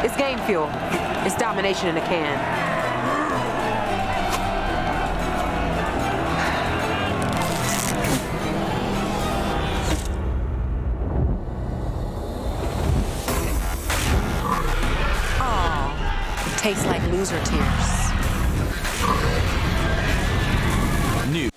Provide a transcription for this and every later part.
It's game fuel. It's domination in a can. Tastes like loser tears. New.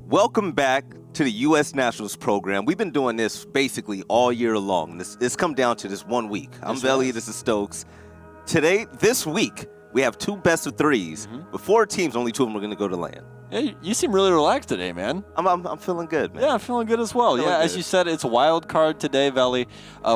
Welcome back to the U.S. Nationals program. We've been doing this basically all year long. It's come down to this 1 week. I'm Veli, this is Stokes. This week, we have 2 best of 3s. But 4 teams, only 2 of them are going to go to land. Yeah, you seem really relaxed today, man. I'm feeling good, man. Yeah, I'm feeling good as well. Yeah, as you said, it's Wildcard today, Veli.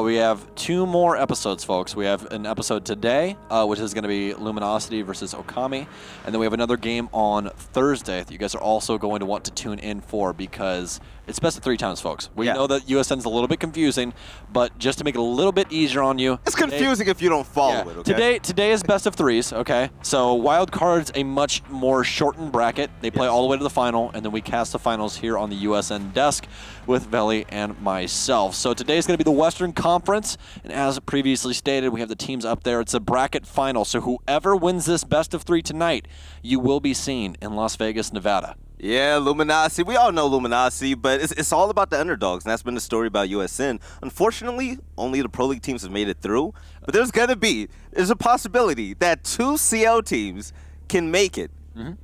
We have 2 more episodes, folks. We have an episode today, which is going to be Luminosity versus Okami. And then we have another game on Thursday that you guys are also going to want to tune in for because it's best of 3 times, folks. We know that USN's a little bit confusing, but just to make it a little bit easier on you. It's confusing if you don't follow it, okay? Today is best of 3s, okay? So Wildcard's a much more shortened bracket. They play all the way to the final, and then we cast the finals here on the USN desk with Veli and myself. So today's going to be the Western Conference, and as previously stated, we have the teams up there. It's a bracket final, so whoever wins this best of 3 tonight, you will be seen in Las Vegas, Nevada. Yeah, Luminosity. We all know Luminosity, but it's all about the underdogs, and that's been the story about USN. Unfortunately, only the Pro League teams have made it through, but there's a possibility that 2 CL teams can make it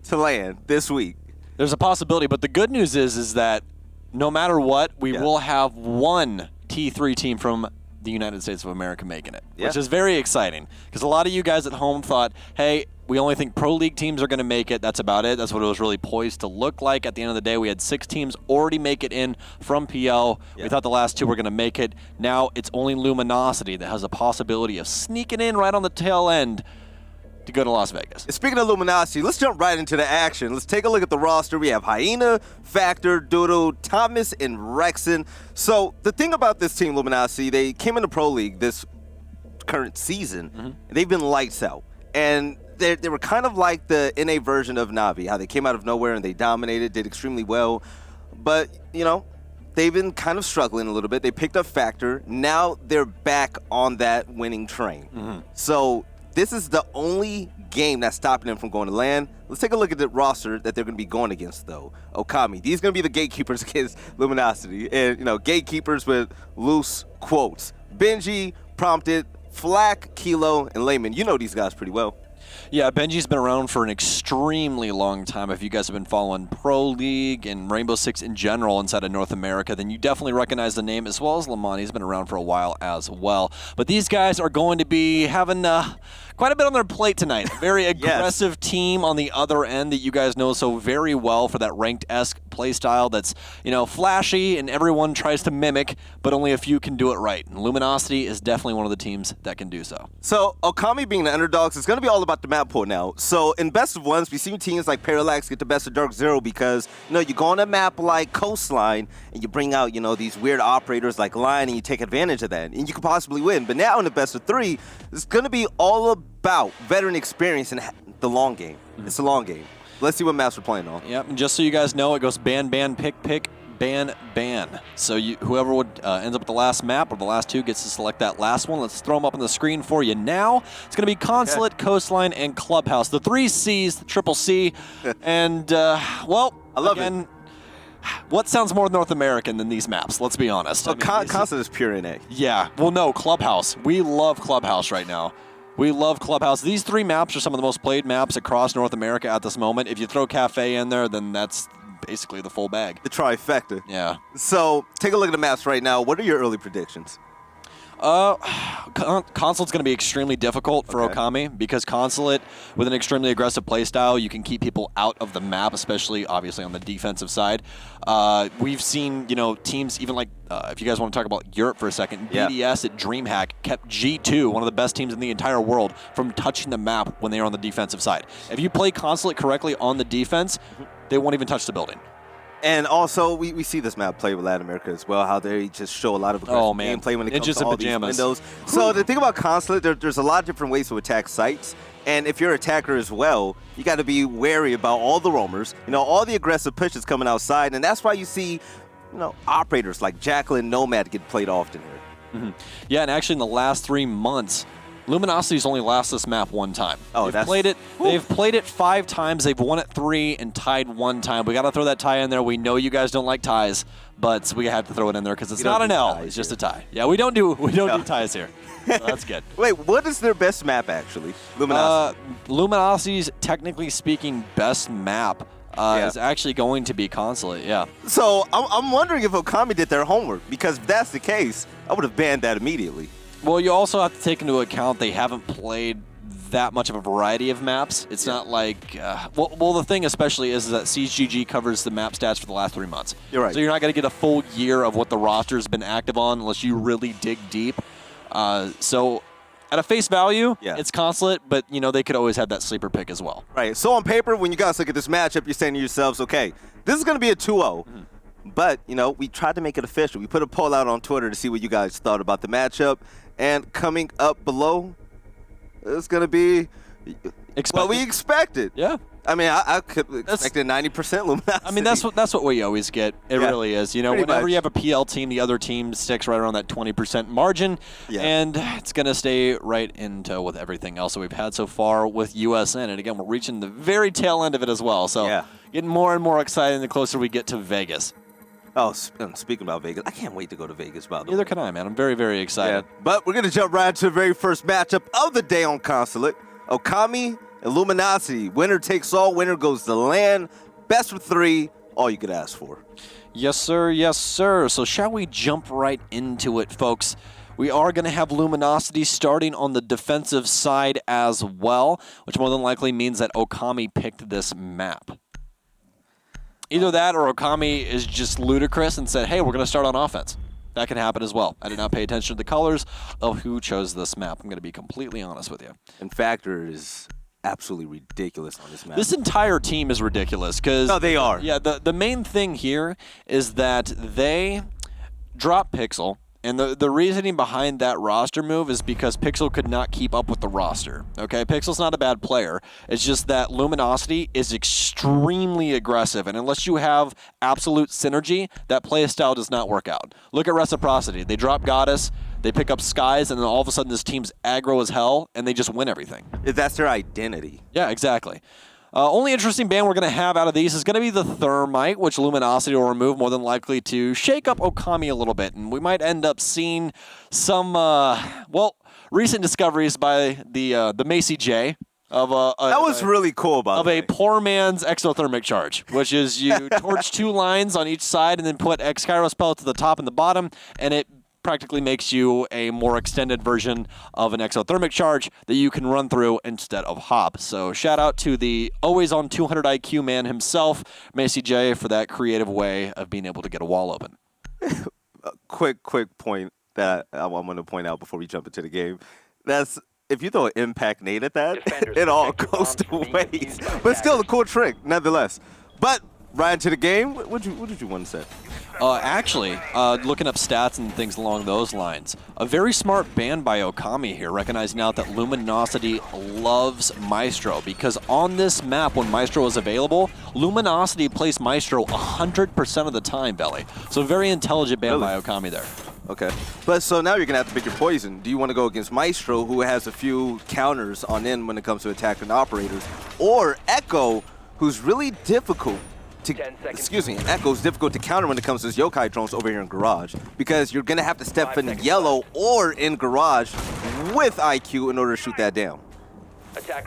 to land this week. There's a possibility, but the good news is that no matter what, we will have 1 T3 team from the United States of America making it, which is very exciting because a lot of you guys at home thought, hey, we only think Pro League teams are going to make it. That's about it. That's what it was really poised to look like. At the end of the day, we had 6 teams already make it in from PL. We thought the last 2 were going to make it. Now it's only Luminosity that has a possibility of sneaking in right on the tail end to go to Las Vegas. Speaking of Luminosity, let's jump right into the action. Let's take a look at the roster. We have Hyena, Factor, Doodle, Thomas, and Rexon. So the thing about this team, Luminosity, they came into Pro League this current season, and they've been lights out. And they were kind of like the NA version of Navi, how they came out of nowhere and they dominated, did extremely well. But, they've been kind of struggling a little bit. They picked up Factor. Now they're back on that winning train. So this is the only game that's stopping them from going to land. Let's take a look at the roster that they're going to be going against, though. Okami. These are going to be the gatekeepers against Luminosity. And, gatekeepers with loose quotes. Benji, Prompted, Flack, Kilo, and Layman. You know these guys pretty well. Yeah, Benji's been around for an extremely long time. If you guys have been following Pro League and Rainbow Six in general inside of North America, then you definitely recognize the name, as well as Lamont. He's been around for a while as well. But these guys are going to be having quite a bit on their plate tonight. A very aggressive team on the other end that you guys know so very well for that ranked-esque play style that's, flashy and everyone tries to mimic, but only a few can do it right. And Luminosity is definitely one of the teams that can do so. So Okami being the underdogs, it's going to be all about the map pool now. So in best of ones, we see teams like Parallax get the best of Dark Zero because, you go on a map like Coastline and you bring out, these weird operators like Lion and you take advantage of that and you could possibly win. But now in the best of 3, it's going to be all about veteran experience and the long game. It's a long game. Let's see what maps we're playing on. Yep, and just so you guys know, it goes ban, ban, pick, pick, ban, ban. So whoever would ends up with the last map or the last 2 gets to select that last one. Let's throw them up on the screen for you now. It's going to be Consulate, Coastline, and Clubhouse. The 3 C's, the triple C. And, I love it. What sounds more North American than these maps? Let's be honest. Consulate is pure NA. Yeah. Well, no, Clubhouse. We love Clubhouse right now. We love Clubhouse. These 3 maps are some of the most played maps across North America at this moment. If you throw Cafe in there, then that's basically the full bag. The trifecta. Yeah. So take a look at the maps right now. What are your early predictions? Consulate's going to be extremely difficult for Okami because Consulate, with an extremely aggressive playstyle, you can keep people out of the map, especially obviously on the defensive side. We've seen, teams even like, if you guys want to talk about Europe for a second, BDS at DreamHack kept G2, one of the best teams in the entire world, from touching the map when they are on the defensive side. If you play Consulate correctly on the defense, they won't even touch the building. And also, we see this map play with Latin America as well, how they just show a lot of aggressive gameplay when it comes to all these windows. So the thing about Consulate, there's a lot of different ways to attack sites. And if you're an attacker as well, you got to be wary about all the roamers, all the aggressive pushes coming outside. And that's why you see, operators like Jacqueline, Nomad get played often here. Yeah, and actually in the last 3 months, Luminosity's only lost this map one time. They've played it 5 times. They've won it 3 and tied 1 time. We got to throw that tie in there. We know you guys don't like ties, but we have to throw it in there because it's not an L. It's just a tie. Yeah, we don't do ties here. So that's good. Wait, what is their best map actually? Luminosity. Luminosity's technically speaking best map is actually going to be Consulate. Yeah. So I'm wondering if Okami did their homework, because if that's the case, I would have banned that immediately. Well, you also have to take into account they haven't played that much of a variety of maps. It's not like, well, the thing especially is that CGG covers the map stats for the last 3 months. You're right. So you're not going to get a full year of what the roster has been active on unless you really dig deep. So at a face value, it's Consulate, but, they could always have that sleeper pick as well. Right. So on paper, when you guys look at this matchup, you're saying to yourselves, okay, this is going to be a 2-0. But, we tried to make it official. We put a poll out on Twitter to see what you guys thought about the matchup. And coming up below, it's going to be what we expected. Yeah. I mean, I could expect 90% Luminosity. I mean, that's what we always get. It really is. Whenever you have a PL team, the other team sticks right around that 20% margin. Yeah. And it's going to stay right into with everything else that we've had so far with USN. And again, we're reaching the very tail end of it as well. So getting more and more exciting the closer we get to Vegas. Oh, speaking about Vegas, I can't wait to go to Vegas, by the way. Neither can I, man. I'm very, very excited. Yeah. But we're going to jump right into the very first matchup of the day on Consulate. Okami and Luminosity. Winner takes all. Winner goes to LAN. Best of 3. All you could ask for. Yes, sir. Yes, sir. So shall we jump right into it, folks? We are going to have Luminosity starting on the defensive side as well, which more than likely means that Okami picked this map. Either that or Okami is just ludicrous and said, hey, we're going to start on offense. That can happen as well. I did not pay attention to the colors of who chose this map. I'm going to be completely honest with you. And Factor is absolutely ridiculous on this map. This entire team is ridiculous because... No, they are. Yeah, the main thing here is that they drop Pixel. And the reasoning behind that roster move is because Pixel could not keep up with the roster. Okay, Pixel's not a bad player. It's just that Luminosity is extremely aggressive, and unless you have absolute synergy, that play style does not work out. Look at Reciprocity. They drop Goddess, they pick up Skies, and then all of a sudden this team's aggro as hell, and they just win everything. That's their identity. Yeah, exactly. Only interesting ban we're going to have out of these is going to be the Thermite, which Luminosity will remove more than likely to shake up Okami a little bit. And we might end up seeing some, recent discoveries by the Macy J. That was really cool about a poor man's exothermic charge, which is you torch 2 lines on each side and then put X-Kairos pellets to the top and the bottom, and it practically makes you a more extended version of an exothermic charge that you can run through instead of hop. So shout out to the always on 200 IQ man himself, Macy J, for that creative way of being able to get a wall open. Quick point that I want to point out before we jump into the game. That's if you throw an impact nade at that, it all goes to waste. But still a cool trick, nonetheless. But right into the game, what did you want to say? Actually, looking up stats and things along those lines, a very smart ban by Okami here, recognizing out that Luminosity loves Maestro, because on this map, when Maestro is available, Luminosity plays Maestro 100% of the time, Belly. So very intelligent ban by Okami there. Okay. But so now you're going to have to pick your poison. Do you want to go against Maestro, who has a few counters on in when it comes to attacking operators, or Echo, who's really difficult Echo's difficult to counter when it comes to his yokai drones over here in Garage, because you're going to have to step in yellow or in Garage with IQ in order to shoot that down.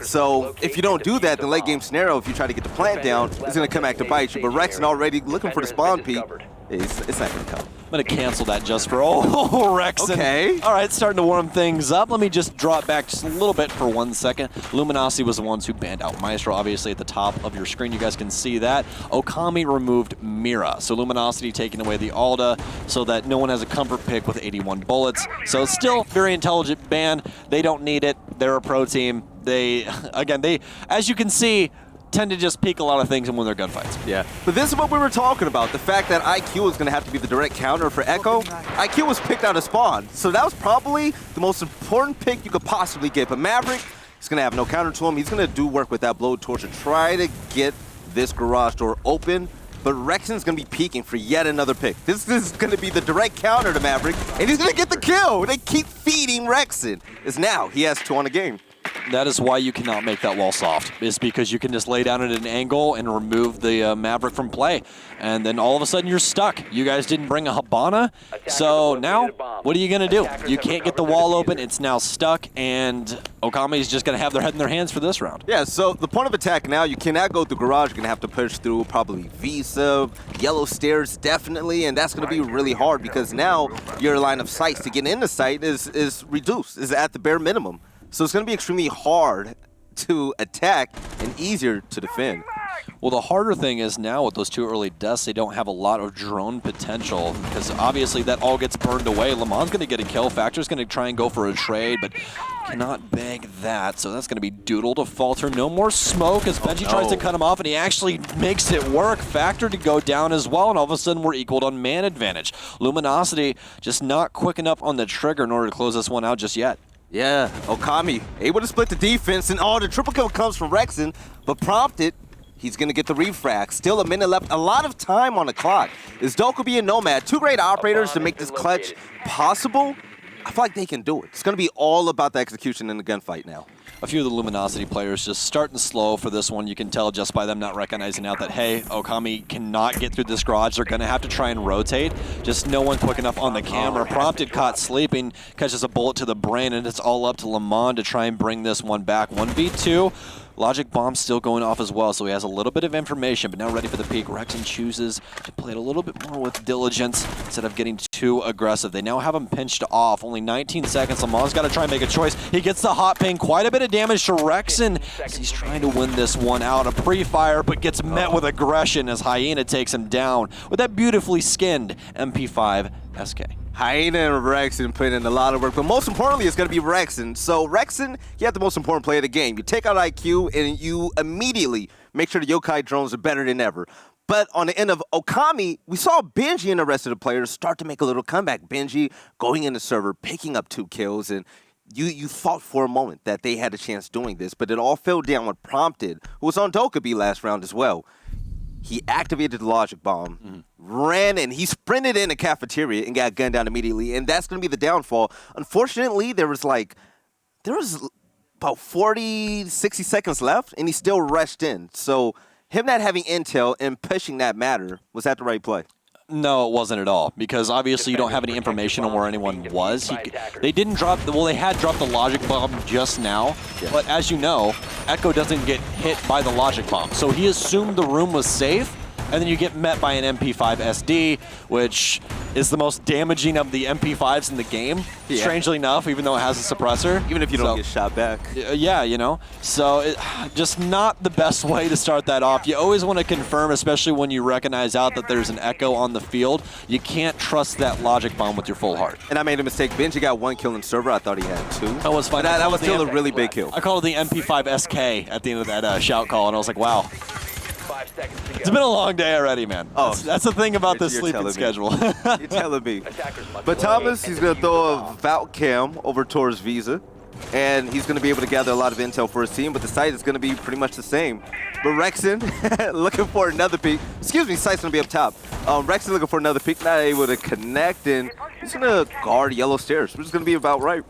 So if you don't do that, the late game scenario, if you try to get the plant down, it's going to come back to bite you. But Rexon already looking for the spawn peak. It's not going to come. I'm going to cancel that just for Rexon. Okay. All right, starting to warm things up. Let me just draw it back just a little bit for 1 second. Luminosity was the ones who banned out Maestro, obviously at the top of your screen. You guys can see that. Okami removed Mira. So Luminosity taking away the Alda so that no one has a comfort pick with 81 bullets. So still very intelligent ban. They don't need it. They're a pro team. They, as you can see, tend to just peek a lot of things and win their gunfights. Yeah, but this is what we were talking about. The fact that IQ is going to have to be the direct counter for Echo. IQ was picked out of Spawn, so that was probably the most important pick you could possibly get. But Maverick, he's going to have no counter to him. He's going to do work with that blowtorch to try to get this garage door open. But Rexon's going to be peeking for yet another pick. This is going to be the direct counter to Maverick, and he's going to get the kill. They keep feeding Rexon. As now he has 2 on the game. That is why you cannot make that wall soft, is because you can just lay down at an angle and remove the Maverick from play. And then all of a sudden you're stuck. You guys didn't bring a Habana, so now what are you going to do? You can't get the wall open. It's now stuck, and Okami is just going to have their head in their hands for this round. Yeah, so the point of attack now, you cannot go through garage. You're going to have to push through probably Visa, yellow stairs definitely, and that's going to be really hard because now your line of sight to get into sight is reduced, is at the bare minimum. So it's going to be extremely hard to attack and easier to defend. Well, the harder thing is now with those 2 early deaths, they don't have a lot of drone potential because obviously that all gets burned away. Lamon's going to get a kill. Factor's going to try and go for a trade, but cannot bag that. So that's going to be Doodle to falter. No more smoke as Benji tries to cut him off, and he actually makes it work. Factor to go down as well, and all of a sudden we're equaled on man advantage. Luminosity just not quick enough on the trigger in order to close this one out just yet. Yeah, Okami able to split the defense, and the triple kill comes from Rexon, but prompted, he's going to get the refract. Still a minute left, a lot of time on the clock. Is Dokkaebi and Nomad, 2 great operators to make this clutch possible? I feel like they can do it. It's going to be all about the execution in the gunfight now. A few of the Luminosity players just starting slow for this one. You can tell just by them not recognizing out that, hey, Okami cannot get through this garage. They're going to have to try and rotate. Just no one quick enough on the camera. Prompted caught sleeping, catches a bullet to the brain, and it's all up to Lamont to try and bring this one back. 1v2. Logic Bomb still going off as well, so he has a little bit of information, but now ready for the peak. Rexon chooses to play it a little bit more with diligence instead of getting too aggressive. They now have him pinched off. Only 19 seconds. Lamont's got to try and make a choice. He gets the hot ping. Quite a bit of damage to Rexon as he's trying to win this one out. A pre-fire, but gets met with aggression as Hyena takes him down with that beautifully skinned MP5 SK. Hyena and Rexon put in a lot of work, but most importantly, it's going to be Rexon. So Rexon, you have the most important play of the game. You take out IQ, and you immediately make sure the yokai drones are better than ever. But on the end of Okami, we saw Benji and the rest of the players start to make a little comeback. Benji going in the server, picking up 2 kills, and you thought for a moment that they had a chance doing this, but it all fell down when Prompted, who was on Dokkaebi last round as well. He activated the logic bomb, ran, and he sprinted in the cafeteria and got gunned down immediately, and that's going to be the downfall. Unfortunately, there was about 40, 60 seconds left, and he still rushed in. So him not having intel and pushing that matter, was that the right play? No, it wasn't at all, because obviously you don't have any information on where anyone was. They didn't drop, they had dropped the logic bomb just now, but as you know, Echo doesn't get hit by the logic bomb. So he assumed the room was safe, and then you get met by an MP5 SD, which is the most damaging of the MP5s in the game, strangely enough, even though it has a suppressor. Even if you don't get shot back. Yeah, you know. So just not the best way to start that off. You always want to confirm, especially when you recognize out that there's an Echo on the field. You can't trust that logic bomb with your full heart. And I made a mistake. Benji got 1 kill in server. I thought he had 2. That was fine. That was still a really big kill. I called it the MP5 SK at the end of that shout call, and I was like, wow. It's been a long day already, man. Oh, that's the thing about this sleeping schedule. You're telling me. But Thomas, he's going to throw a Vault Cam over towards Visa, and he's going to be able to gather a lot of intel for his team, but the site is going to be pretty much the same. But Rexon looking for another peek. Excuse me, site's going to be up top. Rexon looking for another peek, not able to connect, and he's going to guard yellow stairs, which is going to be about right.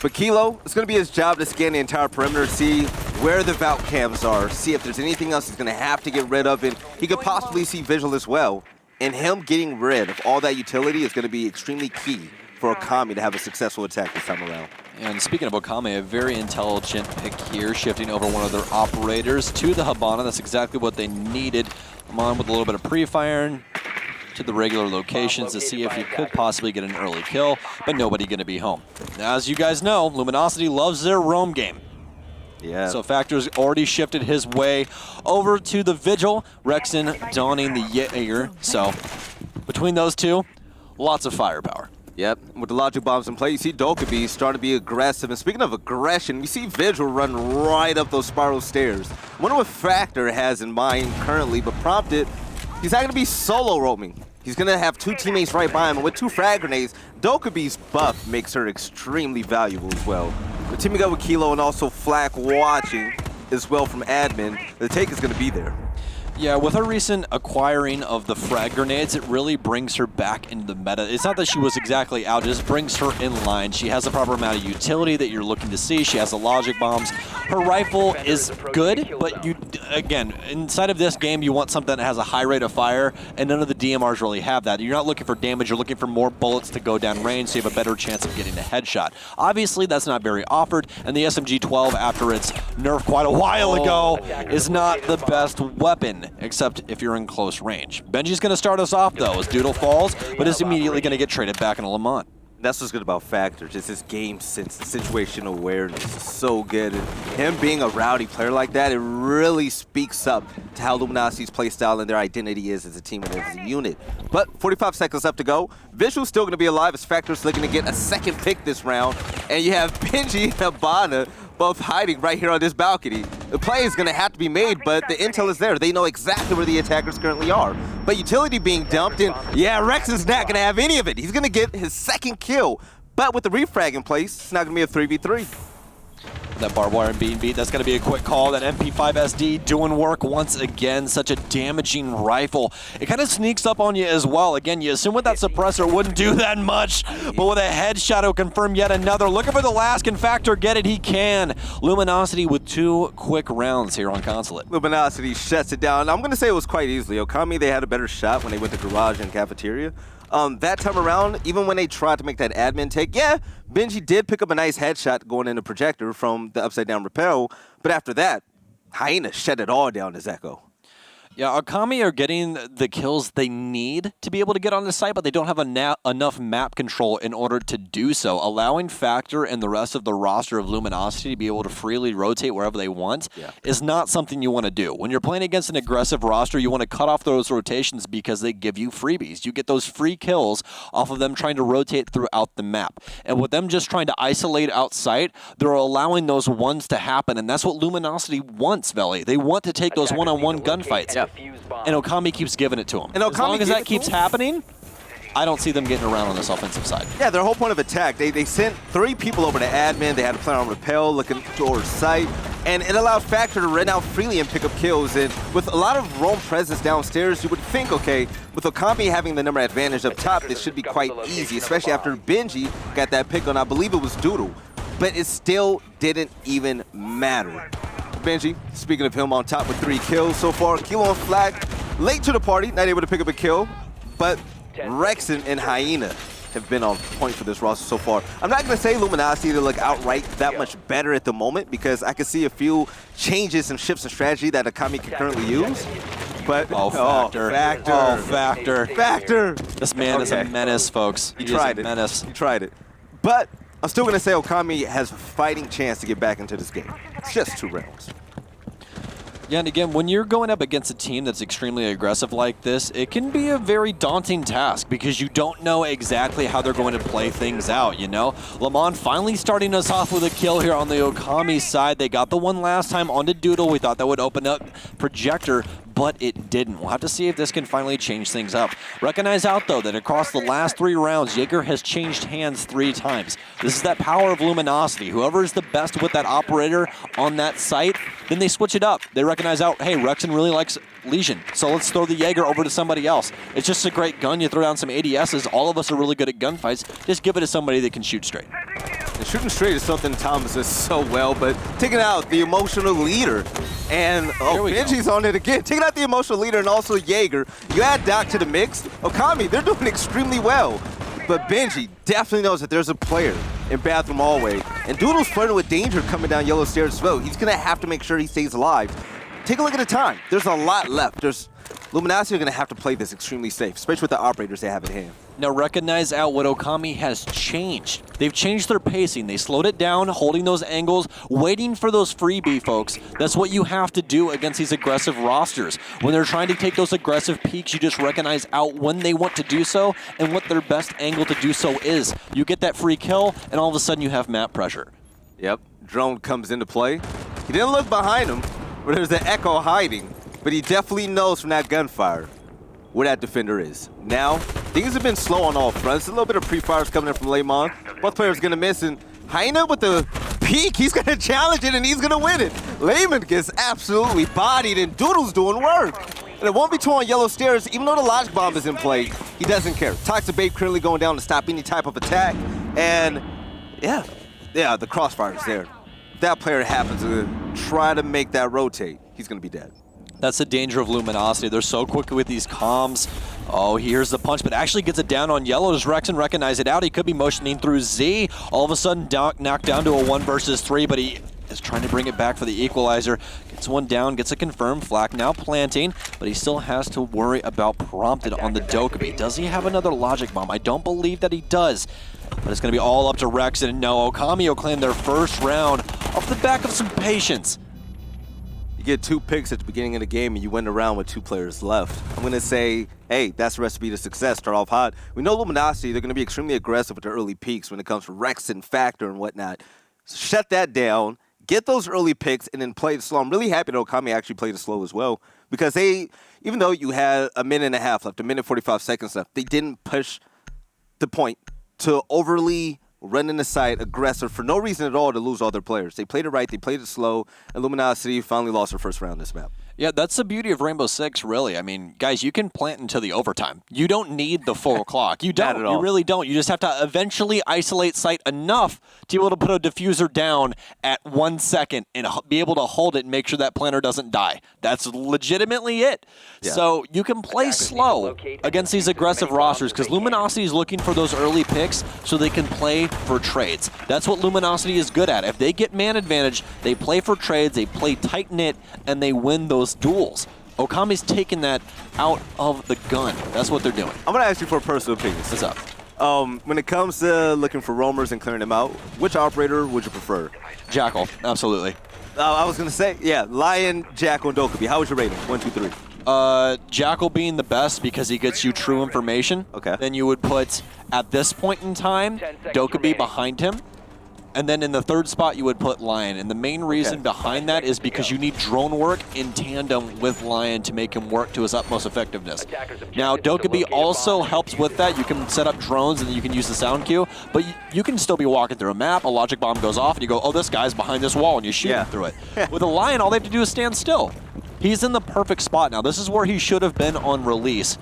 But Kilo, it's going to be his job to scan the entire perimeter, see where the Vault cams are, see if there's anything else he's going to have to get rid of, and he could possibly see visual as well. And him getting rid of all that utility is going to be extremely key for Okami to have a successful attack this time around. And speaking of Okami, a very intelligent pick here, shifting over one of their operators to the Habana. That's exactly what they needed. Come on with a little bit of pre-firing. to the regular locations to see if he could possibly get an early kill, but nobody going to be home. Now, as you guys know, Luminosity loves their roam game. Yeah. So Factor's already shifted his way over to the Vigil. Rexon donning the Jaeger. So between those two, lots of firepower. Yep, with the logic bombs in play, you see Dokkaebi starting to be aggressive. And speaking of aggression, we see Vigil run right up those spiral stairs. I wonder what Factor has in mind currently, but prompted, he's not going to be solo roaming. He's going to have two teammates right by him, and with 2 frag grenades, Dokkaebi's buff makes her extremely valuable as well. We're teaming up with Kilo and also Flak watching as well from admin. The take is going to be there. Yeah, with her recent acquiring of the frag grenades, it really brings her back into the meta. It's not that she was exactly out, it just brings her in line. She has the proper amount of utility that you're looking to see. She has the logic bombs. Her rifle is good, but you, again, inside of this game, you want something that has a high rate of fire, and none of the DMRs really have that. You're not looking for damage, you're looking for more bullets to go down range, so you have a better chance of getting a headshot. Obviously, that's not very offered, and the SMG-12, after its nerf quite a while ago, is not the best weapon, except if you're in close range. Benji's going to start us off, though, as Doodle falls, but is immediately going to get traded back into Lamont. That's what's good about Factor, just his game sense, the situational awareness is so good. And him being a rowdy player like that, it really speaks up to how Luminosity's playstyle and their identity is as a team and as a unit. But 45 seconds left to go. Visual's still going to be alive as Factor's looking to get a second pick this round. And you have Benji and Abana both hiding right here on this balcony. The play is going to have to be made, but the intel is there. They know exactly where the attackers currently are. But utility being dumped, and yeah, Rexon's not going to have any of it. He's going to get his second kill. But with the refrag in place, it's not going to be a 3v3. That barbed wire and being beat, that's going to be a quick call. That MP5SD doing work once again. Such a damaging rifle. It kind of sneaks up on you as well. Again, you assume with that suppressor wouldn't do that much, but with a headshot, it'll confirm yet another. Looking for the last, can Factor get it? He can. Luminosity with 2 quick rounds here on Consulate. Luminosity shuts it down. I'm going to say it was quite easily. Okami, they had a better shot when they went to Garage and Cafeteria. That time around, even when they tried to make that admin take, yeah, Benji did pick up a nice headshot going into Projector from the upside down rappel, but after that, Hyena shut it all down to Echo. Yeah, Okami are getting the kills they need to be able to get on the site, but they don't have enough map control in order to do so. Allowing Factor and the rest of the roster of Luminosity to be able to freely rotate wherever they want is not something you want to do. When you're playing against an aggressive roster, you want to cut off those rotations because they give you freebies. You get those free kills off of them trying to rotate throughout the map. And with them just trying to isolate outside, they're allowing those ones to happen, and that's what Luminosity wants, Veli. They want to take those one-on-one gunfights. And Okami keeps giving it to him. And as long as that keeps happening, I don't see them getting around on this offensive side. Yeah, their whole point of attack, they sent 3 people over to admin. They had to play on rappel, looking towards site, and it allowed Factor to run out freely and pick up kills. And with a lot of roam presence downstairs, you would think, okay, with Okami having the number advantage up top, this should be quite easy, especially after Benji got that pick on, I believe it was Doodle. But it still didn't even matter. Benji, speaking of him, on top with 3 kills so far. Kilo and Flak, late to the party, not able to pick up a kill, but Rexon and Hyena have been on point for this roster so far. I'm not going to say Luminosity to look outright that much better at the moment, because I can see a few changes and shifts in strategy that Okami can currently use. But Factor. Factor. This man is a menace, folks. He tried is a menace. He tried it. But I'm still going to say Okami has a fighting chance to get back into this game. It's just 2 rounds. Yeah, and again, when you're going up against a team that's extremely aggressive like this, it can be a very daunting task because you don't know exactly how they're going to play things out, you know? Lamont finally starting us off with a kill here on the Okami side. They got the one last time onto Doodle. We thought that would open up Projector, but it didn't. We'll have to see if this can finally change things up. Recognize out, though, that across the last 3 rounds, Jaeger has changed hands 3 times. This is that power of Luminosity. Whoever is the best with that operator on that site, then they switch it up. They recognize out, hey, Rexon really likes Legion, so let's throw the Jaeger over to somebody else. It's just a great gun. You throw down some ADSs. All of us are really good at gunfights. Just give it to somebody that can shoot straight. And shooting straight is something Thomas does so well, but taking out the emotional leader. And Benji's on it again. Taking out the emotional leader and also Jaeger. You add Doc to the mix. Okami, they're doing extremely well. But Benji definitely knows that there's a player in Bathroom Hallway. And Doodle's flirting with danger coming down yellow stairs as well. He's going to have to make sure he stays alive. Take a look at the time. There's a lot left. There's Luminosity are going to have to play this extremely safe, especially with the operators they have at hand. Now recognize out what Okami has changed. They've changed their pacing. They slowed it down, holding those angles, waiting for those freebie, folks. That's what you have to do against these aggressive rosters. When they're trying to take those aggressive peaks, you just recognize out when they want to do so and what their best angle to do so is. You get that free kill, and all of a sudden you have map pressure. Yep, drone comes into play. He didn't look behind him, but there's an echo hiding. But he definitely knows from that gunfire where that defender is. Now, things have been slow on all fronts. A little bit of pre-fires coming in from Lemon. Both players going to miss, and Hyena with the peek, he's going to challenge it, and he's going to win it. Lemon gets absolutely bodied, and Doodle's doing work. And it won't be two on yellow stairs, even though the logic bomb is in play, he doesn't care. Toxic Babe currently going down to stop any type of attack, and yeah, the crossfire is there. If that player happens to try to make that rotate, he's going to be dead. That's the danger of Luminosity. They're so quick with these comms. Oh, he hears the punch, but actually gets it down on yellow. Does Rexon recognize it out? He could be motioning through Z. All of a sudden, knocked down to a 1 versus 3, but he is trying to bring it back for the equalizer. Gets one down, gets a confirmed flak, now planting, but he still has to worry about prompted on the Dokkaebi. Does he have another logic bomb? I don't believe that he does, but it's going to be all up to Rexon. No, Okami will claim their first round off the back of some patience. You get 2 picks at the beginning of the game and you win the round with 2 players left. I'm going to say, hey, that's the recipe to success. Start off hot. We know Luminosity, they're going to be extremely aggressive with their early peaks when it comes to Rex and Factor and whatnot. So shut that down, get those early picks, and then play the slow. I'm really happy that Okami actually played the slow as well, because they, even though you had a minute and a half left, a minute 45 seconds left, they didn't push the point to overly run in the side, aggressive, for no reason at all to lose all their players. They played it right, they played it slow, and Luminosity finally lost their first round this map. Yeah, that's the beauty of Rainbow Six, really. I mean, guys, you can plant until the overtime. You don't need the full clock. You don't. Not at all. You really don't. You just have to eventually isolate site enough to be able to put a diffuser down at 1 second and be able to hold it and make sure that planter doesn't die. That's legitimately it. Yeah. So you can play slow against these aggressive rosters because Luminosity is looking for those early picks so they can play for trades. That's what Luminosity is good at. If they get man advantage, they play for trades, they play tight-knit, and they win those duels. Okami's taking that out of the gun. That's what they're doing. I'm going to ask you for a personal opinion. What's up? When it comes to looking for roamers and clearing them out, which operator would you prefer? Jackal, absolutely. I was going to say, yeah, Lion, Jackal, and Dokkaebi. How would you rate them? 1, 2, 3. Jackal being the best because he gets you true information. Okay. Then you would put, at this point in time, Dokkaebi behind him. And then in the third spot, you would put Lion. And the main reason behind that is because you need drone work in tandem with Lion to make him work to his utmost effectiveness. Now, Dokkaebi also helps with that. You can set up drones and then you can use the sound cue. But you can still be walking through a map, a logic bomb goes off, and you go, oh, this guy's behind this wall, and you shoot him through it. With a Lion, all they have to do is stand still. He's in the perfect spot now. This is where he should have been on release.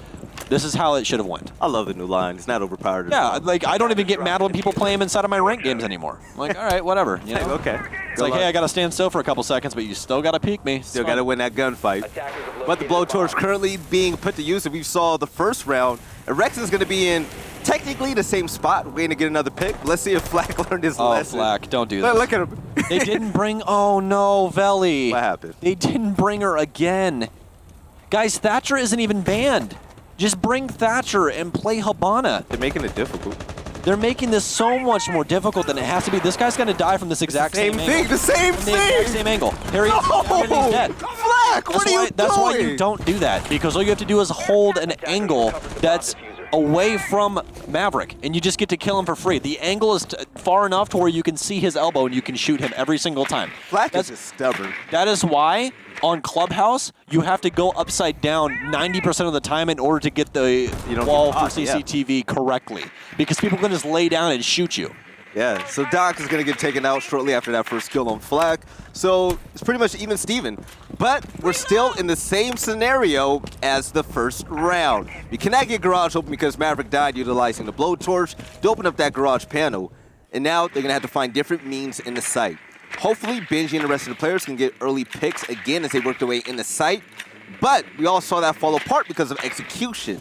This is how it should have went. I love the new line. It's not overpowered. Yeah, like I don't even get mad when people play him inside of my ranked games anymore. I'm like, all right, whatever. You know? Okay. It's like, hey, I got to stand still for a couple seconds, but you still got to peek me. Still got to win that gunfight. But the blowtorch currently being put to use, and we saw the first round. And Rex is going to be in technically the same spot, waiting to get another pick. Let's see if Flack learned his lesson. Oh, Flack, don't do that. Look at him. They didn't bring, oh no, Veli. What happened? They didn't bring her again. Guys, Thatcher isn't even banned. Just bring Thatcher and play Habana. They're making it difficult. They're making this so much more difficult than it has to be. This guy's going to die from this exact same angle. The same thing! The exact same angle. Harry's dead. Flack, what are you doing? That's why you don't do that, because all you have to do is hold an angle that's away from Maverick, and you just get to kill him for free. The angle is far enough to where you can see his elbow and you can shoot him every single time. Flack is just stubborn. That is why on Clubhouse you have to go upside down 90% of the time in order to get the wall for CCTV correctly, because people can just lay down and shoot you. Yeah, so Doc is going to get taken out shortly after that first kill on Flack. So it's pretty much even Steven. But we're still in the same scenario as the first round. You cannot get garage open because Maverick died utilizing the blowtorch to open up that garage panel. And now they're going to have to find different means in the site. Hopefully, Benji and the rest of the players can get early picks again as they work their way in the site. But we all saw that fall apart because of execution.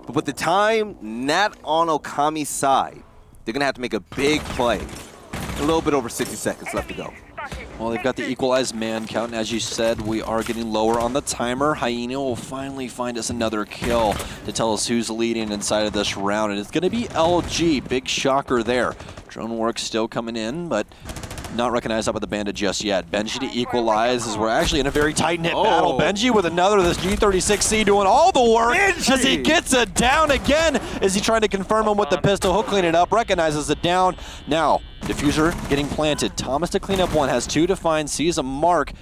But with the time not on Okami's side, they're going to have to make a big play. A little bit over 60 seconds left to go. Well, they've got the equalized man count, and as you said, we are getting lower on the timer. Hyena will finally find us another kill to tell us who's leading inside of this round, and it's going to be LG. Big shocker there. Drone work still coming in, but not recognized up with the bandit just yet. Benji to equalize as we're actually in a very tight-knit battle. Benji with another, this G36C doing all the work as he gets it down again. Is he trying to confirm him with the pistol? He'll clean it up, recognizes it down. Now, diffuser getting planted. Thomas to clean up one, has two to find, sees a mark.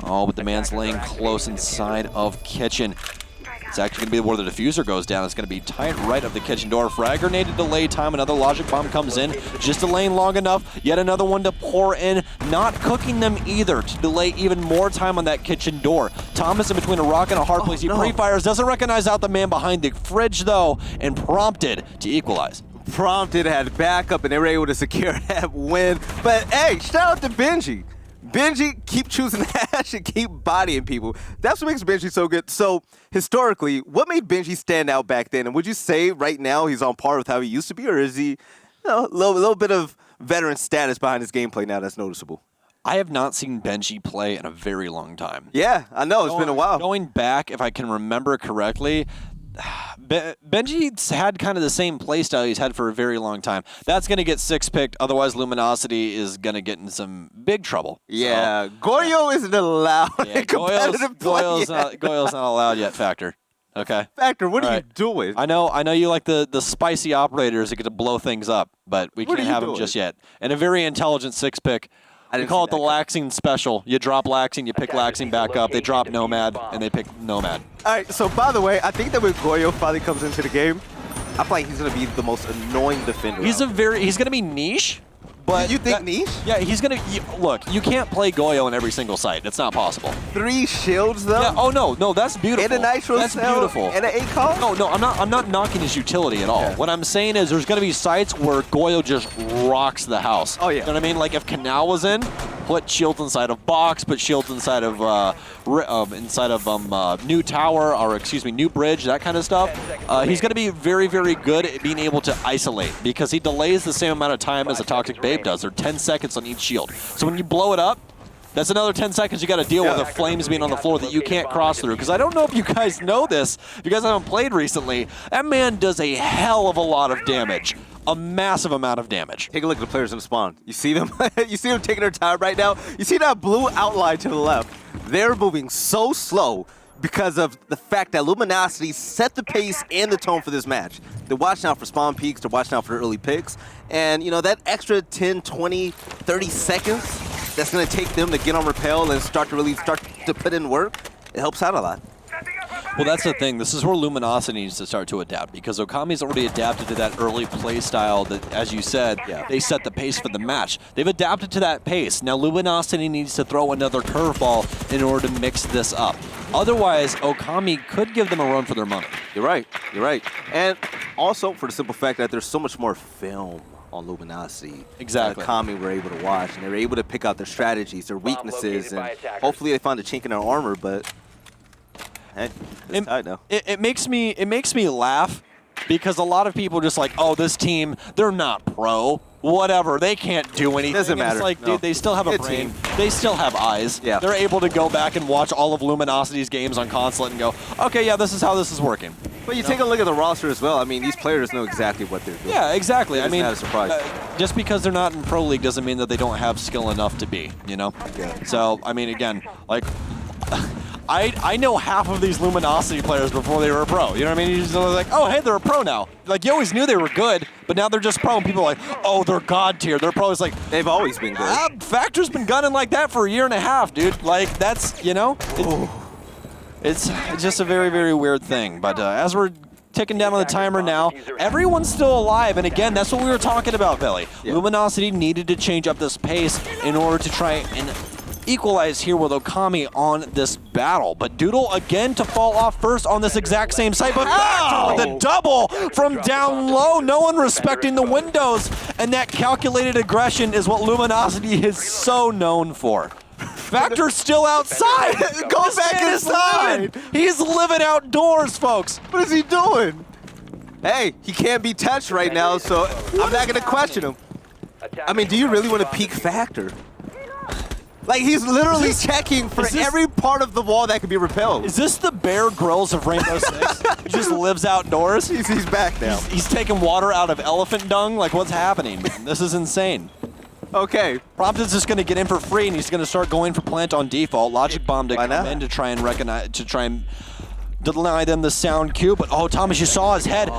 Oh, but the man's laying close inside of kitchen. It's actually going to be where the diffuser goes down. It's going to be tight right of the kitchen door. Frag grenade to delay time. Another logic bomb comes in. Just delaying long enough. Yet another one to pour in. Not cooking them either to delay even more time on that kitchen door. Thomas in between a rock and a hard place. He pre-fires. Doesn't recognize out the man behind the fridge though. And prompted to equalize. Prompted, had backup, and they were able to secure that win. But hey, shout out to Benji. Benji, keep choosing Ash and keep bodying people. That's what makes Benji so good. So, historically, what made Benji stand out back then? And would you say right now he's on par with how he used to be? Or is he a little bit of veteran status behind his gameplay now that's noticeable? I have not seen Benji play in a very long time. Yeah, I know. It's been a while. Going back, if I can remember correctly, Benji's had kind of the same playstyle he's had for a very long time. That's going to get 6-picked. Otherwise, Luminosity is going to get in some big trouble. Yeah, so, Goyo isn't allowed in competitive play. Goyo's not allowed yet, Factor. Okay. Factor, what are you doing? I know you like the spicy operators that get to blow things up, but we can't have them just yet. And a very intelligent 6-pick. We call it the Laxing special. You drop Laxing, you pick Laxing back up. They drop Nomad, and they pick Nomad. All right, so by the way, I think that when Goyo finally comes into the game, I feel like he's going to be the most annoying defender. He's going to be niche. But you think niche? Yeah, he's going to... Look, you can't play Goyo in every single site. It's not possible. 3 shields, though? Yeah, oh, no, that's beautiful. And a nitro That's beautiful. And an ACOG? No, I'm not knocking his utility at all. Yeah. What I'm saying is there's going to be sites where Goyo just rocks the house. Oh, yeah. You know what I mean? Like if Canal was in, put shields inside of box, put shields inside of new tower, or excuse me, new bridge, that kind of stuff. He's going to be very, very good at being able to isolate because he delays the same amount of time as a Toxic Babe does. They're 10 seconds on each shield. So when you blow it up, that's another 10 seconds you got to deal with the flames being on the floor that you can't cross through. Because I don't know if you guys know this, if you guys haven't played recently, that man does a hell of a lot of damage. A massive amount of damage. Take a look at the players in the spawn. You see them? You see them taking their time right now? You see that blue outline to the left? They're moving so slow because of the fact that Luminosity set the pace and the tone for this match. They're watching out for spawn peaks, they're watching out for the early picks, and you know, that extra 10, 20, 30 seconds that's gonna take them to get on rappel and start to put in work, it helps out a lot. Well, that's the thing. This is where Luminosity needs to start to adapt because Okami's already adapted to that early play style that, as you said, they set the pace for the match. They've adapted to that pace. Now, Luminosity needs to throw another curveball in order to mix this up. Otherwise, Okami could give them a run for their money. You're right. And also for the simple fact that there's so much more film on Luminosity. Exactly. Okami were able to watch, and they were able to pick out their strategies, their weaknesses, and hopefully they find a chink in their armor, but... Hey, it makes me laugh because a lot of people just like, oh, this team, they're not pro. Whatever, they can't do anything. Doesn't matter. It's like, dude, they still have a brain. They still have eyes. Yeah. They're able to go back and watch all of Luminosity's games on console and go, okay, yeah, this is how this is working. But you take a look at the roster as well. I mean, these players know exactly what they're doing. Yeah, exactly. I mean, not a surprise. Just because they're not in Pro League doesn't mean that they don't have skill enough to be, you know? Yeah. So, I mean, again, like... I know half of these Luminosity players before they were a pro. You know what I mean? You're just like, oh, hey, they're a pro now. Like, you always knew they were good, but now they're just pro. And people are like, oh, they're god tier. They're pro. It's like, they've always been good. Factor's been gunning like that for a year and a half, dude. Like, that's, you know, it's just a very, very weird thing. But as we're ticking down on the timer now, everyone's still alive. And again, that's what we were talking about, Billy. Yeah. Luminosity needed to change up this pace in order to try and equalize here with Okami on this battle. But Doodle again to fall off first on this exact same site, but Factor with a double from down low. No one respecting the windows, and that calculated aggression is what Luminosity is so known for. Factor's still outside. Go back inside. He's living outdoors, folks. What is he doing? Hey, he can't be touched right now, so I'm not going to question him. I mean, do you really want to peek Factor? Like, he's literally checking for every part of the wall that could be repelled. Is this the Bear Grylls of Rainbow Six? He just lives outdoors? He's back now. He's taking water out of elephant dung? Like, what's happening? This is insane. Okay. Prompton's just going to get in for free, and he's going to start going for plant on default. Logic Bomb to come in to try and deny them the sound cue, but Thomas, you saw his head.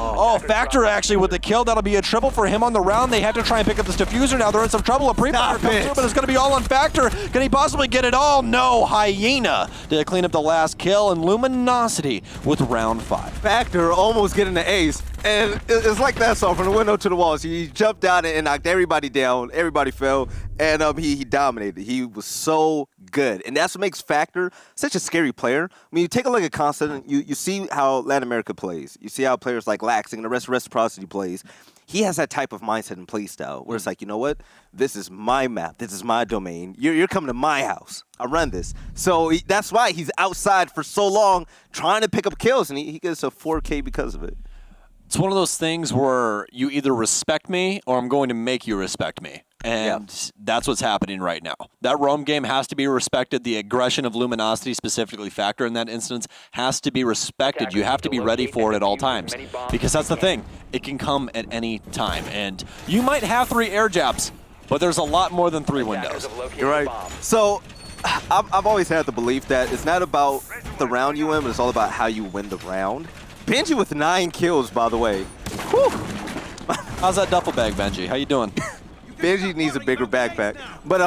Factor actually with the kill. That'll be a triple for him on the round. They have to try and pick up this diffuser now. They're in some trouble. A pre-fire comes through, but it's going to be all on Factor. Can he possibly get it all? No. Hyena to clean up the last kill, and Luminosity with round 5. Factor almost getting the ace, and it's like that song, from the window to the walls. He jumped out and knocked everybody down. Everybody fell, and he dominated. He was so good, and that's what makes Factor such a scary player. I mean, you take a look at Constant, you see how Latin America plays. You see how players like Laxing and the rest of Reciprocity plays. He has that type of mindset and play style where it's like, you know what? This is my map. This is my domain. You're coming to my house. I run this. So that's why he's outside for so long trying to pick up kills, and he gets a 4K because of it. It's one of those things where you either respect me or I'm going to make you respect me. And that's what's happening right now. That roam game has to be respected. The aggression of Luminosity, specifically Factor in that instance, has to be respected. You have to be ready for it at all times. Because that's the thing. It can come at any time. And you might have 3 air jabs, but there's a lot more than 3 windows. You're right. So I've always had the belief that it's not about the round you win, but it's all about how you win the round. Benji with 9 kills, by the way. Whew. How's that duffel bag, Benji? How you doing? Benji needs a bigger backpack. But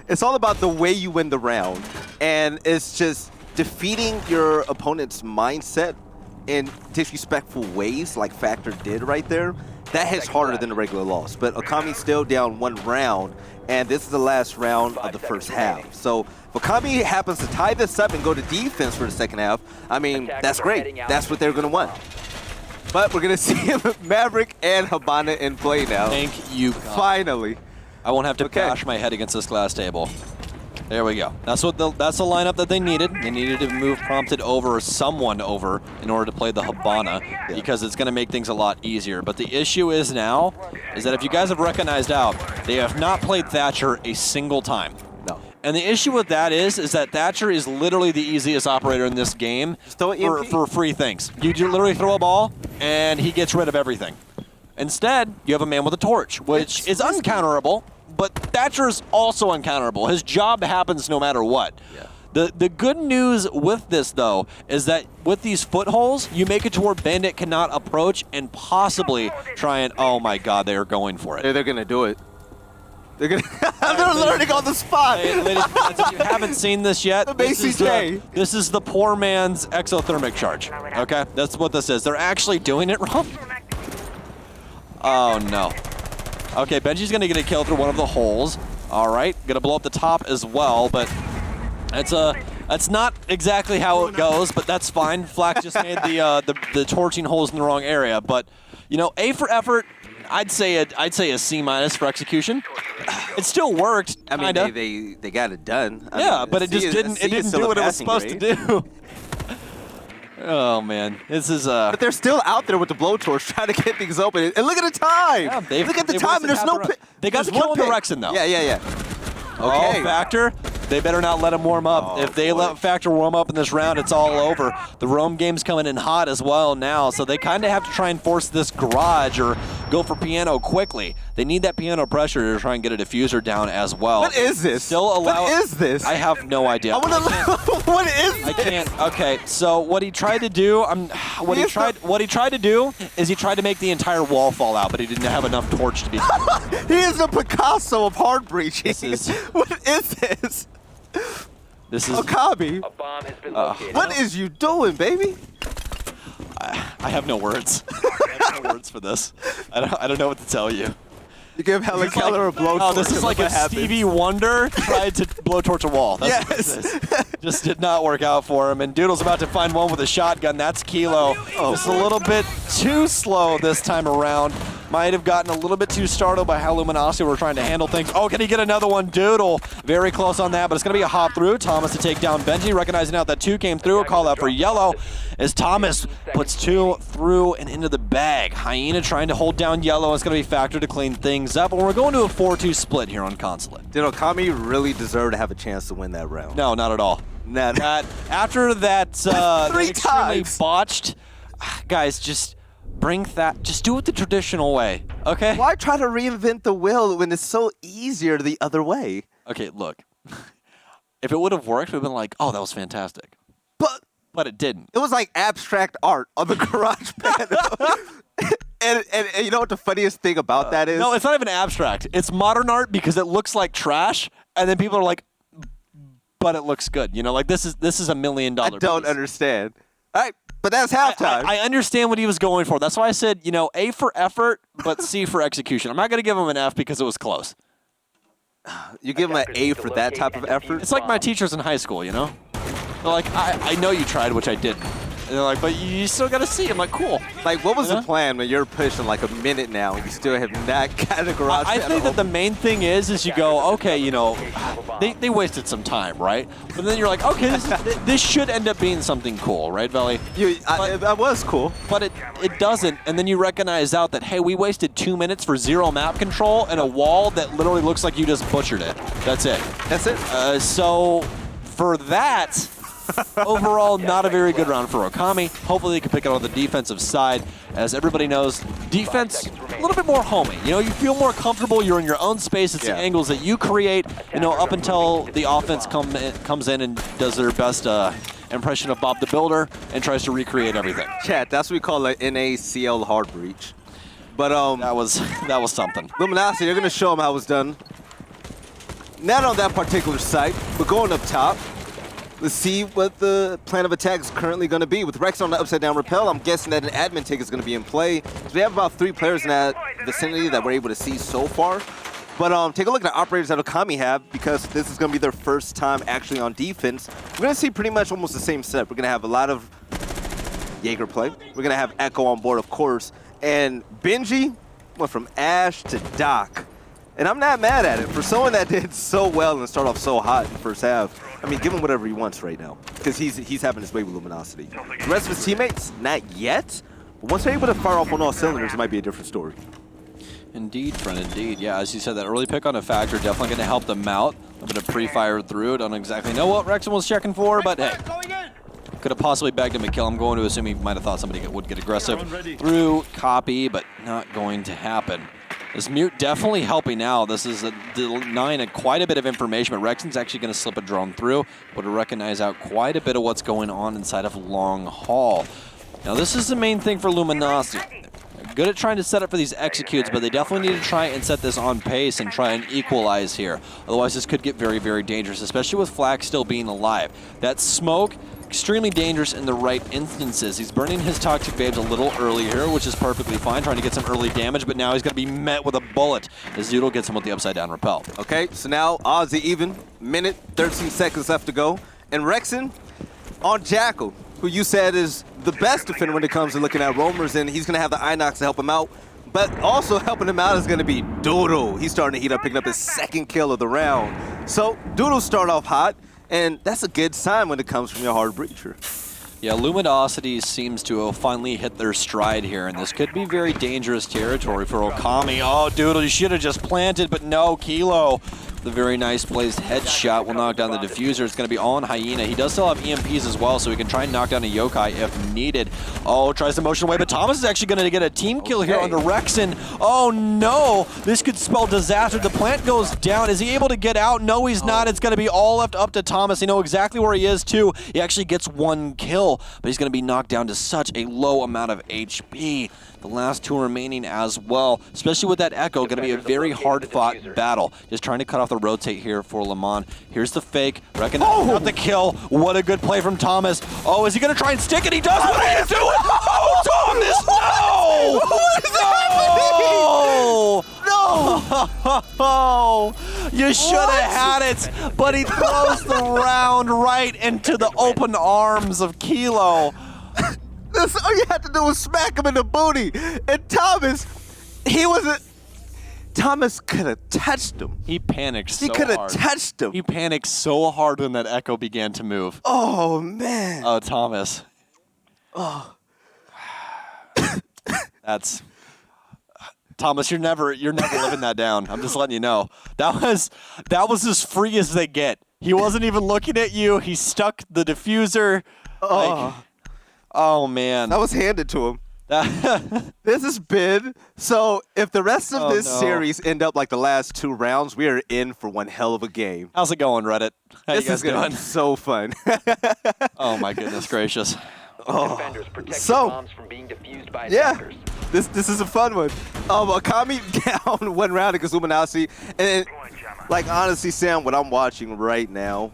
it's all about the way you win the round. And it's just defeating your opponent's mindset in disrespectful ways like Factor did right there. That hits harder than a regular loss. But Okami's still down 1 round, and this is the last round of the first half. So if Okami happens to tie this up and go to defense for the second half, I mean, that's great. That's what they're going to want. But we're going to see Maverick and Habana in play now. Thank you, God. Finally. I won't have to bash my head against this glass table. There we go. That's the lineup that they needed. They needed to move Prompted over, or someone over, in order to play the Habana, because it's going to make things a lot easier. But the issue is now, is that if you guys have recognized out, they have not played Thatcher a single time. No. And the issue with that is that Thatcher is literally the easiest operator in this game for free things. You literally throw a ball, and he gets rid of everything. Instead, you have a man with a torch, which is uncounterable. But Thatcher's also uncounterable. His job happens no matter what. Yeah. The good news with this, though, is that with these footholes, you make it to where Bandit cannot approach and possibly try and, oh my God, they are going for it. They're going to do it. They're going to they're learning on the spot. Ladies and gentlemen, if you haven't seen this yet, this is the poor man's exothermic charge. Okay? That's what this is. They're actually doing it wrong. Oh, no. Okay, Benji's going to get a kill through one of the holes. All right, going to blow up the top as well, but that's not exactly how it goes, but that's fine. Flack just made the torching holes in the wrong area, but you know, A for effort. I'd say a C- for execution. It still worked. I mean, they got it done. I mean, but it just didn't do what it was supposed to do. Oh man, this is But they're still out there with the blowtorch trying to get things open. And look at the time. Yeah, look at the time, and there's no pick. They got the kill on the Rexen though. Yeah. Okay. Factor. They better not let him warm up. If they let Factor warm up in this round, it's all over. The roam game's coming in hot as well now, so they kind of have to try and force this garage or go for piano quickly. They need that piano pressure to try and get a diffuser down as well. What is this? Still allow. What is this? I have no idea. I want to. What is this? I can't. Okay, so what he tried to do, what he tried to do is he tried to make the entire wall fall out, but he didn't have enough torch to be. He is the Picasso of hard breaching. What is this? This is Okami. A bomb has been located. What is you doing, baby? I have no words. I have no words for this. I don't know what to tell you. You give Helen Keller a blowtorch. Oh, this is like if Stevie Wonder tried to blowtorch a wall. That's what this is. Just did not work out for him. And Doodle's about to find one with a shotgun. That's Kilo. Just a little bit too slow this time around. might have gotten a little bit too startled by how Luminosity were trying to handle things. Oh, can he get another one? Doodle, very close on that, but it's going to be a hop through. Thomas to take down Benji, recognizing out that 2 came through. A call out for yellow as Thomas puts 2 through and into the bag. Hyena trying to hold down yellow. It's going to be Factor to clean things up, and we're going to a 4-2 split here on Consulate. Did Okami really deserve to have a chance to win that round? No, not at all. Not after that, 3 extremely times botched, guys, just bring that. Just do it the traditional way, okay? Why try to reinvent the wheel when it's so easier the other way? Okay, look. If it would have worked, we'd have been like, oh, that was fantastic. But it didn't. It was like abstract art on the garage panel. and you know what the funniest thing about that is? No, it's not even abstract. It's modern art because it looks like trash, and then people are like, but it looks good. You know, like this is $1 million I don't piece. understand. All right, but that's halftime. I understand what he was going for. That's why I said, you know, A for effort, but C for execution. I'm not going to give him an F because it was close. You give him an A for that type of effort? It's like my teachers in high school, you know? They're like, I know you tried, which I didn't. And they're like, but you still got to see. I'm like, cool. Like, what was the plan when you're pushing like a minute now and you still have not got a garage I panel think that the open? main thing is you go, okay, you know, they wasted some time, right? But then you're like, okay, this should end up being something cool, right, Veli? That was cool. But it doesn't, and then you recognize out that, hey, we wasted 2 minutes for 0 map control and a wall that literally looks like you just butchered it. That's it. That's it. So for that, overall, not a very good round for Okami. Hopefully they can pick it on the defensive side. As everybody knows, defense, a little bit more homey. You know, you feel more comfortable. You're in your own space. It's the angles that you create, you know, up until the offense comes in and does their best impression of Bob the Builder and tries to recreate everything. Chat, that's what we call an NACL hard breach. But that was something. Luminosity, they're going to show them how it was done. Not on that particular site, but going up top. Let's see what the plan of attack is currently going to be. With Rex on the upside down rappel, I'm guessing that an admin take is going to be in play. So we have about 3 players in that vicinity that we're able to see so far. But take a look at the operators that Okami have, because this is going to be their first time actually on defense. We're going to see pretty much almost the same set. We're going to have a lot of Jaeger play. We're going to have Echo on board, of course. And Benji went from Ash to Doc. And I'm not mad at it. For someone that did so well and start off so hot in the first half, I mean, give him whatever he wants right now, because he's having his way with Luminosity. The rest of his teammates, not yet. But once they're able to fire off on all cylinders, it might be a different story. Indeed, friend, indeed. Yeah, as you said, that early pick on a Factor definitely going to help them out. A bit of pre-fire through it. Don't exactly know what Rexon was checking for, but hey. Could have possibly bagged him a kill. I'm going to assume he might have thought somebody would get aggressive through copy, but not going to happen. This mute definitely helping out. This is denying quite a bit of information, but Rexon's actually going to slip a drone through, but to recognize out quite a bit of what's going on inside of Long Haul. Now, this is the main thing for Luminosity. They're good at trying to set up for these executes, but they definitely need to try and set this on pace and try and equalize here. Otherwise, this could get very, very dangerous, especially with Flack still being alive. That smoke, extremely dangerous in the right instances. He's burning his Toxic Babes a little early here, which is perfectly fine, trying to get some early damage, but now he's going to be met with a bullet as Zoodle gets him with the upside down rappel. Okay, so now odds are even. Minute, 13 seconds left to go. And Rexon on Jackal, who you said is the best defender when it comes to looking at roamers, and he's going to have the Inox to help him out. But also helping him out is going to be Doodle. He's starting to heat up, picking up his 2nd kill of the round. So Doodle start off hot. And that's a good sign when it comes from your hard breacher. Yeah, Luminosity seems to have finally hit their stride here, and this could be very dangerous territory for Okami. Oh, Doodle, you should have just planted, but no, Kilo. The very nice placed headshot will knock down the diffuser. It's going to be all on Hyena. He does still have EMPs as well, so he can try and knock down a Yokai if needed. Oh, tries to motion away, but Thomas is actually going to get a team kill here under Rexon. Oh, no. This could spell disaster. The plant goes down. Is he able to get out? No, he's not. It's going to be all left up to Thomas. You know exactly where he is, too. He actually gets 1 kill, but he's going to be knocked down to such a low amount of HP. The last 2 remaining as well, especially with that Echo, going to be a very hard-fought battle. Just trying to cut off the rotate here for Lamont. Here's the fake, recognizing out the kill. What a good play from Thomas. Oh, is he going to try and stick it? He does. What are you doing? Oh, Thomas, no! What is happening? No! You should have had it, but he throws the round right into the open arms of Kilo. All you had to do was smack him in the booty. And Thomas, He wasn't. Thomas could have touched him. He panicked so He could have hard. touched him. He panicked so hard when that echo began to move. Oh, man. Oh, Thomas. Oh. That's Thomas. You're never living that down. I'm just letting you know. That was as free as they get. He wasn't even looking at you. He stuck the diffuser. Oh man. That was handed to him. This is bid. So if the rest of this series end up like the last 2 rounds, we are in for one hell of a game. How's it going, Reddit? How This you guys is gonna doing? be so fun. Oh my goodness gracious. Defenders protect So- the bombs from being defused by Yeah. attackers. This is a fun one. Akami down 1 round against Luminasi. And like honestly, Sam, what I'm watching right now,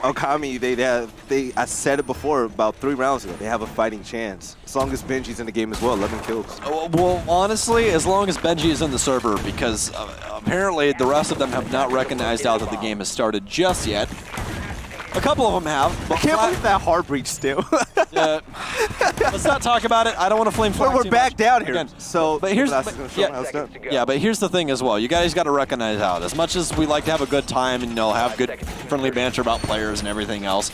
Akami, I said it before about 3 rounds ago, they have a fighting chance. As long as Benji's in the game as well, 11 kills. Well, honestly, as long as Benji is in the server, because apparently the rest of them have not recognized out that the game has started just yet. A couple of them have, but I can't believe that hard breach still. let's not talk about it. I don't want to flame flag We're too back much. down here. Again, So but here's Luminasi's gonna show them how it's done. yeah, but here's the thing as well. You guys got to recognize out. As much as we like to have a good time and have good friendly banter about players and everything else,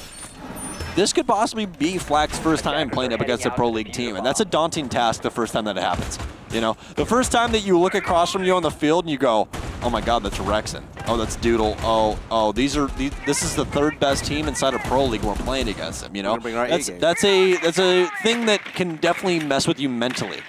this could possibly be Flak's first time playing up against a Pro League team, and that's a daunting task the first time that it happens. The first time that you look across from you on the field and you go, oh my God, that's Rexon. Oh, that's Doodle. Oh, this is the 3rd best team inside of Pro League we're playing against them. gonna bring our A game. That's a thing that can definitely mess with you mentally.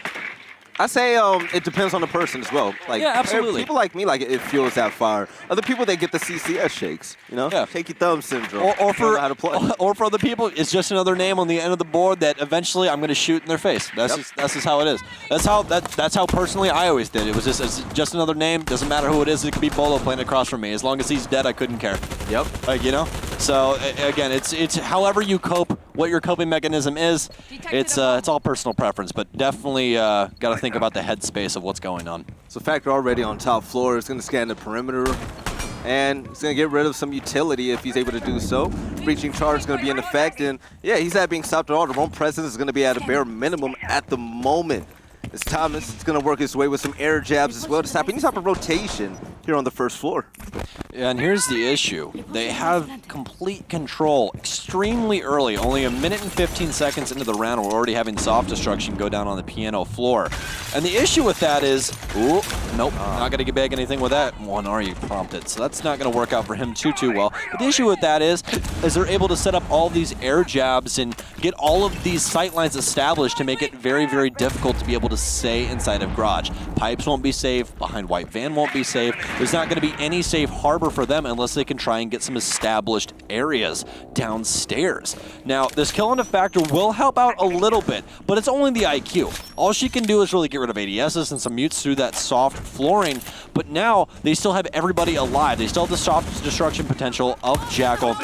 I say it depends on the person as well. Like, Yeah, absolutely. People like me, like it fuels that fire. Other people, they get the CCS shakes. Yeah. Shaky thumb syndrome. Or They don't for know how to play. or for other people, it's just another name on the end of the board that eventually I'm going to shoot in their face. That's just how it is. That's how personally I always did. It was just another name. Doesn't matter who it is. It could be Bolo playing across from me. As long as he's dead, I couldn't care. Yep. So again, it's however you cope. What your coping mechanism is. It's all personal preference, but definitely got to think about the headspace of what's going on. So Factor already on top floor is going to scan the perimeter, and he's going to get rid of some utility if he's able to do so. Breaching charge is going to be in effect, and yeah, he's not being stopped at all. The roam presence is going to be at a bare minimum at the moment. It's Thomas. It's going to work his way with some air jabs as well to stop any type of rotation here on the first floor. And here's the issue. They have complete control extremely early. Only 1 minute and 15 seconds into the round, we're already having soft destruction go down on the piano floor. And the issue with that is, ooh, nope, not going to get back anything with that. 1R prompted. So that's not going to work out for him too well. But the issue with that is they're able to set up all these air jabs and get all of these sight lines established to make it very, very difficult to be able to stay inside of Garage. Pipes won't be safe. Behind White Van won't be safe. There's not going to be any safe harbor for them unless they can try and get some established areas downstairs. Now, this kill on a Factor will help out a little bit, but it's only the IQ. All she can do is really get rid of ADSs and some mutes through that soft flooring, but now they still have everybody alive. They still have the soft destruction potential of Jackal.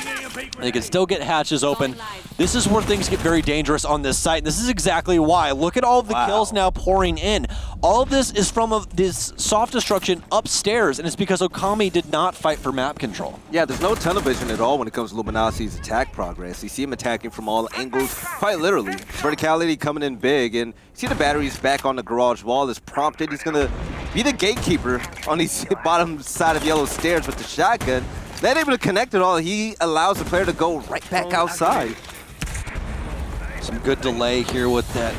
They can still get hatches open. This is where things get very dangerous on this site, and this is exactly why. Look at all of the kills now pouring in. All of this is from this soft destruction upstairs, and it's because Okami did not fight for map control. Yeah, there's no tunnel vision at all when it comes to Luminasi's attack progress. You see him attacking from all angles, quite literally. Verticality coming in big, and you see the batteries back on the garage wall is prompted. He's going to be the gatekeeper on the bottom side of yellow stairs with the shotgun. Not able to connect it all, he allows the player to go right back outside. Some good delay here with that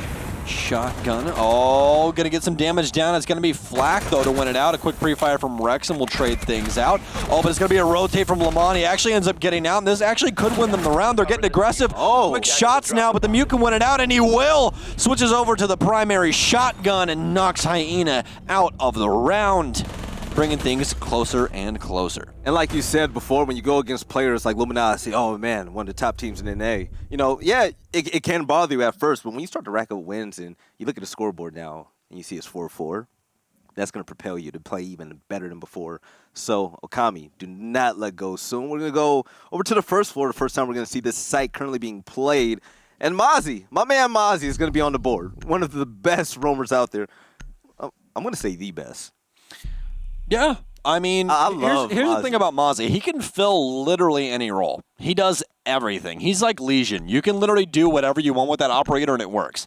shotgun. Oh, gonna get some damage down. It's gonna be Flak though to win it out. A quick pre-fire from Rex and we'll trade things out. Oh, but it's gonna be a rotate from Lamont. He actually ends up getting out, and this actually could win them the round. They're getting aggressive. Quick shots now, but the Mute can win it out, and he will. Switches over to the primary shotgun and knocks Hyena out of the round, bringing things closer and closer. And like you said before, when you go against players like Luminasi, oh man, one of the top teams in NA, yeah, it can bother you at first, but when you start to rack up wins and you look at the scoreboard now and you see it's 4-4, that's going to propel you to play even better than before. So, Okami, do not let go soon. We're going to go over to the first floor. The first time we're going to see this site currently being played. And Mozzie, my man Mozzie, is going to be on the board. One of the best roamers out there. I'm going to say the best. Yeah, I mean, here's the thing about Mozzie. He can fill literally any role. He does everything. He's like Legion. You can literally do whatever you want with that operator and it works.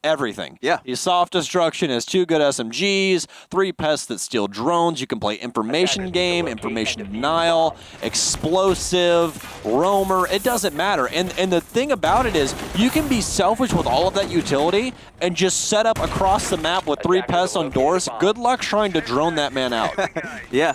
everything. Yeah. He's soft destruction, has 2 good SMGs, 3 pests that steal drones. You can play information game, information denial, explosive, roamer. It doesn't matter. And the thing about it is you can be selfish with all of that utility and just set up across the map with 3 pests on doors. Good luck trying to drone that man out. Yeah,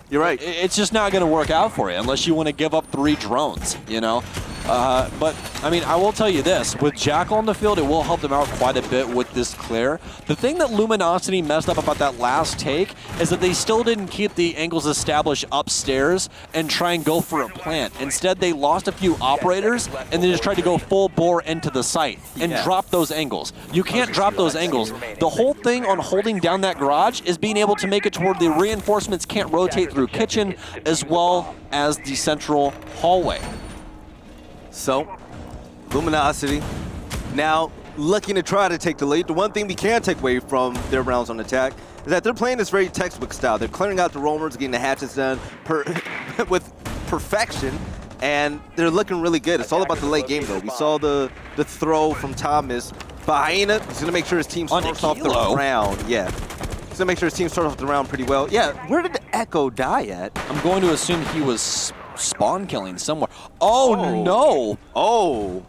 you're right. It's just not going to work out for you unless you want to give up 3 drones, you know? But, I mean, I will tell you this. With Jackal on the field, it will help them out quite a bit with this clear. The thing that Luminosity messed up about that last take is that they still didn't keep the angles established upstairs and try and go for a plant. Instead, they lost a few operators, and they just tried to go full bore into the site and drop those angles. You can't drop those angles. The whole thing on holding down that garage is being able to make it toward the reinforcements can't rotate through kitchen as well as the central hallway. So, Luminosity now looking to try to take the lead. The one thing we can take away from their rounds on attack is that they're playing this very textbook style. They're clearing out the roamers, getting the hatches done with perfection, and they're looking really good. It's all about the late game, though. We saw the throw from Thomas. But Hyena, he's going to make sure his team starts off the round. Yeah. He's going to make sure his team starts off the round pretty well. Yeah, where did Echo die at? I'm going to assume he was spawn killing somewhere. Oh, no. Oh.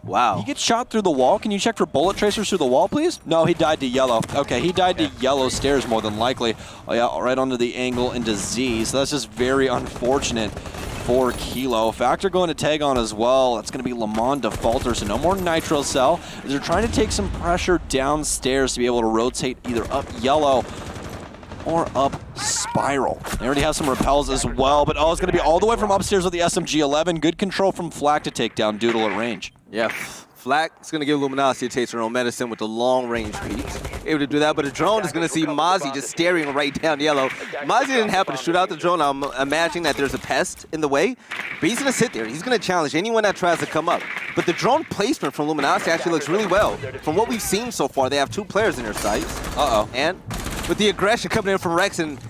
Wow. He gets shot through the wall. Can you check for bullet tracers through the wall, please? No, he died to yellow. Okay, he died to yellow stairs more than likely. Oh, yeah, right onto the angle into Z. So that's just very unfortunate for Kilo. Factor going to tag on as well. That's going to be Lamont Defaulter, so no more Nitro Cell. They're trying to take some pressure downstairs to be able to rotate either up yellow or up spiral. They already have some repels as well, but it's going to be all the way from upstairs with the SMG-11. Good control from Flak to take down Doodle at range. Yeah, Flak is going to give Luminosity a taste of her own medicine with the long-range peaks. Able to do that, but the drone is going to see Mozzie just staring right down yellow. Mozzie didn't happen to shoot out the drone. I'm imagining that there's a pest in the way, but he's going to sit there. He's going to challenge anyone that tries to come up. But the drone placement from Luminosity actually looks really well. From what we've seen so far, they have 2 players in their sights. And with the aggression coming in from Rexon,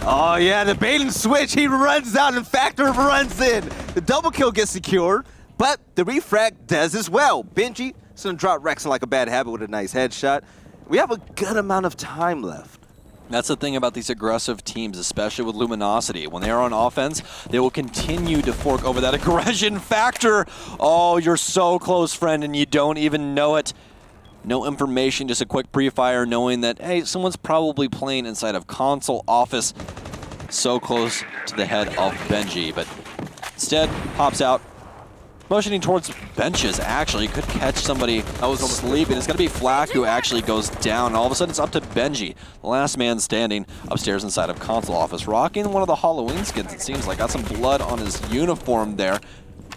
oh yeah, the bait and switch, he runs out and Factor runs in. The double kill gets secured, but the refrag does as well. Benji is going to drop Rexon like a bad habit with a nice headshot. We have a good amount of time left. That's the thing about these aggressive teams, especially with Luminosity. When they are on offense, they will continue to fork over that aggression factor. Oh, you're so close, friend, and you don't even know it. No information, just a quick pre-fire knowing that, hey, someone's probably playing inside of console office. So close to the head of Benji, but instead pops out. Motioning towards benches, actually. Could catch somebody sleeping. It's going to be Flak who actually goes down. All of a sudden, it's up to Benji, the last man standing upstairs inside of console office. Rocking one of the Halloween skins, it seems like. Got some blood on his uniform there.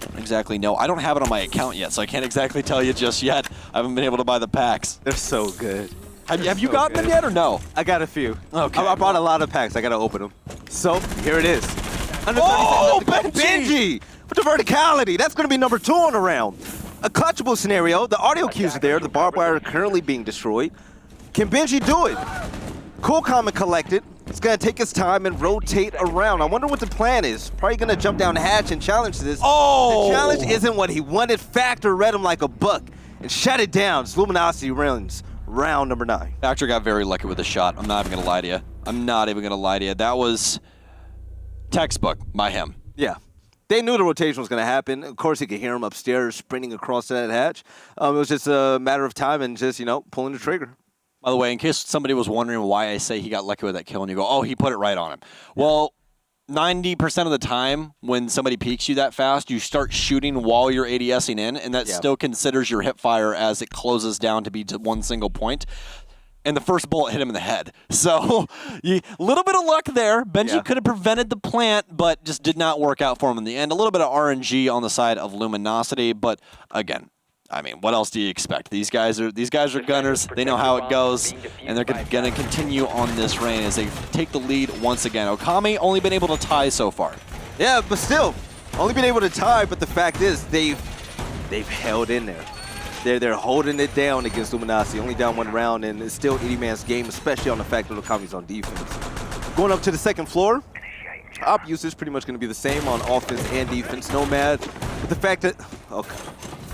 Don't exactly know. I don't have it on my account yet, so I can't exactly tell you just yet. I haven't been able to buy the packs. They're so good. Have you gotten them yet or no? I got a few. Okay. I brought a lot of packs. I got to open them. So, here it is. Oh, Benji! With the verticality. That's going to be number 2 on the round. A clutchable scenario. The audio cues are there. The barbed wire are currently being destroyed. Can Benji do it? Cool comment collected. It's going to take his time and rotate around. I wonder what the plan is. Probably going to jump down the hatch and challenge this. Oh! The challenge isn't what he wanted. Factor read him like a buck and shut it down. It's Luminosity wins round number 9. Factor got very lucky with the shot. I'm not even going to lie to you. I'm not even going to lie to you. That was textbook by him. Yeah. They knew the rotation was going to happen. Of course, he could hear him upstairs sprinting across that hatch. It was just a matter of time and just, pulling the trigger. By the way, in case somebody was wondering why I say he got lucky with that kill and you go, oh, he put it right on him. Well, 90% of the time when somebody peeks you that fast, you start shooting while you're ADSing in, and that still considers your hip fire as it closes down to be to one single point. And the first bullet hit him in the head. So, a little bit of luck there. Benji could have prevented the plant, but just did not work out for him in the end. A little bit of RNG on the side of Luminosity, but again, I mean, what else do you expect? These guys are gunners. They know how it goes, and they're going to continue on this reign as they take the lead once again. Okami only been able to tie so far. Yeah, but still, only been able to tie. But the fact is, they've held in there. They're holding it down against Luminosity. Only down 1 round, and it's still 80 man's game, especially on the fact that Okami's on defense. Going up to the second floor, op usage pretty much going to be the same on offense and defense. Nomad, but the fact that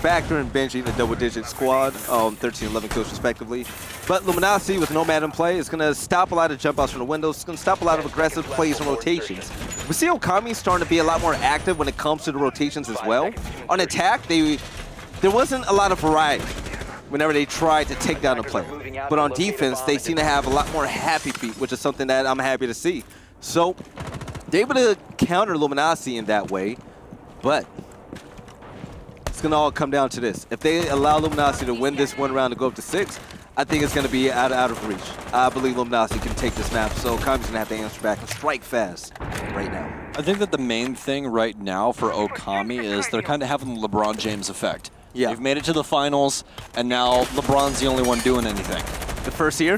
Factor and Benji in a double-digit squad, 13 11 kills respectively. But Luminosity with Nomad in play is going to stop a lot of jump outs from the windows. It's going to stop a lot of aggressive plays and rotations. We see Okami starting to be a lot more active when it comes to the rotations as well. On attack, there wasn't a lot of variety whenever they tried to take down a player. But on defense, they seem to have a lot more happy feet, which is something that I'm happy to see. So they're able to counter Luminosity in that way, but it's going to all come down to this. If they allow Luminosity to win this one round to go up to 6, I think it's going to be out of reach. I believe Luminosity can take this map, so Okami's going to have to answer back and strike fast right now. I think that the main thing right now for Okami is they're kind of having the LeBron James effect. Yeah. They've made it to the finals, and now LeBron's the only one doing anything. The first year?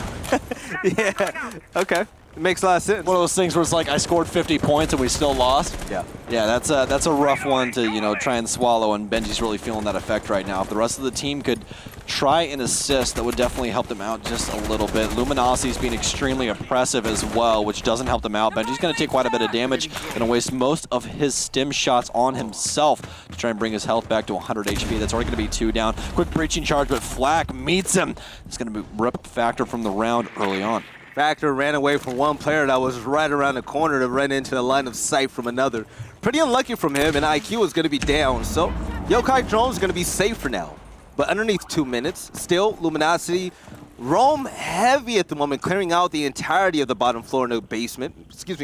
Yeah, okay. It makes a lot of sense. One of those things where it's like, I scored 50 points and we still lost. Yeah. Yeah, that's a rough one to, try and swallow, and Benji's really feeling that effect right now. If the rest of the team could try and assist, that would definitely help them out just a little bit. Luminosity's being extremely oppressive as well, which doesn't help them out. Benji's going to take quite a bit of damage, going to waste most of his stim shots on himself to try and bring his health back to 100 HP. That's already going to be 2 down. Quick breaching charge, but Flak meets him. It's going to rip Factor from the round early on. Factor ran away from one player that was right around the corner to run into the line of sight from another. Pretty unlucky from him, and IQ is going to be down. So Yokai Drone is going to be safe for now. But underneath 2 minutes, still Luminosity roam heavy at the moment, clearing out the entirety of the bottom floor in the basement,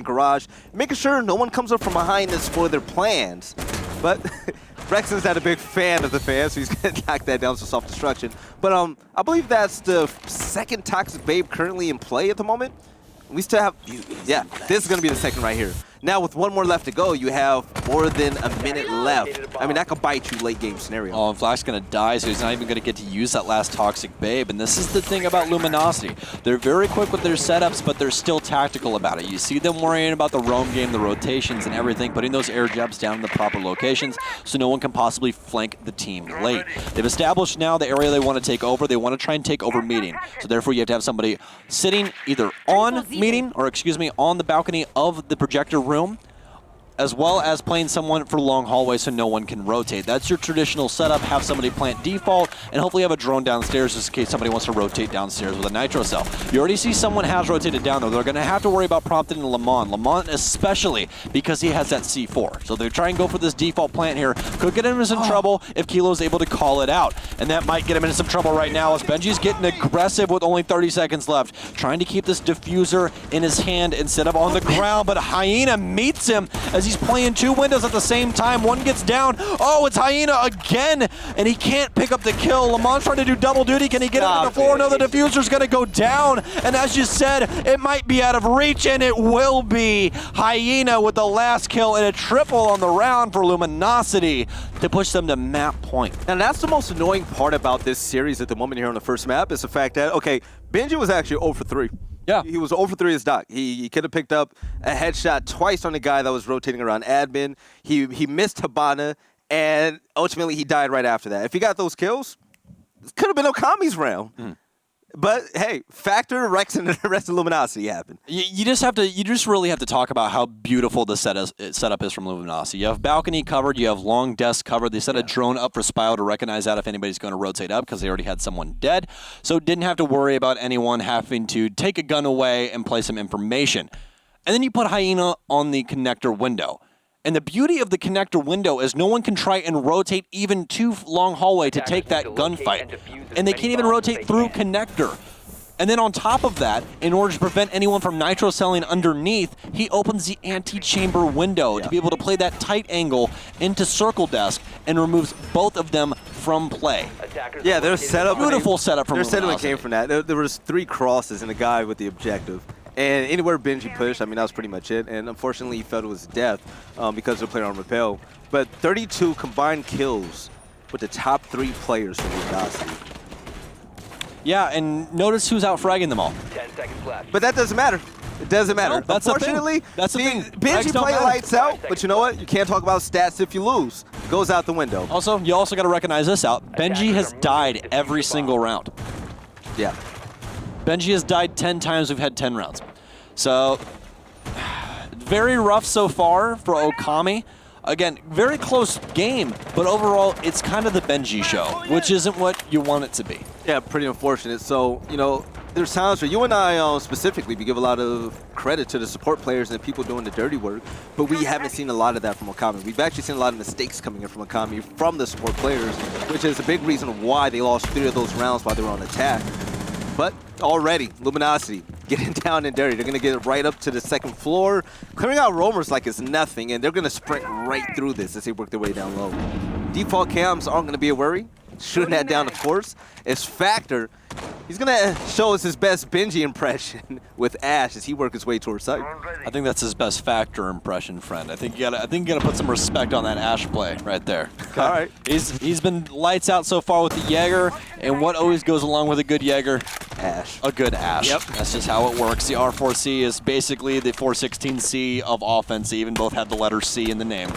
garage, making sure no one comes up from behind to spoil their plans. But Rexon's not a big fan of the fans, so he's going to knock that down to self-destruction. But I believe that's the second Toxic Babe currently in play at the moment. We still have, yeah, this is going to be the second right here. Now, with one more left to go, you have more than a minute left. I mean, that could bite you late game scenario. Oh, and Flak's going to die, so he's not even going to get to use that last Toxic Babe. And this is the thing about Luminosity. They're very quick with their setups, but they're still tactical about it. You see them worrying about the roam game, the rotations and everything, putting those air jabs down in the proper locations so no one can possibly flank the team late. They've established now the area they want to take over. They want to try and take over meeting. So therefore, you have to have somebody sitting either on meeting, or excuse me, on the balcony of the projector room, as well as playing someone for long hallway so no one can rotate. That's your traditional setup. Have somebody plant default, and hopefully have a drone downstairs just in case somebody wants to rotate downstairs with a nitro cell. You already see someone has rotated down, though. They're going to have to worry about prompting Lamont. Lamont especially, because he has that C4. So they try and go for this default plant here. Could get him into some trouble if Kilo's able to call it out. And that might get him into some trouble right now as Benji's getting aggressive with only 30 seconds left. Trying to keep this diffuser in his hand instead of on the ground, but Hyena meets him as he's playing 2 windows at the same time. One gets down. Oh, it's Hyena again, and he can't pick up the kill. Lamont's trying to do double duty. Can he get it to the floor? No, the diffuser's going to go down, and as you said, it might be out of reach, and it will be. Hyena with the last kill and a triple on the round for Luminosity to push them to map point. And that's the most annoying part about this series at the moment here on the first map is the fact that, okay, Benji was actually 0 for 3. Yeah. He was 0 for 3 as Doc. He could have picked up a headshot twice on the guy that was rotating around admin. He missed Habana, and ultimately he died right after that. If he got those kills, it could have been Okami's round. But hey, Factor, Rex, and the rest of Luminosity happened. You just really have to talk about how beautiful the setup is from Luminosity. You have balcony covered, you have long desk covered. They set a drone up for Spile to recognize that if anybody's going to rotate up because they already had someone dead. So didn't have to worry about anyone having to take a gun away and play some information. And then you put Hyena on the connector window. And the beauty of the connector window is no one can try and rotate even too long hallway to take that gunfight. And they can't even rotate through connector. And then on top of that, in order to prevent anyone from nitro selling underneath, he opens the antechamber window to be able to play that tight angle into circle desk and removes both of them from play. Yeah, their setup. Beautiful setup from Their Luminosity. setup came from that. There was 3 crosses and a guy with the objective. And anywhere Benji pushed, I mean, that was pretty much it. And unfortunately, he fell to his death because of the player on Repel. But 32 combined kills with the top 3 players from Luminosity. Yeah, and notice who's out fragging them all. 10 seconds left. But that doesn't matter. It doesn't matter. No, that's the thing. Unfortunately, That's the thing. Benji Frags don't play matter. lights out, but you know what? You can't talk about stats if you lose. It goes out the window. Also, you also got to recognize this out. Benji has died every single round. Yeah. Benji has died 10 times. We've had 10 rounds. So, very rough so far for Okami. Again, very close game, but overall, it's kind of the Benji show, which isn't what you want it to be. Yeah, pretty unfortunate. So, you know, there's times where you and I specifically, we give a lot of credit to the support players and the people doing the dirty work, but we haven't seen a lot of that from Okami. We've actually seen a lot of mistakes coming in from Okami from the support players, which is a big reason why they lost 3 of those rounds while they were on attack. But already, Luminosity getting down and dirty. They're going to get right up to the second floor, clearing out roamers like it's nothing, and they're going to sprint right through this as they work their way down low. Default cams aren't going to be a worry. Shooting that down, of course, is Factor. He's going to show us his best Benji impression with Ash as he works his way towards site. I think that's his best Factor impression, friend. I think you gotta put some respect on that Ash play right there. All right. He's been lights out so far with the Jaeger, and what always goes along with a good Jaeger? Ash. A good Ash. Yep. That's just how it works. The R4C is basically the 416C of offense. They even both have the letter C in the name.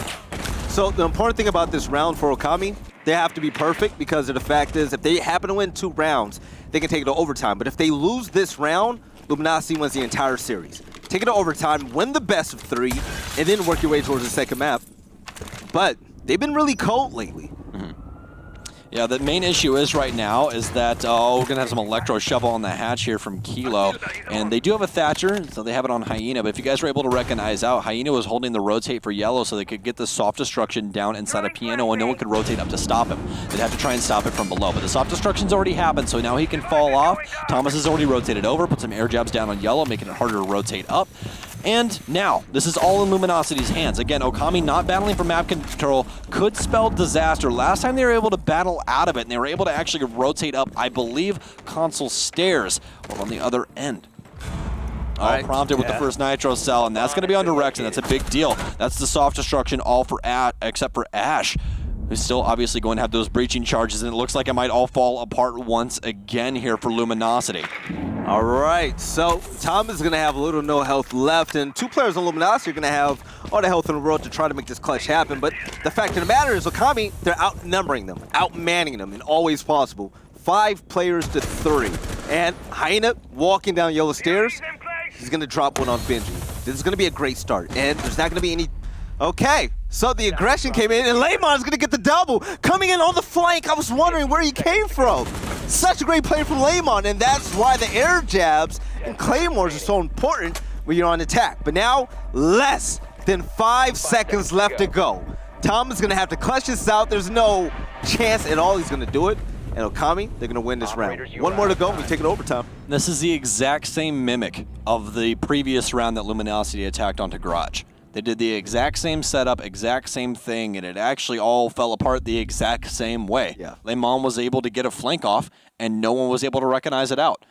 So the important thing about this round for Okami, they have to be perfect because of the fact is if they happen to win 2 rounds, they can take it to overtime. But if they lose this round, Luminosity wins the entire series. Take it to overtime, win the best of 3, and then work your way towards the second map. But they've been really cold lately. Yeah, the main issue is right now is that, we're going to have some Electro Shovel on the hatch here from Kilo. And they do have a Thatcher, so they have it on Hyena. But if you guys were able to recognize out, Hyena was holding the rotate for Yellow so they could get the soft destruction down inside a piano and no one could rotate up to stop him. They'd have to try and stop it from below. But the soft destruction's already happened, so now he can fall off. Thomas has already rotated over, put some air jabs down on Yellow, making it harder to rotate up. And now, this is all in Luminosity's hands. Again, Okami not battling for map control could spell disaster. Last time they were able to battle out of it, and they were able to actually rotate up, I believe, console stairs or on the other end. All right, prompted with the first Nitro Cell, and that's going to be on Direct, and that's a big deal. That's the soft destruction all for except for Ash, who's still obviously going to have those breaching charges, and it looks like it might all fall apart once again here for Luminosity. All right, so Tom is going to have a little no health left, and 2 players on Luminosity are going to have all the health in the world to try to make this clutch happen. But the fact of the matter is, Okami, they're outnumbering them, outmanning them in all ways possible. 5 players to 3. And Hyena walking down yellow stairs, he's going to drop one on Benji. This is going to be a great start, and there's not going to be any... Okay, so the aggression came in, and Laymon's going to get the double. Coming in on the flank, I was wondering where he came from. Such a great play from Laymon, and that's why the air jabs and claymores are so important when you're on attack. But now, less than 5 seconds left to go. Tom is going to have to clutch this out. There's no chance at all he's going to do it. And Okami, they're going to win this round. 1 more to go, and we take it overtime. This is the exact same mimic of the previous round that Luminosity attacked onto Garage. They did the exact same setup, exact same thing, and it actually all fell apart the exact same way. Yeah. Lemon was able to get a flank off, and no one was able to recognize it out.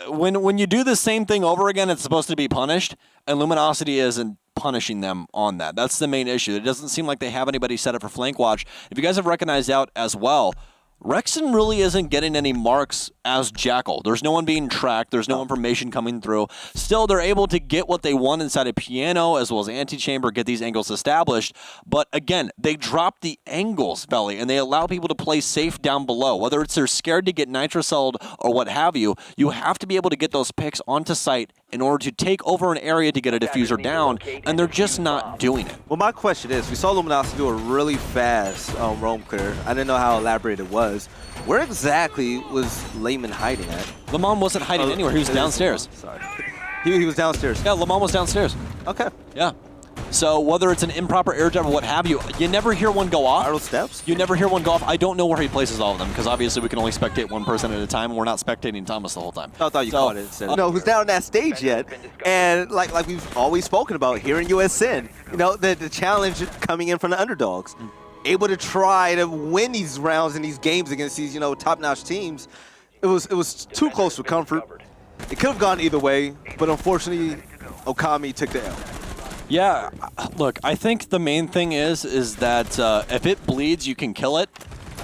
When you do the same thing over again, it's supposed to be punished, and Luminosity isn't punishing them on that. That's the main issue. It doesn't seem like they have anybody set up for flank watch. If you guys have recognized out as well, Rexon really isn't getting any marks as Jackal. There's no one being tracked. There's no information coming through. Still, they're able to get what they want inside a piano as well as antechamber, get these angles established. But again, they drop the angles, Belly, and they allow people to play safe down below. Whether it's they're scared to get nitrocelled or what have you, you have to be able to get those picks onto site in order to take over an area to get a diffuser down, and they're just not doing it. Well, my question is, we saw Luminosity do a really fast roam clear. I didn't know how elaborate it was. Where exactly was Layman hiding at? Lamont wasn't hiding anywhere. He was downstairs. Sorry. He was downstairs. Yeah, Lamont was downstairs. Okay. Yeah. So whether it's an improper air jab or what have you, you never hear one go off. Spiral steps? You never hear one go off. I don't know where he places all of them because obviously we can only spectate one person at a time, and we're not spectating Thomas the whole time. I thought you caught it instead. Who's not on that stage yet? And like we've always spoken about here in USN, the challenge coming in from the underdogs. Able to try to win these rounds and these games against these, top-notch teams. It was too close for comfort. It could have gone either way, but unfortunately, Okami took the L. Yeah, look, I think the main thing is that if it bleeds, you can kill it,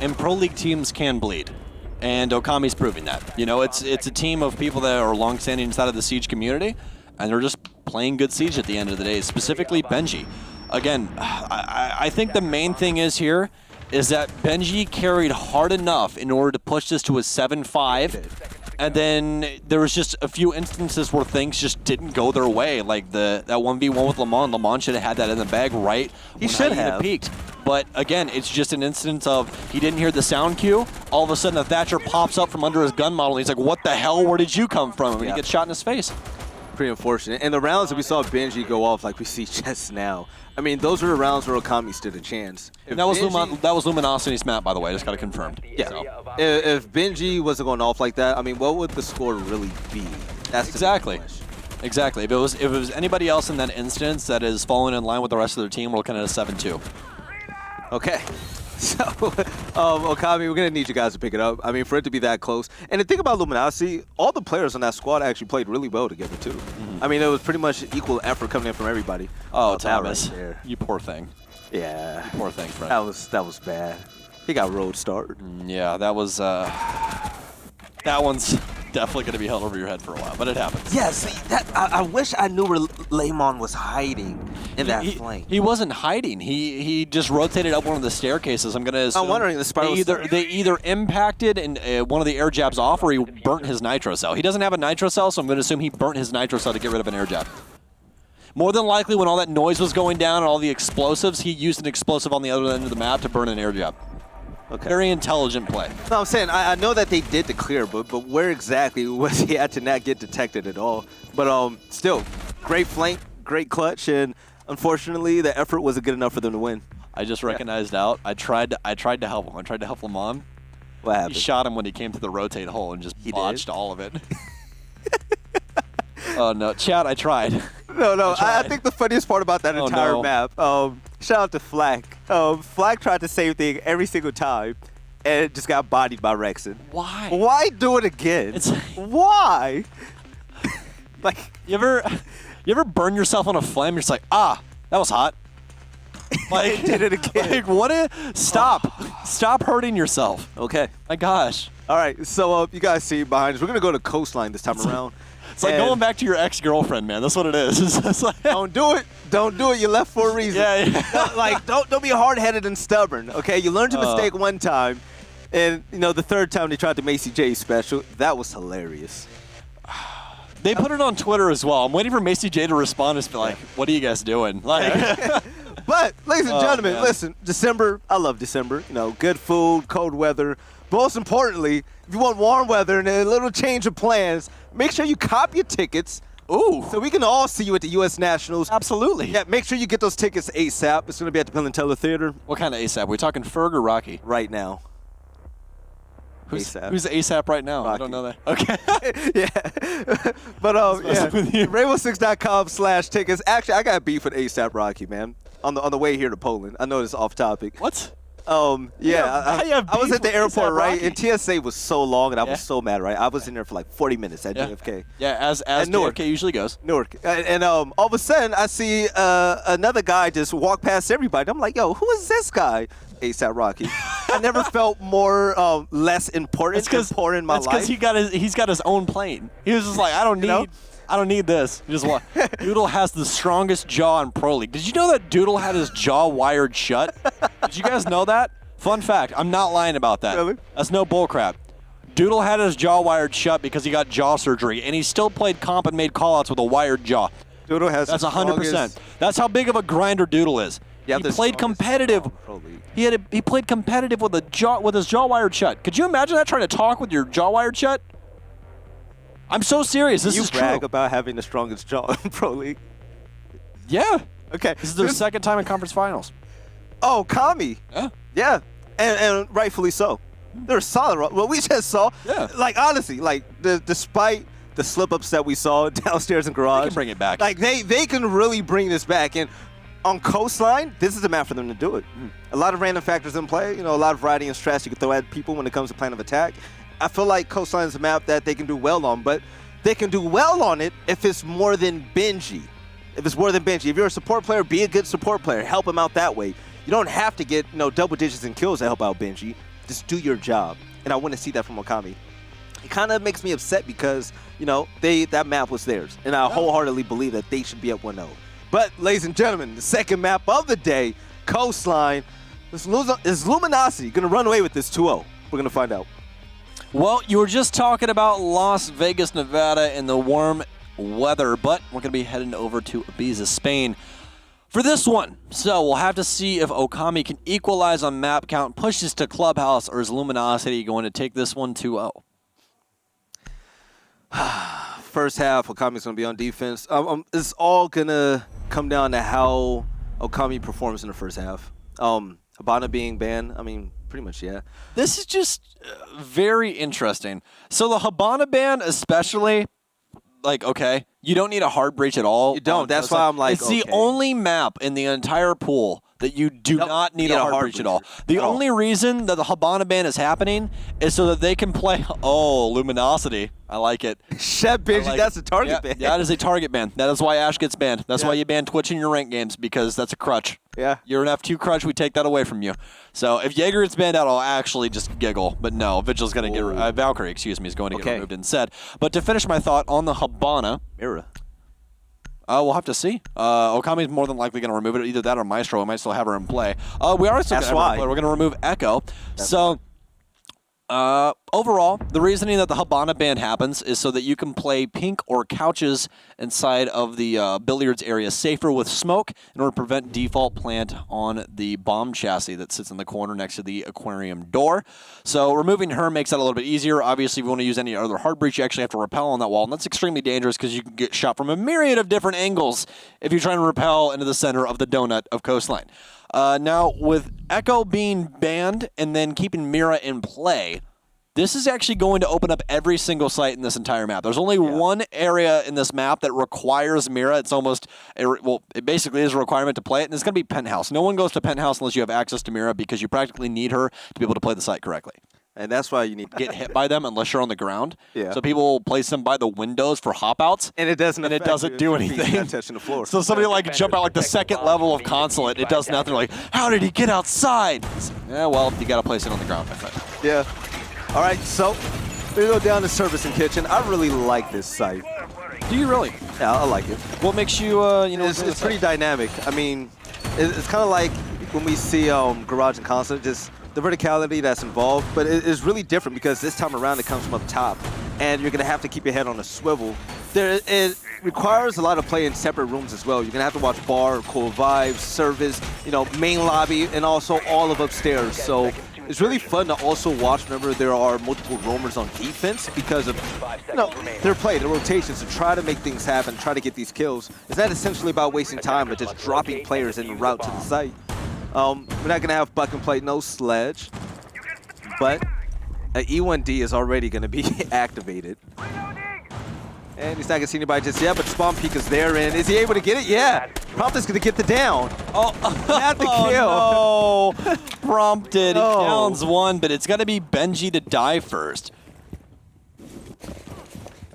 and Pro League teams can bleed. And Okami's proving that. It's a team of people that are long-standing inside of the Siege community, and they're just playing good Siege at the end of the day, specifically Benji. Again, I think the main thing is here is that Benji carried hard enough in order to push this to a 7-5 And then there was just a few instances where things just didn't go their way. Like that 1v1 with Lamont. Lamont should have had that in the bag right He when should Hyena have. peaked. But again, it's just an instance of he didn't hear the sound cue. All of a sudden, a Thatcher pops up from under his gun model. And he's like, what the hell? Where did you come from? And he gets shot in his face. Pretty unfortunate. And the rounds that we saw Benji go off like we see just now, I mean, those were the rounds where Okami stood a chance. And that was Luminosity's map, by the way. I just got it confirmed. Yeah. So. If Benji wasn't going off like that, I mean, what would the score really be? That's the Exactly. big question. Exactly. If it was anybody else in that instance that is falling in line with the rest of their team, we're looking at a 7-2. Okay. So, Okami, we're going to need you guys to pick it up. I mean, for it to be that close. And the thing about Luminosity, all the players on that squad actually played really well together, too. I mean, it was pretty much equal effort coming in from everybody. Oh, That Thomas. right there. You poor thing. Yeah. Poor thing, friend. That was bad. He got road started. Yeah, that was... that one's definitely going to be held over your head for a while, but it happens. Yeah, see, I wish I knew where Lemon was hiding in that flank. He wasn't hiding. He just rotated up one of the staircases. I'm going to assume I'm wondering, the spiral they either impacted and one of the air jabs off, or he burnt his nitro cell. He doesn't have a nitro cell, so I'm going to assume he burnt his nitro cell to get rid of an air jab. More than likely, when all that noise was going down and all the explosives, he used an explosive on the other end of the map to burn an air jab. Okay. Very intelligent play. No, I'm saying I know that they did the clear, but where exactly was he at to not get detected at all? But still, great flank, great clutch, and unfortunately, the effort wasn't good enough for them to win. I just recognized out. I tried to help him. I tried to help Lamont. What He happened? shot him when he came to the rotate hole and just He botched did? all of it. Oh no, Chad! I tried. No, I tried. think the funniest part about that Oh, entire no. map, shout out to Flack. Flack tried the same thing every single time, and just got bodied by Rexon. Why? Why do it again? It's- Why? Like, You ever burn yourself on a flame? You're just like, that was hot. Like, did it again. Like, stop hurting yourself. okay. My gosh. All right, so you guys see behind us. We're going to go to Coastline this time around. It's like And going back to your ex-girlfriend, man. That's what it is. It's like, Don't do it. Don't do it. You left for a reason. yeah. Like, don't be hard-headed and stubborn, okay? You learned your mistake one time, and, the third time they tried the Macy J special. That was hilarious. They put it on Twitter as well. I'm waiting for Macy J to respond and be like, what are you guys doing? Like, But, ladies and Oh, gentlemen, man. listen, December, I love December. Good food, cold weather. But most importantly, if you want warm weather and a little change of plans, make sure you cop your tickets ooh, so we can all see you at the U.S. Nationals. absolutely. Yeah, make sure you get those tickets ASAP. It's going to be at the Penn and Teller Theater What kind of ASAP? We talking Ferg or Rocky? right now. Who's ASAP. Who's ASAP right now? I Rocky. don't know that. Okay. Yeah. But, messing with you. Rainbow6.com/tickets. Actually, I got beef with ASAP Rocky, man, on the way here to Poland. I know this is off topic. What? Yeah, how you have I was beef at the with airport, A$AP right? Rocky? And TSA was so long, and I Yeah. was so mad, right? I was in there for like 40 minutes at Yeah. JFK. Yeah, as And Newark. JFK usually goes. Newark. And all of a sudden, I see another guy just walk past everybody. I'm like, yo, who is this guy? ASAP Rocky. I never felt more less important and important in my That's life. because he's got his own plane. He was just like, I don't need this. He just Doodle has the strongest jaw in Pro League. Did you know that Doodle had his jaw wired shut? Did you guys know that? Fun fact. I'm not lying about that. Really? That's no bullcrap. Doodle had his jaw wired shut because he got jaw surgery, and he still played comp and made callouts with a wired jaw. Doodle has That's the 100%. strongest- That's how big of a grinder Doodle is. Yeah, He the played strongest competitive. jaw in Pro League. He played competitive with his jaw wired shut. Could you imagine that, trying to talk with your jaw wired shut? I'm so serious. This you is brag true. about having the strongest jaw in Pro League. Yeah. Okay. This is their second time in conference finals. Oh, Kami. Yeah. Yeah, and rightfully so. They're solid. What we just saw, Yeah. like, honestly, like, despite the slip-ups that we saw downstairs in garage, They can bring it back. Like, they can really bring this back. And on Coastline, this is the map for them to do it. A lot of random factors in play. A lot of variety and stress you can throw at people when it comes to plan of attack. I feel like Coastline is a map that they can do well on, but they can do well on it if it's more than Benji. If it's more than Benji. If you're a support player, be a good support player. Help him out that way. You don't have to get double digits in kills to help out Benji. Just do your job. And I want to see that from Okami. It kind of makes me upset because, that map was theirs. And I wholeheartedly believe that they should be at 1-0. But, ladies and gentlemen, the second map of the day, Coastline. Is Luminosity going to run away with this 2-0? We're going to find out. Well, you were just talking about Las Vegas, Nevada, and the warm weather, but we're going to be heading over to Ibiza, Spain for this one. So we'll have to see if Okami can equalize on map count, push this to Clubhouse, or is Luminosity going to take this one 2-0? First half, Okami's going to be on defense. It's all going to come down to how Okami performs in the first half. Habana being banned, I mean, pretty much, yeah. This is just very interesting. So the Habana ban especially, like, okay, you don't need a hard breach at all. You don't. That's why I'm like, it's the only map in the entire pool that you do not need a hard breach at all. The only reason that the Habana ban is happening is so that they can play, Luminosity. I like it. Shep Benji, that's a target ban. That is a target ban. That is why Ash gets banned. That's why you ban Twitch in your rank games, because that's a crutch. Yeah. You're an F2 crutch, we take that away from you. So if Jaeger gets banned out, I'll actually just giggle. But no, Vigil's going to get, Valkyrie, excuse me, is going to get removed instead. But to finish my thought on the Habana. Mira. We'll have to see. Okami's more than likely going to remove it. Either that or Maestro. We might still have her in play. We are still going to have her in play. We're going to remove Echo. Overall, the reasoning that the Habana ban happens is so that you can play pink or couches inside of the billiards area safer with smoke in order to prevent default plant on the bomb chassis that sits in the corner next to the aquarium door. So removing her makes that a little bit easier. Obviously, if you want to use any other hard breach, you actually have to rappel on that wall, and that's extremely dangerous because you can get shot from a myriad of different angles if you're trying to rappel into the center of the donut of Coastline. Now, with Echo being banned and then keeping Mira in play, this is actually going to open up every single site in this entire map. There's only one area in this map that requires Mira. It's almost, it basically is a requirement to play it, and it's going to be Penthouse. No one goes to Penthouse unless you have access to Mira because you practically need her to be able to play the site correctly. And that's why you need to get hit by them unless you're on the ground. Yeah. So people will place them by the windows for hop outs. And it doesn't do anything. Not touching the floor. So somebody like jump out like the second level of consulate, it does nothing. Like, how did he get outside? Yeah, well, you got to place it on the ground, my friend. Yeah. All right, so we go down to service and kitchen. I really like this site. Do you really? Yeah, I like it. What makes you, It's pretty dynamic. I mean, it's kind of like when we see Garage and Console, just the verticality that's involved, but it's really different because this time around it comes from up top, and you're going to have to keep your head on a swivel. It requires a lot of play in separate rooms as well. You're going to have to watch bar, cool vibes, service, main lobby, and also all of upstairs. So it's really fun to also watch whenever there are multiple roamers on defense because of their play, their rotations, to try to make things happen, try to get these kills. It's not essentially about wasting time, but just dropping players en route to the site. We're not going to have Buck and Play, no Sledge, but an E1D is already going to be activated. And he's not going to see anybody just yet, but Spawn Peak is there, and is he able to get it? Yeah. Prompted's going to get the down. Not the kill. Oh, no. Prompted. No. He downs one, but it's got to be Benji to die first.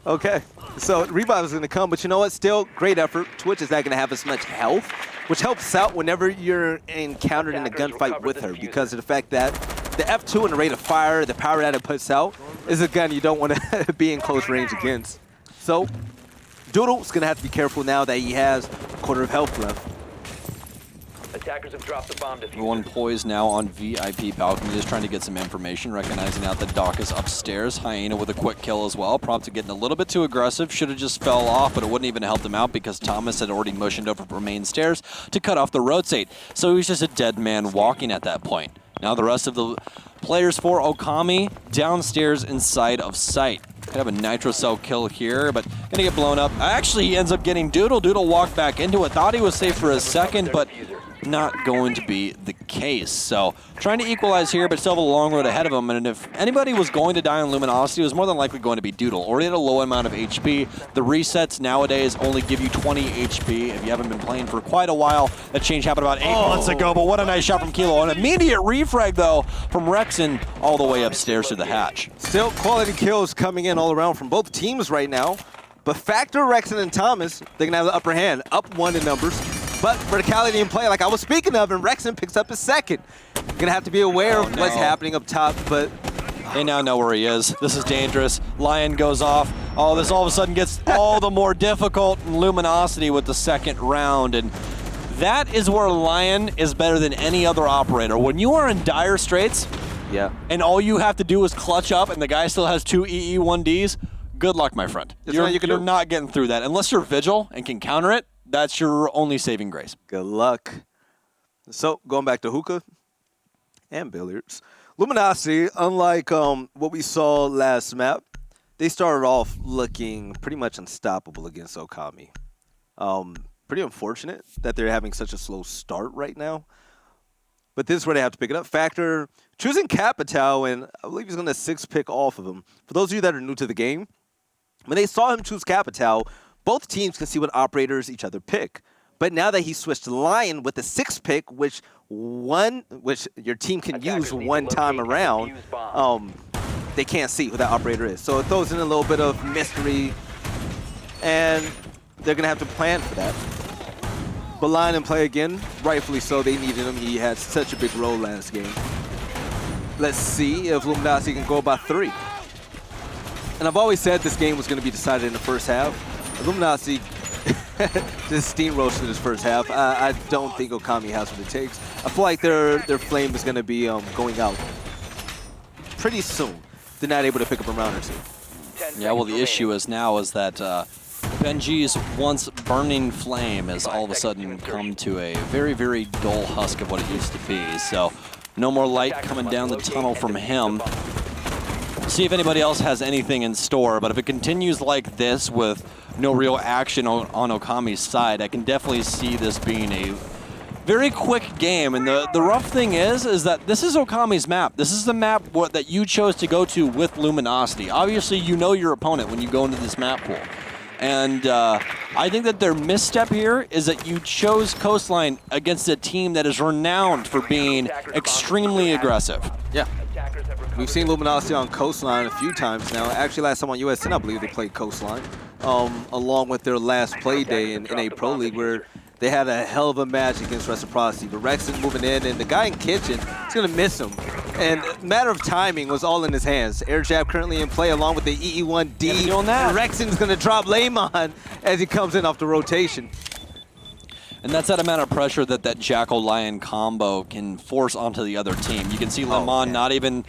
Okay. So Revive is going to come, but you know what? Still, great effort. Twitch is not going to have as much health, which helps out whenever you're encountered in a gunfight with her because of the fact that the F2 and the rate of fire, the power that it puts out, is a gun you don't want to be in close range against. So Doodle's going to have to be careful now that he has a quarter of health left. Attackers have dropped the bomb diffuser. One poised now on VIP balcony, just trying to get some information, recognizing out that Doc is upstairs. Hyena with a quick kill as well. Prompted getting a little bit too aggressive. Should have just fell off, but it wouldn't even help him out because Thomas had already motioned over from main stairs to cut off the rotate. So he was just a dead man walking at that point. Now the rest of the players for Okami downstairs inside of sight. Could have a Nitro Cell kill here, but gonna get blown up. Actually, he ends up getting Doodle. Doodle walked back into it. Thought he was safe for a second, but not going to be the case. So trying to equalize here, but still have a long road ahead of him. And if anybody was going to die on Luminosity, it was more than likely going to be Doodle. Already at a low amount of HP. The resets nowadays only give you 20 HP. If you haven't been playing for quite a while, that change happened about 8 months ago. But what a nice shot from Kilo. An immediate refrag, though, from Rexon all the way upstairs to the hatch. Still quality kills coming in all around from both teams right now. But factor Rexon and Thomas, they're going to have the upper hand. Up 1 in numbers. But verticality in play, like I was speaking of, and Rexon picks up his second. Gonna have to be aware of what's happening up top, but they now know where he is. This is dangerous. Lion goes off. Oh, this all of a sudden gets all the more difficult in Luminosity with the second round, and that is where Lion is better than any other operator. When you are in dire straits, Yeah. and all you have to do is clutch up, and the guy still has 2 EE1Ds, good luck, my friend. There's You're, nothing you can you're do. not getting through that. Unless you're Vigil and can counter it, that's your only saving grace. Good luck. So, going back to hookah and billiards. Luminosity, unlike what we saw last map, they started off looking pretty much unstoppable against Okami. Pretty unfortunate that they're having such a slow start right now. But this is where they have to pick it up. Factor choosing Capital, and I believe he's going to 6-pick off of him. For those of you that are new to the game, when they saw him choose Capital, both teams can see what operators each other pick. But now that he switched to Lion with the 6-pick, which your team can use one time around, they can't see who that operator is. So it throws in a little bit of mystery, and they're going to have to plan for that. But Lion and play again, rightfully so. They needed him. He had such a big role last game. Let's see if Luminosity can go by 3. And I've always said this game was going to be decided in the first half. Luminosity just steamroasted this first half. I don't think Okami has what it takes. I feel like their flame is going to be going out pretty soon. They're not able to pick up a round or 2. Yeah, well, the issue is now is that Benji's once burning flame has all of a sudden come to a very, very dull husk of what it used to be. So no more light coming down the tunnel from him. See if anybody else has anything in store, but if it continues like this with no real action on Okami's side, I can definitely see this being a very quick game. And the rough thing is that this is Okami's map. This is the map that you chose to go to with Luminosity. Obviously, you know your opponent when you go into this map pool. And I think that their misstep here is that you chose Coastline against a team that is renowned for being extremely aggressive. Yeah. We've seen Luminosity on Coastline a few times now. Actually, last time on US10, I believe they played Coastline, along with their last play day in a Pro League where they had a hell of a match against Reciprocity. But Rexon moving in, and the guy in Kitchen is going to miss him. And matter of timing was all in his hands. Air jab currently in play along with the EE1D. Yeah, doing that. And Rexon's going to drop Layman as he comes in off the rotation. And that's that amount of pressure that that Jackal-Lion combo can force onto the other team. You can see Lemon not even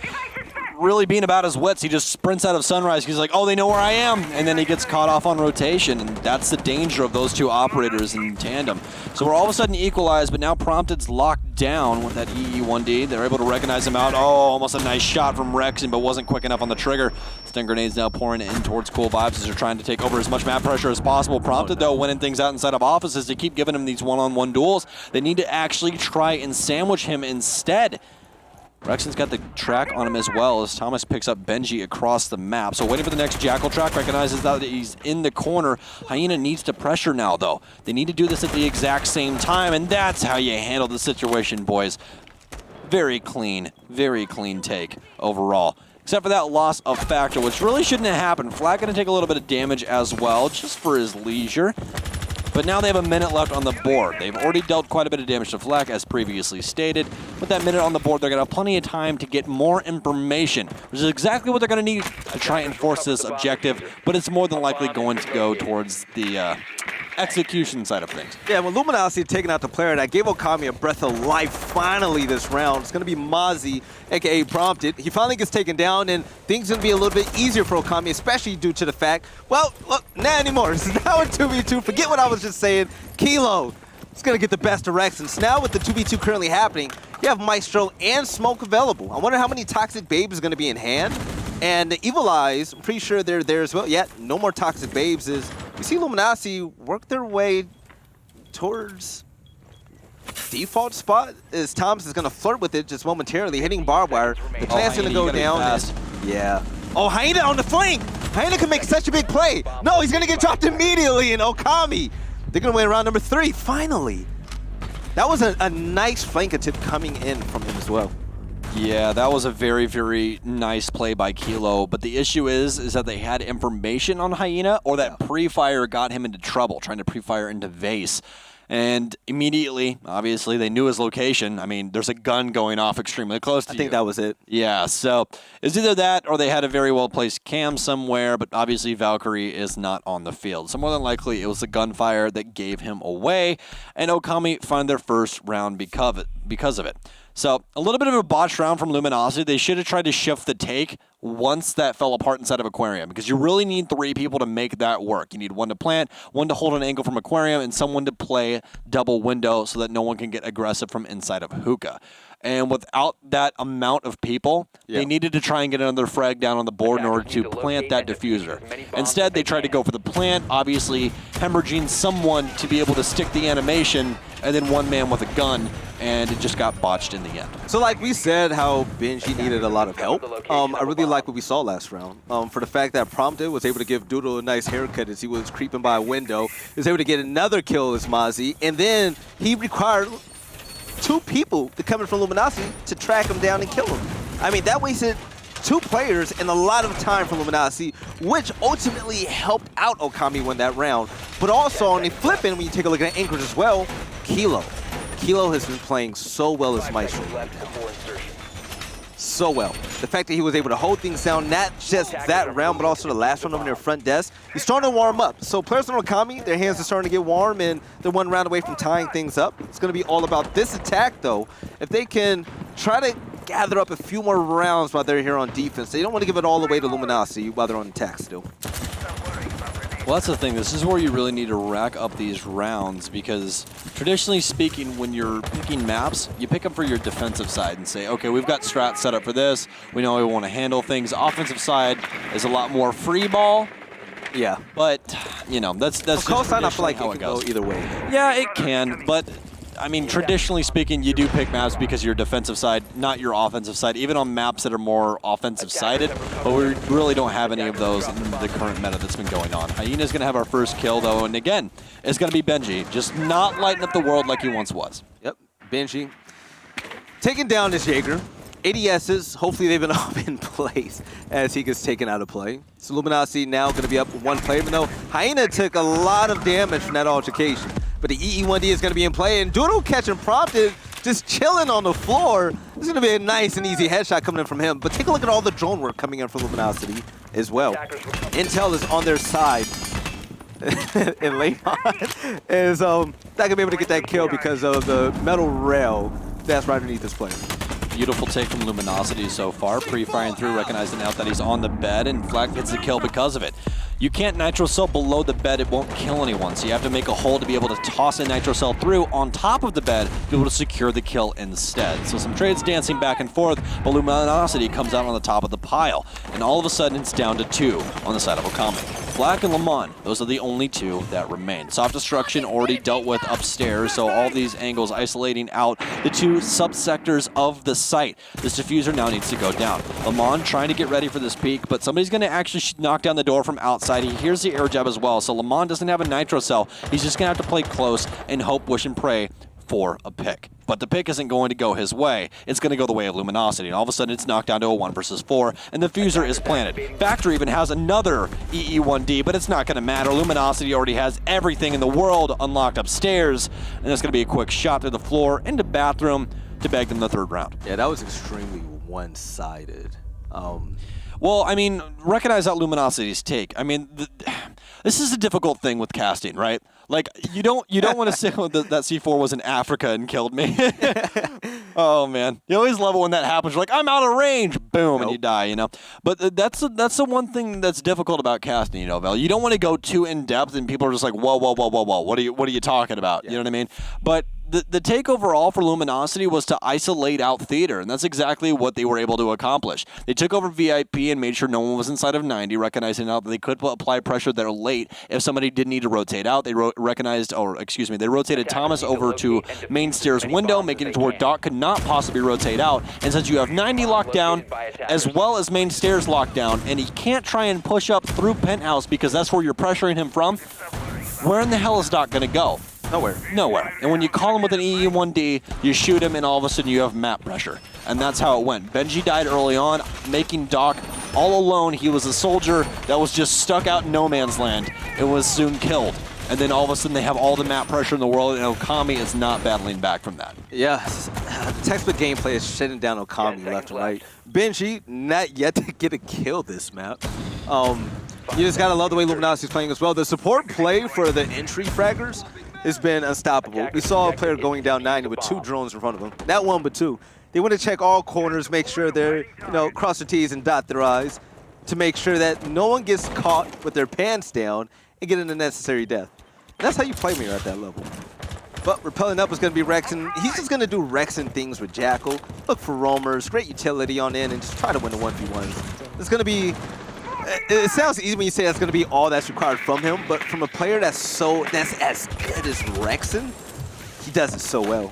really being about his wits. He just sprints out of Sunrise. He's like, oh, they know where I am. And then he gets caught off on rotation. And that's the danger of those two operators in tandem. So we're all of a sudden equalized, but now Prompted's locked down with that EE1D. They're able to recognize him out. Oh, almost a nice shot from Rexon, but wasn't quick enough on the trigger. Stun grenades now pouring in towards Cool Vibes as they're trying to take over as much map pressure as possible. Prompted, though, winning things out inside of offices to keep giving him these one-on-one duels. They need to actually try and sandwich him instead. Rexon's got the track on him as well as Thomas picks up Benji across the map. So waiting for the next Jackal track, recognizes that he's in the corner. Hyena needs to pressure now, though. They need to do this at the exact same time, and that's how you handle the situation, boys. Very clean take overall. Except for that loss of Factor, which really shouldn't have happened. Flag going to take a little bit of damage as well, just for his leisure. But now they have a minute left on the board. They've already dealt quite a bit of damage to Flack, as previously stated. With that minute on the board, they're going to have plenty of time to get more information, which is exactly what they're going to need to try and force this objective, but it's more than likely going to go towards the execution side of things. Yeah, when Luminosity taking out the player, that gave Okami a breath of life finally this round. It's going to be Mozzie, a.k.a. Prompted. He finally gets taken down, and things going to be a little bit easier for Okami, especially due to the fact, well, look, not anymore. This is now a 2v2. Forget what I was just saying. Kilo is going to get the best of Rexon. So now with the 2v2 currently happening, you have Maestro and Smoke available. I wonder how many Toxic Babes is going to be in hand. And the Evil Eyes, I'm pretty sure they're there as well. Yeah, no more Toxic Babes. We see Luminosity work their way towards default spot as Thomas is going to flirt with it just momentarily, hitting barbed wire. The plan's going to go down. Yeah. Oh, Hyena on the flank. Hyena can make such a big play. No, he's going to get dropped immediately, and Okami, they're going to win round number 3, finally. That was a nice flank attempt coming in from him as well. Yeah, that was a very, very nice play by Kilo, but the issue is that they had information on Hyena, or that pre-fire got him into trouble, trying to pre-fire into Vase. And immediately, obviously, they knew his location. I mean, there's a gun going off extremely close to you. I think that was it. Yeah, so it's either that or they had a very well-placed cam somewhere, but obviously Valkyrie is not on the field. So more than likely, it was the gunfire that gave him away, and Okami find their first round because because of it. So a little bit of a botched round from Luminosity. They should have tried to shift the take once that fell apart inside of Aquarium, because you really need 3 people to make that work. You need 1 to plant, 1 to hold an angle from Aquarium, and someone to play double window so that no one can get aggressive from inside of Hookah. And without that amount of people, they needed to try and get another frag down on the board in order to plant that diffuser. Instead, they tried to go for the plant, obviously hemorrhaging someone to be able to stick the animation, and then 1 man with a gun, and it just got botched in the end. So like we said, how Benji needed a lot of help. I really like what we saw last round. For the fact that Prompted was able to give Doodle a nice haircut as he was creeping by a window, he was able to get another kill as Mozzie, and then he required 2 people to come in from Luminosity to track him down and kill him. I mean, that wasted 2 players and a lot of time from Luminosity, which ultimately helped out Okami win that round. But also on the flip end, when you take a look at Anchorage as well, Kilo has been playing so well as Maestro right now. So well. The fact that he was able to hold things down, not just that round, but also the last round over their front desk, he's starting to warm up. So players on Okami, their hands are starting to get warm, and they're 1 round away from tying things up. It's going to be all about this attack, though. If they can try to gather up a few more rounds while they're here on defense, they don't want to give it all away to Luminosity while they're on attack still. Well, that's the thing. This is where you really need to rack up these rounds, because traditionally speaking, when you're picking maps, you pick them for your defensive side and say, okay, we've got strats set up for this. We know we want to handle things. Offensive side is a lot more free ball. Yeah. But, you know, that's just cosign, I feel like how it it can go goes. either way. Yeah, it can, but I mean, traditionally speaking, you do pick maps because your defensive side, not your offensive side, even on maps that are more offensive-sided, but we really don't have any of those in the current meta that's been going on. Hyena's going to have our first kill, though, and again, it's going to be Benji, just not lighting up the world like he once was. Yep, Benji taking down this Jaeger. ADSs, hopefully they've been up in place as he gets taken out of play. So Luminosity now going to be up 1 player, even though Hyena took a lot of damage from that altercation. But the EE1D is going to be in play, and Doodle catching Prompted, just chilling on the floor. This is going to be a nice and easy headshot coming in from him. But take a look at all the drone work coming in from Luminosity as well. Intel is on their side. And Leymon is not going to be able to get that kill because of the metal rail that's right underneath this player. Beautiful take from Luminosity so far. Pre-firing through, recognizing out that he's on the bed, and Flag gets the kill because of it. You can't Nitro Cell below the bed, it won't kill anyone, so you have to make a hole to be able to toss a Nitro Cell through on top of the bed to be able to secure the kill instead. So some trades dancing back and forth, but Luminosity comes out on the top of the pile, and all of a sudden it's down to 2 on the side of Okami. Flag and Lamont, those are the only 2 that remain. Soft Destruction already dealt with upstairs, so all these angles isolating out the 2 subsectors of the site. This diffuser now needs to go down. Lamont trying to get ready for this peak, but somebody's going to actually knock down the door from outside. He hears the air jab as well, so Lamont doesn't have a Nitro Cell. He's just going to have to play close and hope, wish, and pray for a pick. But the pick isn't going to go his way. It's going to go the way of Luminosity, and all of a sudden it's knocked down to a 1 versus 4, and the diffuser is planted. Factory even has another EE1D, but it's not going to matter. Luminosity already has everything in the world unlocked upstairs, and it's going to be a quick shot through the floor into bathroom to bag them the 3rd round. Yeah, that was extremely one-sided. Well, I mean, recognize that Luminosity's take. I mean, this is a difficult thing with casting, right? Like, you don't want to say that C4 was in Africa and killed me. Oh man, you always love it when that happens. You're like, I'm out of range, boom, and you die, you know. But that's the one thing that's difficult about casting, you know, Val. You don't want to go too in depth, and people are just like, whoa, what are you talking about? You know what I mean? But the take overall for Luminosity was to isolate out theater, and that's exactly what they were able to accomplish. They took over VIP and made sure no one was inside of 90, recognizing now that they could apply pressure there late if somebody did need to rotate out. They they rotated Thomas over to main stairs window, making it to where Doc could not possibly rotate out. And since you have 90 locked down, as well as main stairs locked down, and he can't try and push up through penthouse because that's where you're pressuring him from, where in the hell is Doc going to go? Nowhere. And when you call him with an EE1D, you shoot him, and all of a sudden you have map pressure. And that's how it went. Benji died early on, making Doc all alone. He was a soldier that was just stuck out in no man's land. It was soon killed. And then all of a sudden they have all the map pressure in the world, and Okami is not battling back from that. Yeah, textbook gameplay is shutting down Okami left and right. Benji, not yet to get a kill this map. You just gotta love the way Luminosity is playing as well. The support play for the entry fraggers has been unstoppable. We saw a player going down 90 with 2 drones in front of him. Not 1, but 2. They want to check all corners, make sure they're, cross their T's and dot their I's to make sure that no one gets caught with their pants down and get an unnecessary death. And that's how you play when you're at that level. But repelling up is going to be Rexon. He's just going to do Rexon things with Jackal. Look for roamers, great utility on in, and just try to win the 1v1s. It's going to be... It sounds easy when you say that's going to be all that's required from him, but from a player that's as good as Rexon, he does it so well.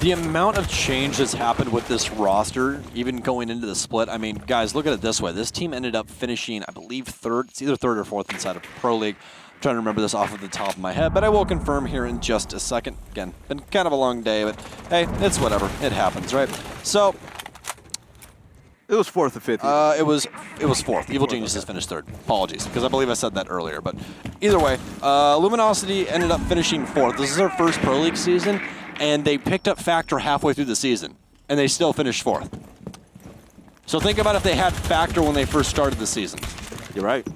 The amount of change that's happened with this roster, even going into the split, I mean, guys, look at it this way. This team ended up finishing, I believe, 3rd. It's either 3rd or 4th inside of Pro League. I'm trying to remember this off of the top of my head, but I will confirm here in just a second. Again, been kind of a long day, but hey, it's whatever. It happens, right? So... It was 4th or 5th. It was 4th. Evil Geniuses finished 3rd. Apologies, because I believe I said that earlier. But either way, Luminosity ended up finishing 4th. This is their first Pro League season, and they picked up Factor halfway through the season, and they still finished 4th. So think about if they had Factor when they first started the season. You're right.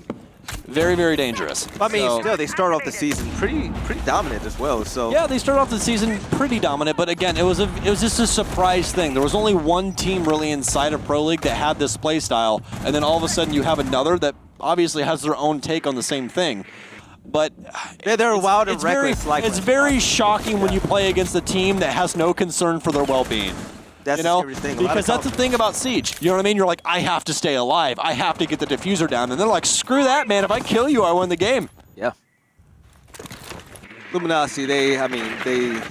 Very, very dangerous. I mean, still, they start off the season pretty dominant as well. So yeah, they started off the season pretty dominant, but again, it was just a surprise thing. There was only one team really inside of Pro League that had this play style, and then all of a sudden you have another that obviously has their own take on the same thing. But yeah, they're wild and reckless. It's very shocking when you play against a team that has no concern for their well-being. That's the scary thing. Because that's the thing about Siege. You know what I mean? You're like, I have to stay alive. I have to get the diffuser down. And they're like, screw that, man. If I kill you, I win the game. Yeah. Luminosity, they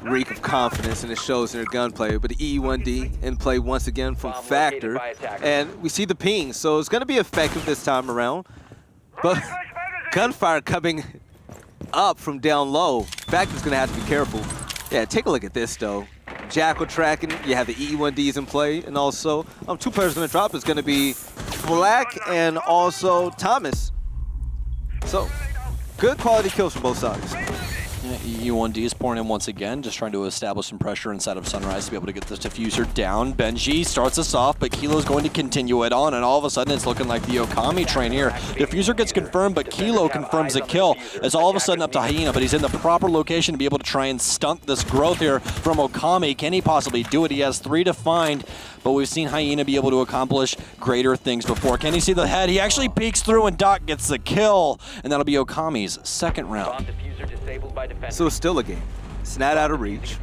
reek of confidence, and it shows in their gunplay. But the E1D in play once again from Factor. And we see the ping, so it's going to be effective this time around. But gunfire coming up from down low. Factor's going to have to be careful. Yeah, take a look at this, though. Jackal tracking, you have the E1Ds in play, and also 2 players going to drop. It's going to be Black and also Thomas. So, good quality kills from both sides. Yeah, E1D is pouring in once again, just trying to establish some pressure inside of Sunrise to be able to get this diffuser down. Benji starts us off, but Kilo's going to continue it on, and all of a sudden it's looking like the Okami train here. Diffuser gets confirmed, but Kilo confirms a kill. It's all of a sudden up to Hyena, but he's in the proper location to be able to try and stunt this growth here from Okami. Can he possibly do it? He has 3 to find, but we've seen Hyena be able to accomplish greater things before. Can he see the head? He actually peeks through, and Doc gets the kill, and that'll be Okami's 2nd round. So it's still a game. It's not out of reach.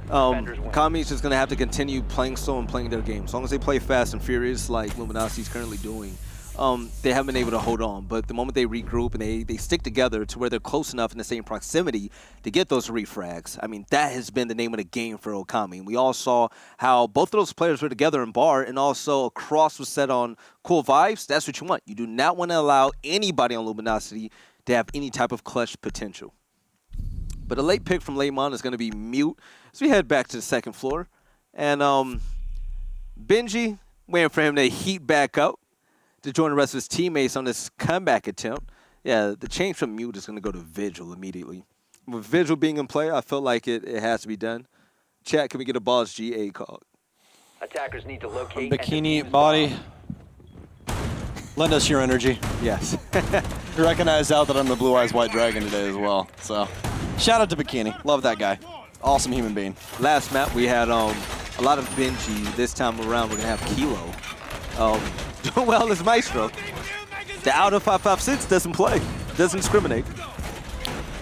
Okami's just going to have to continue playing slow and playing their game. As long as they play fast and furious like Luminosity's currently doing, they haven't been able to hold on. But the moment they regroup and they stick together to where they're close enough in the same proximity to get those refrags, I mean, that has been the name of the game for Okami. And we all saw how both of those players were together in bar, and also a cross was set on Cool Vibes. That's what you want. You do not want to allow anybody on Luminosity to have any type of clutch potential. But a late pick from Layman is going to be Mute. So we head back to the 2nd floor. And Benji, waiting for him to heat back up to join the rest of his teammates on this comeback attempt. Yeah, the change from Mute is going to go to Vigil immediately. With Vigil being in play, I feel like it has to be done. Chat, can we get a Boss GA call? Attackers need to locate Bikini body. Lend us your energy. Yes. You recognize out that I'm the Blue Eyes White Dragon today as well. So, shout out to Bikini. Love that guy. Awesome human being. Last map we had a lot of Benji. This time around we're gonna have Kilo. Doing well as Maestro. The out of 5.56 doesn't play. Doesn't discriminate.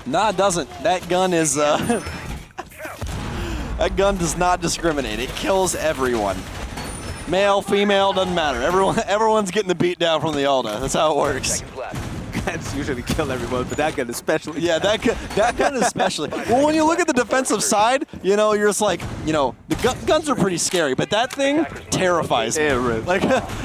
Nah, it doesn't. That gun is that gun does not discriminate. It kills everyone. Male, female, doesn't matter. Everyone's getting the beat down from the Alda. That's how it works. Guns usually kill everyone, but that gun especially. Yeah, that gun especially. Well, when you look at the defensive side, you're just like, the guns are pretty scary, but that thing terrifies me. Like,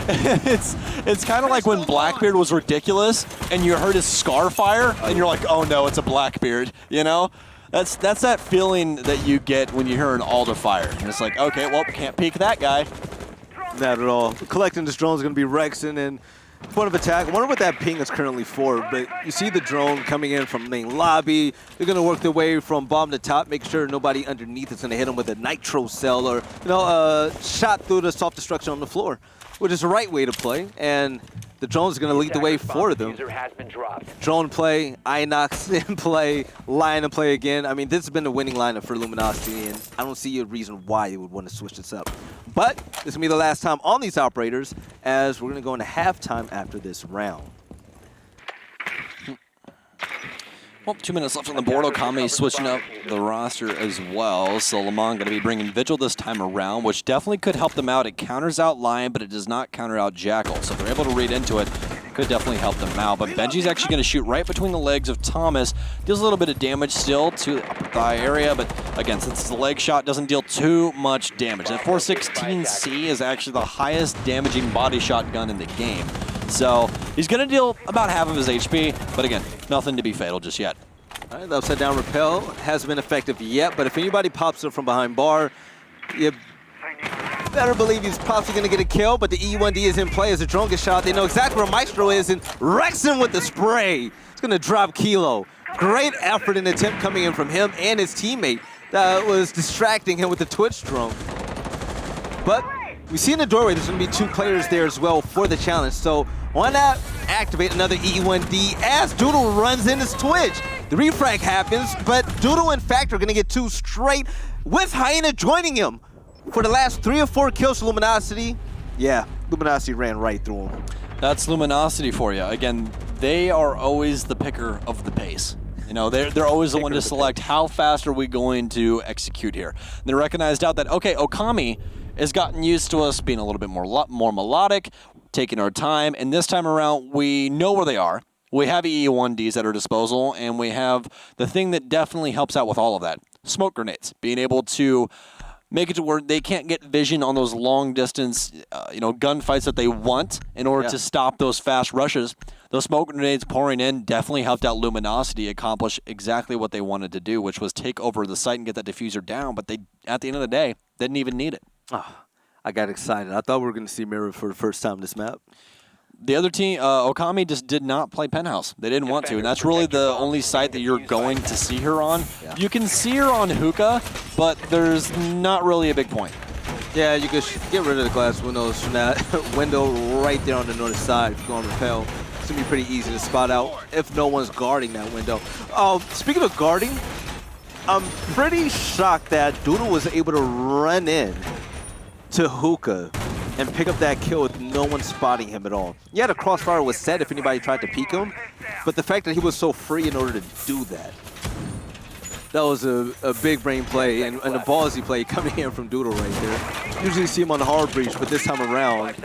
it's kind of like when Blackbeard was ridiculous, and you heard his scar fire, and you're like, oh no, it's a Blackbeard. That's that feeling that you get when you hear an Alda fire. And it's like, okay, well, can't peek that guy. Not at all. Collecting this drone is going to be Rexon, and Point of attack. I wonder what that ping is currently for, but you see the drone coming in from main lobby. They're going to work their way from bottom to top, make sure nobody underneath is going to hit them with a nitro cell or, shot through the self-destruction on the floor, which is the right way to play, and the drone's going to lead the way for them. User has been dropped. Drone play, Inox in play, Lion in play again. I mean, this has been the winning lineup for Luminosity, and I don't see a reason why they would want to switch this up. But this is going to be the last time on these operators, as we're going to go into halftime after this round. Well, 2 minutes left on the board. Okami switching up the roster as well. So Lamont going to be bringing Vigil this time around, which definitely could help them out. It counters out Lion, but it does not counter out Jackal. So if they're able to read into it, could definitely help them out. But Benji's actually going to shoot right between the legs of Thomas. Deals a little bit of damage still to the upper thigh area, but again, since it's a leg shot, doesn't deal too much damage. That 416C is actually the highest damaging body shot gun in the game. So he's going to deal about half of his HP, but again, nothing to be fatal just yet. All right, the upside down repel hasn't been effective yet, but if anybody pops up from behind bar, you better believe he's possibly going to get a kill, but the E1D is in play as the drone gets shot. They know exactly where Maestro is, and Rexon with the spray. It's going to drop Kilo. Great effort and attempt coming in from him and his teammate that was distracting him with the Twitch drone. But we see in the doorway there's going to be 2 players there as well for the challenge. So why not activate another E1D as Doodle runs in his Twitch? The refrag happens, but Doodle and Factor are going to get 2 straight with Hyena joining him. For the last 3 or 4 kills for Luminosity, yeah, Luminosity ran right through him. That's Luminosity for you. Again, they are always the picker of the pace. You know, they're always the one to select how fast are we going to execute here. And they recognized out that, okay, Okami has gotten used to us being a little bit more melodic, taking our time, and this time around, we know where they are. We have E1Ds at our disposal, and we have the thing that definitely helps out with all of that, smoke grenades. Being able to make it to where they can't get vision on those long-distance, gunfights that they want in order to stop those fast rushes. Those smoke grenades pouring in definitely helped out Luminosity accomplish exactly what they wanted to do, which was take over the site and get that diffuser down, but they, at the end of the day, didn't even need it. Oh, I got excited. I thought we were going to see Mirror for the first time this map. The other team, Okami, just did not play Penthouse. They didn't want to, and that's really the only site that you're going to see her on. Yeah. You can see her on Hookah, but there's not really a big point. Yeah, you could get rid of the glass windows from that window right there on the north side if you go on Repel. It's going to be pretty easy to spot out if no one's guarding that window. Speaking of guarding, I'm pretty shocked that Doodle was able to run in to Hookah and pick up that kill with no one spotting him at all. Yeah, the crossfire was set if anybody tried to peek him, but the fact that he was so free in order to do that, that was a big brain play and a ballsy play coming in from Doodle right there. Usually see him on the hard breach, but this time around,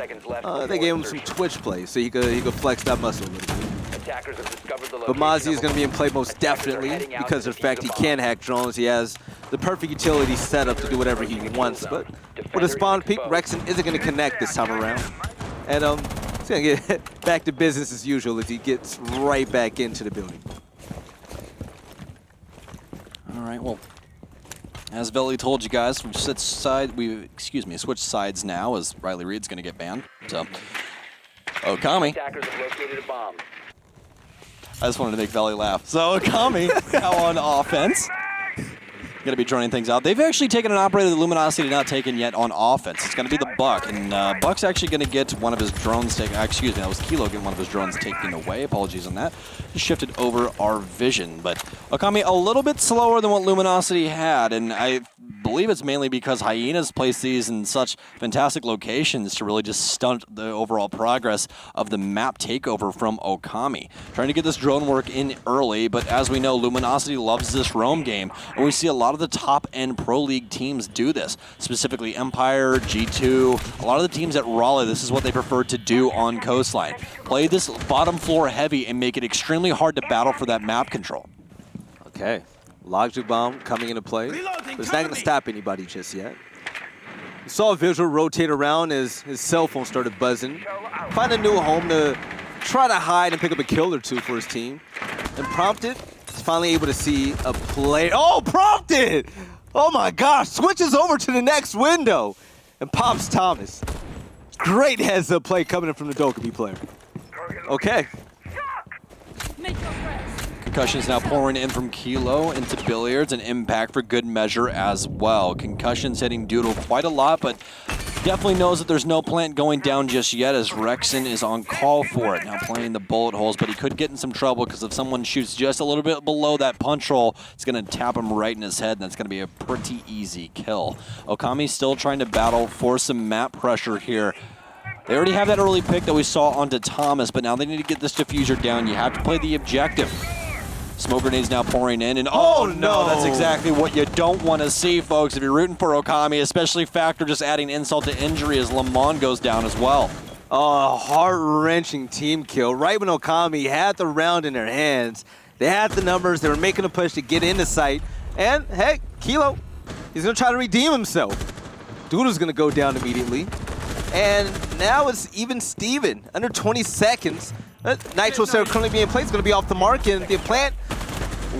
they gave him some Twitch play so he could flex that muscle a little bit. But Mozzie is going to be in play most definitely because of the fact he can hack drones. He has the perfect utility set up to do whatever he wants. But with a spawn peek, Rexon isn't going to connect this time around. And he's going to get back to business as usual as he gets right back into the building. All right, well, as Veli told you guys, we've switched sides now as Riley Reed's going to get banned. So, Okami. Attackers have located a bomb. I just wanted to make Veli laugh. So Okami now on offense. Going to be joining things out. They've actually taken an operator that Luminosity not taken yet on offense. It's going to be the Buck, and Buck's actually going to get one of his drones taken. Excuse me, that was Kilo getting one of his drones taken away. Apologies on that. He shifted over our vision, but Okami a little bit slower than what Luminosity had, and I believe it's mainly because Hyenas placed these in such fantastic locations to really just stunt the overall progress of the map takeover from Okami. Trying to get this drone work in early, but as we know, Luminosity loves this roam game, and we see a lot of the top-end Pro League teams do this, specifically Empire, G2, a lot of the teams at Raleigh, this is what they prefer to do on Coastline. Play this bottom floor heavy and make it extremely hard to battle for that map control. Okay, Logic Bomb coming into play, but it's not going to stop anybody just yet. We saw Visual rotate around as his cell phone started buzzing. Find a new home to try to hide and pick up a kill or two for his team. And Prompted is finally able to see a play. Oh, Prompted! Oh my gosh, switches over to the next window and pops Thomas. Great heads-up play coming in from the Dokkaebi player. Okay. Concussions now pouring in from Kilo into Billiards, and Impact for good measure as well. Concussions hitting Doodle quite a lot, but definitely knows that there's no plant going down just yet as Rexon is on call for it. Now playing the bullet holes, but he could get in some trouble because if someone shoots just a little bit below that punch hole, it's going to tap him right in his head, and that's going to be a pretty easy kill. Okami's still trying to battle for some map pressure here. They already have that early pick that we saw onto Thomas, but now they need to get this diffuser down. You have to play the objective. Smoke grenades now pouring in, and oh no, that's exactly what you don't want to see, folks. If you're rooting for Okami, especially Factor just adding insult to injury as Lamont goes down as well. Oh, heart-wrenching team kill. Right when Okami had the round in their hands, they had the numbers, they were making a push to get into sight, and hey, Kilo, he's going to try to redeem himself. Doodle's going to go down immediately, and now it's even Steven, under 20 seconds. Nitro Cell currently being played is going to be off the mark, and the plant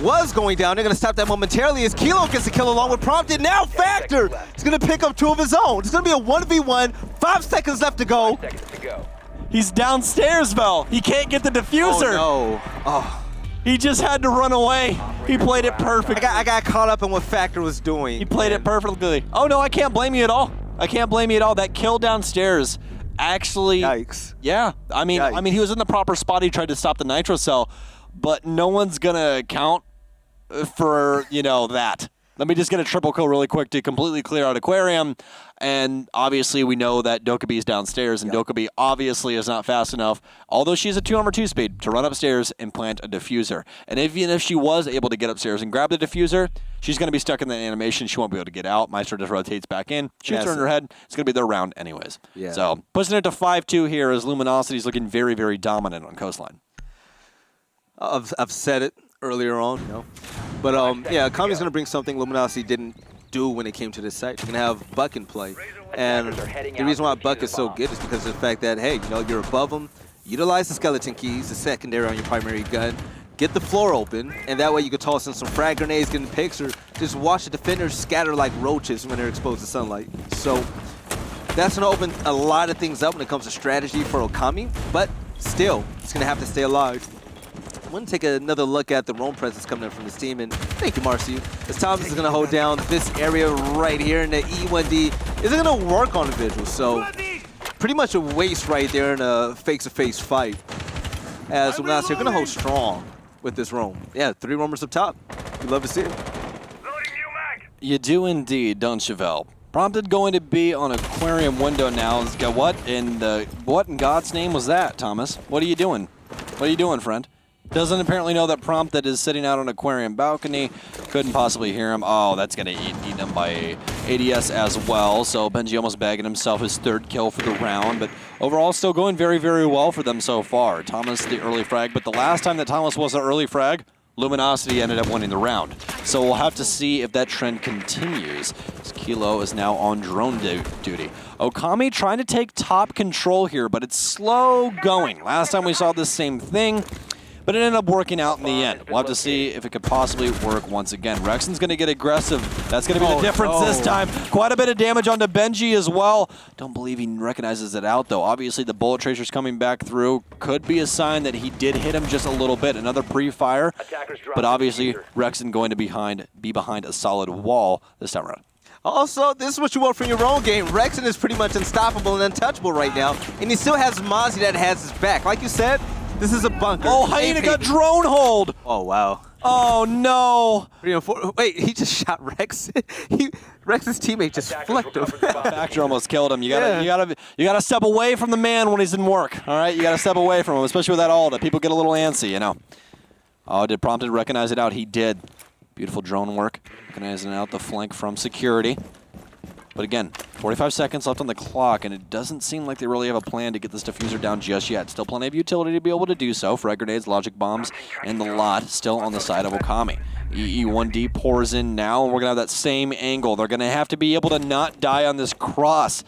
was going down. They're going to stop that momentarily as Kilo gets the kill along with Prompted. Now Factor is going to pick up 2 of his own. It's going to be a 1v1, 5 seconds left to go. 5 seconds to go. He's downstairs, Vel. He can't get the diffuser. Oh, no. Oh. He just had to run away. He played it perfectly. I got caught up in what Factor was doing. He played it perfectly. Oh, no, I can't blame you at all. I can't blame you at all. That kill downstairs actually... Yikes. Yeah. I mean, Yikes. he was in the proper spot. He tried to stop the Nitro Cell, but no one's going to account for, that. Let me just get a triple kill really quick to completely clear out Aquarium. And obviously we know that Dokubi's downstairs, and Dokubi obviously is not fast enough, although she's a 2 armor 2 speed, to run upstairs and plant a diffuser. And even if she was able to get upstairs and grab the diffuser, she's going to be stuck in the animation. She won't be able to get out. Maestro just rotates back in, shoots her in her head. It's going to be their round anyways. Yeah. So pushing it to 5-2 here as Luminosity's looking very, very dominant on Coastline. I've said it earlier on, But yeah, Kami's going to bring something Luminosity didn't do when it came to this site. You're going to have Buck in play. And the reason why Buck is so good is because of the fact that, hey, you're above him, utilize the skeleton keys, the secondary on your primary gun, get the floor open, and that way you can toss in some frag grenades, get in the pics, or just watch the defenders scatter like roaches when they're exposed to sunlight. So that's going to open a lot of things up when it comes to strategy for Okami, but still, it's going to have to stay alive. I'm going to take another look at the roam presence coming in from this team, and thank you, Marcio. As Thomas is going to hold down this area right here in the E1D, isn't going to work on Vigil, so pretty much a waste right there in a face-to-face fight. As Luminosity are going to hold strong with this roam. Yeah, 3 roamers up top. We'd love to see it. You do indeed, don't you, Vel? Prompted going to be on Aquarium window now. Let's go, what in God's name was that, Thomas? What are you doing? What are you doing, friend? Doesn't apparently know that Prompted is sitting out on Aquarium balcony. Couldn't possibly hear him. Oh, that's going to eat him by ADS as well. So Benji almost bagging himself his 3rd kill for the round. But overall, still going very, very well for them so far. Thomas, the early frag. But the last time that Thomas was an early frag, Luminosity ended up winning the round. So we'll have to see if that trend continues. As Kilo is now on drone duty. Okami trying to take top control here, but it's slow going. Last time we saw the same thing, but it ended up working out in the end. We'll have to see if it could possibly work once again. Rexon's going to get aggressive. That's going to be the difference this time. Quite a bit of damage onto Benji as well. Don't believe he recognizes it out, though. Obviously, the bullet tracer's coming back through. Could be a sign that he did hit him just a little bit. Another pre-fire. But obviously, Rexon going to be behind a solid wall this time around. Also, this is what you want from your own game. Rexon is pretty much unstoppable and untouchable right now. And he still has Mozzie that has his back. Like you said, this is a bunker. Oh, Hyena got drone hold. Oh, wow. Oh, no. 3 and 4. Wait, he just shot Rexon. Rexon's teammate just flicked him. Factor almost killed him. You gotta step away from the man when he's in work. All right, you gotta step away from him, especially with that ult. People get a little antsy, Oh, did Prompted recognize it out? He did. Beautiful drone work, recognizing out the flank from security. But again, 45 seconds left on the clock, and it doesn't seem like they really have a plan to get this diffuser down just yet. Still plenty of utility to be able to do so. Frag grenades, logic bombs, and the lot still on the side of Okami. EE1D pours in now, and we're going to have that same angle. They're going to have to be able to not die on this cross,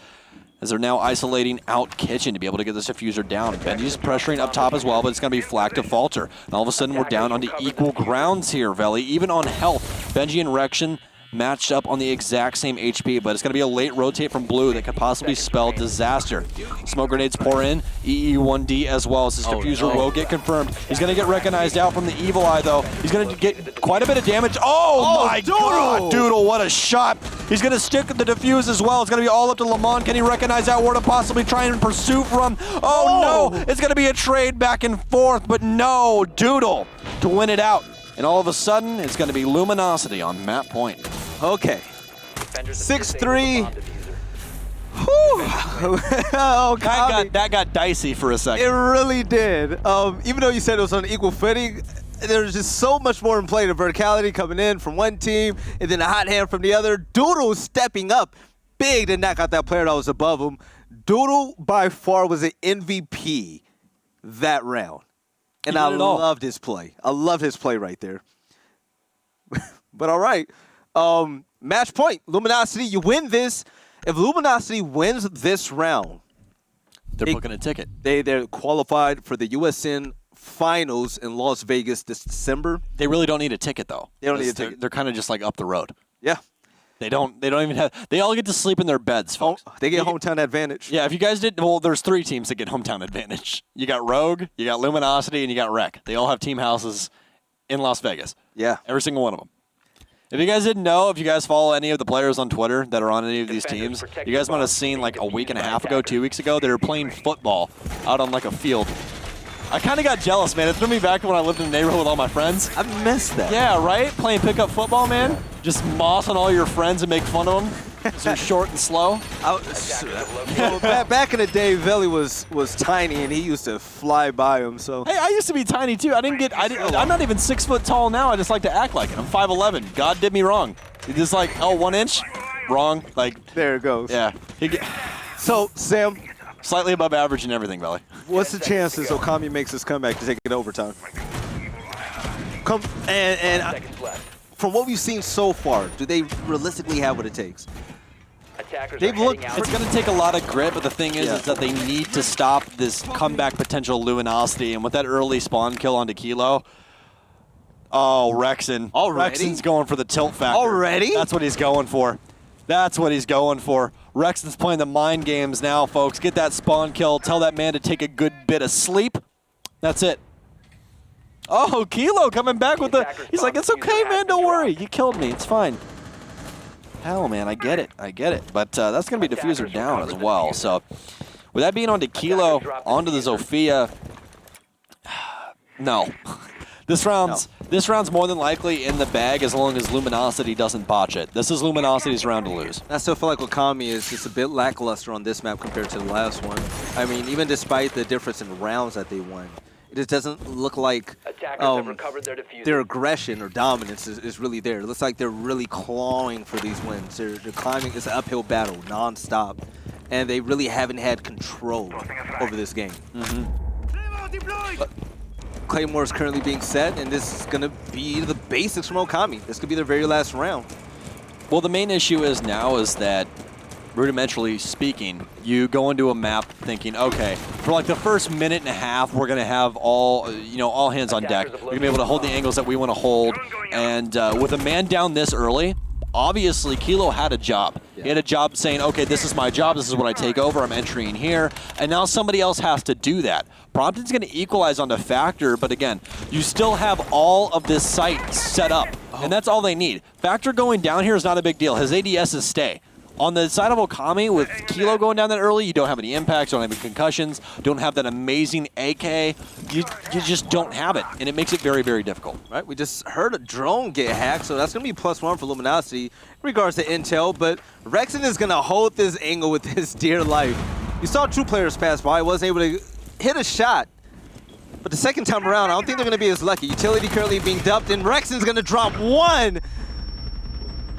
as they're now isolating out Kitchen to be able to get this diffuser down. Benji's pressuring up top as well, but it's going to be Flak to falter. And all of a sudden, we're down onto equal grounds here, Veli. Even on health, Benji and Rexon matched up on the exact same HP, but it's going to be a late rotate from blue that could possibly spell disaster. Smoke grenades pour in, EE1D as well as his diffuser will get confirmed. He's going to get recognized out from the Evil Eye, though. He's going to get quite a bit of damage. Oh my God, Doodle, what a shot. He's going to stick the defuse as well. It's going to be all up to Lamont. Can he recognize that ward to possibly try and pursue from? Oh no, it's going to be a trade back and forth, but no, Doodle to win it out. And all of a sudden, it's going to be Luminosity on map point. Okay. 6-3. That got dicey for a second. It really did. Even though you said it was on equal footing, there's just so much more in play. The verticality coming in from one team, and then a hot hand from the other. Doodle stepping up big to knock out that player that was above him. Doodle, by far, was an MVP that round. And I loved his play. I love his play right there. But all right. Match point. Luminosity, you win this. If Luminosity wins this round, they're booking a ticket. They're qualified for the USN Finals in Las Vegas this December. They really don't need a ticket, though. They don't need a ticket. They're kind of just like up the road. Yeah. They don't even have. They all get to sleep in their beds, folks. They get hometown advantage. Yeah, if you guys did, well, there's 3 teams that get hometown advantage. You got Rogue, you got Luminosity, and you got Rec. They all have team houses in Las Vegas. Yeah. Every single one of them. If you guys didn't know, if you guys follow any of the players on Twitter that are on any of these teams, you guys might have seen like a week and a half ago, 2 weeks ago, they were playing football out on like a field. I kind of got jealous, man. It threw me back when I lived in the neighborhood with all my friends. I missed that. Yeah, right? Playing pickup football, man. Just mossing all your friends and make fun of them. Because they're short and slow. Back in the day, Veli was tiny, and he used to fly by him. So hey, I used to be tiny, too. I'm not even 6 foot tall now. I just like to act like it. I'm 5'11". God did me wrong. He just like, 1 inch? Wrong. Like, there it goes. Yeah. So, Sam. Slightly above average and everything, Veli. What's the chances Okami makes this comeback to take it overtime? From what we've seen so far, do they realistically have what it takes? They've looked. It's going to take a lot of grit, but the thing is that they need to stop this comeback potential Luminosity, and with that early spawn kill onto Kilo. Oh, Rexon. Rexon's going for the tilt factor. Already? That's what he's going for. That's what he's going for. Rexon's playing the mind games now, folks. Get that spawn kill. Tell that man to take a good bit of sleep. That's it. Oh, Kilo coming back with the... He's like, it's okay, man. Don't worry. You killed me. It's fine. Hell, man. I get it. I get it. But that's going to be diffuser down as well. So with that being onto Kilo, onto the Zofia... No. This round's more than likely in the bag as long as Luminosity doesn't botch it. This is Luminosity's round to lose. I still feel like Okami is just a bit lackluster on this map compared to the last one. I mean, even despite the difference in rounds that they won, it just doesn't look like their aggression or dominance is really there. It looks like they're really clawing for these wins. They're climbing. It's an uphill battle, nonstop, and they really haven't had control over this game. Claymore is currently being set, and this is going to be the basics from Okami. This could be their very last round. Well, the main issue is now is that, rudimentarily speaking, you go into a map thinking, okay, for like the first minute and a half, we're going to have all hands on deck. We're going to be able to hold the angles that we want to hold, and with a man down this early, obviously, Kilo had a job. He had a job saying, okay, this is my job, this is what I take over, I'm entering here, and now somebody else has to do that. Prompton's going to equalize onto Factor, but again, you still have all of this site set up, and that's all they need. Factor going down here is not a big deal. His ADS is stay. On the side of Okami, with Kilo going down that early, you don't have any impacts, don't have any concussions, don't have that amazing AK. You just don't have it, and it makes it very, very difficult. Right, we just heard a drone get hacked, so that's going to be +1 for Luminosity in regards to intel, but Rexon is going to hold this angle with his dear life. You saw 2 players pass by, wasn't able to hit a shot, but the second time around, I don't think they're going to be as lucky. Utility currently being dumped, and Rexon's going to drop 1,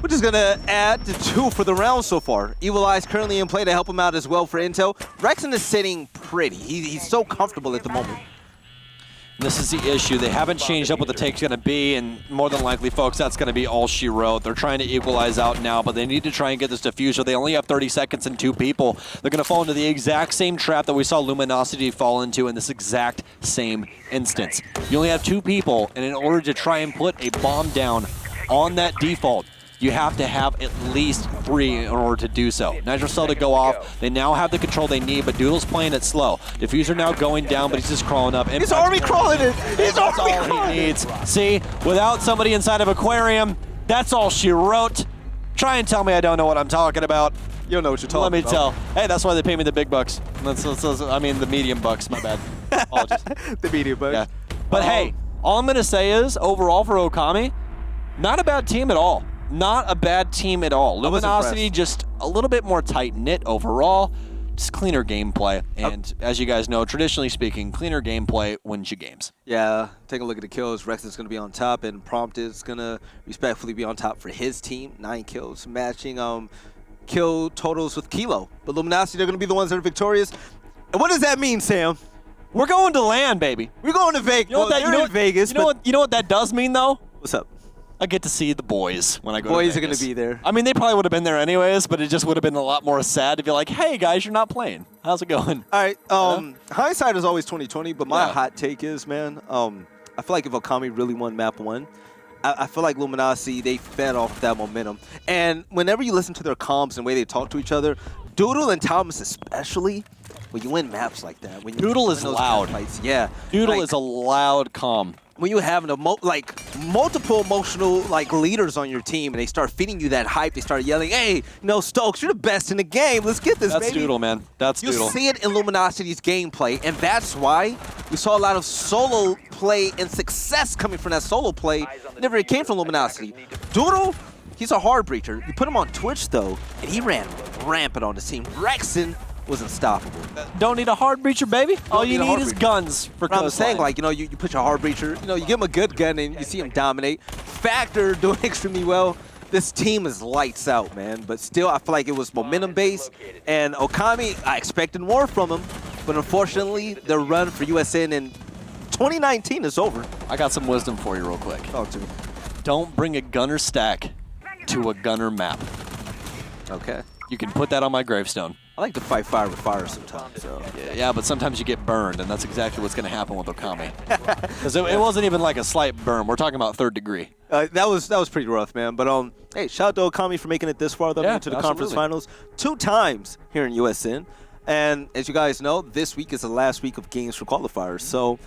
which is going to add to 2 for the round so far. Evil Eye's currently in play to help him out as well for intel. Rexon is sitting pretty. He's so comfortable at the moment. This is the issue. They haven't changed up what the take's going to be, and more than likely, folks, that's going to be all she wrote. They're trying to equalize out now, but they need to try and get this diffuser. They only have 30 seconds and 2 people. They're going to fall into the exact same trap that we saw Luminosity fall into in this exact same instance. You only have 2 people, and in order to try and put a bomb down on that default, You have to have at least 3 in order to do so. Nitrocell to go off. They now have the control they need, but Doodle's playing it slow. Diffuser now going down, but he's just crawling up. He's army crawling it. He's That's army all crawling he it. needs. See, without somebody inside of Aquarium, that's all she wrote. Try and tell me I don't know what I'm talking about. You don't know what you're talking about. Let me tell. Hey, that's why they pay me the big bucks. I mean, the medium bucks. My bad. Apologies. The media bug. Yeah. But hey, all I'm going to say is, overall for Okami, not a bad team at all. Not a bad team at all. was Luminosity impressed. just a little bit more tight-knit overall. Just cleaner gameplay. And as you guys know, traditionally speaking, cleaner gameplay wins you games. Yeah, take a look at the kills. Rex is going to be on top, and Prompt is going to respectfully be on top for his team. 9 kills, matching kill totals with Kilo. But Luminosity, they're going to be the ones that are victorious. And what does that mean, Sam? We're going to land, baby. We're going to Vegas. You know what that, They're in Vegas. you know what that does mean, though? What's up? I get to see the boys when I go Boys to are going Vegas. to be there. I mean, they probably would have been there anyways, but it just would have been a lot more sad to be like, hey, guys, you're not playing. How's it going? All right. Hindsight is always 20/20, but my Yeah. hot take is, man, I feel like if Okami really won Map 1, I feel like Luminosity, they fed off that momentum. And whenever you listen to their comms and the way they talk to each other, Doodle and Thomas especially, when you win maps like that. When you Doodle win is those kind of loud. fights, yeah. Doodle Like, is a loud calm. when you have multiple emotional leaders on your team and they start feeding you that hype, they start yelling, hey, Stokes, you're the best in the game. Let's get this, That's baby. Doodle, man. That's You Doodle. see it in Luminosity's gameplay, and that's why we saw a lot of solo play and success coming from that solo play. Never it came from Luminosity. Doodle, he's a hard breacher. You put him on Twitch, though, and he ran rampant on the team. Rexon was unstoppable. Don't need a hard breacher, baby. All you need a need hard is breacher. guns for But I'm saying, coastline. you put your hard breacher, you give him a good gun and you see him dominate. Factor doing extremely well. This team is lights out, man. But still, I feel like it was momentum-based. And Okami, I expected more from him. But unfortunately, their run for USN in 2019 is over. I got some wisdom for you real quick. Talk to me. Don't bring a gunner stack to a gunner map. Okay. You can put that on my gravestone. I like to fight fire with fire sometimes. So. Yeah, but sometimes you get burned, and that's exactly what's going to happen with Okami. Because it wasn't even like a slight burn. We're talking about 3rd degree. That was pretty rough, man. But hey, shout out to Okami for making it this far, though, Yeah, into the conference absolutely. finals 2 times here in USN. And as you guys know, this week is the last week of games for qualifiers. So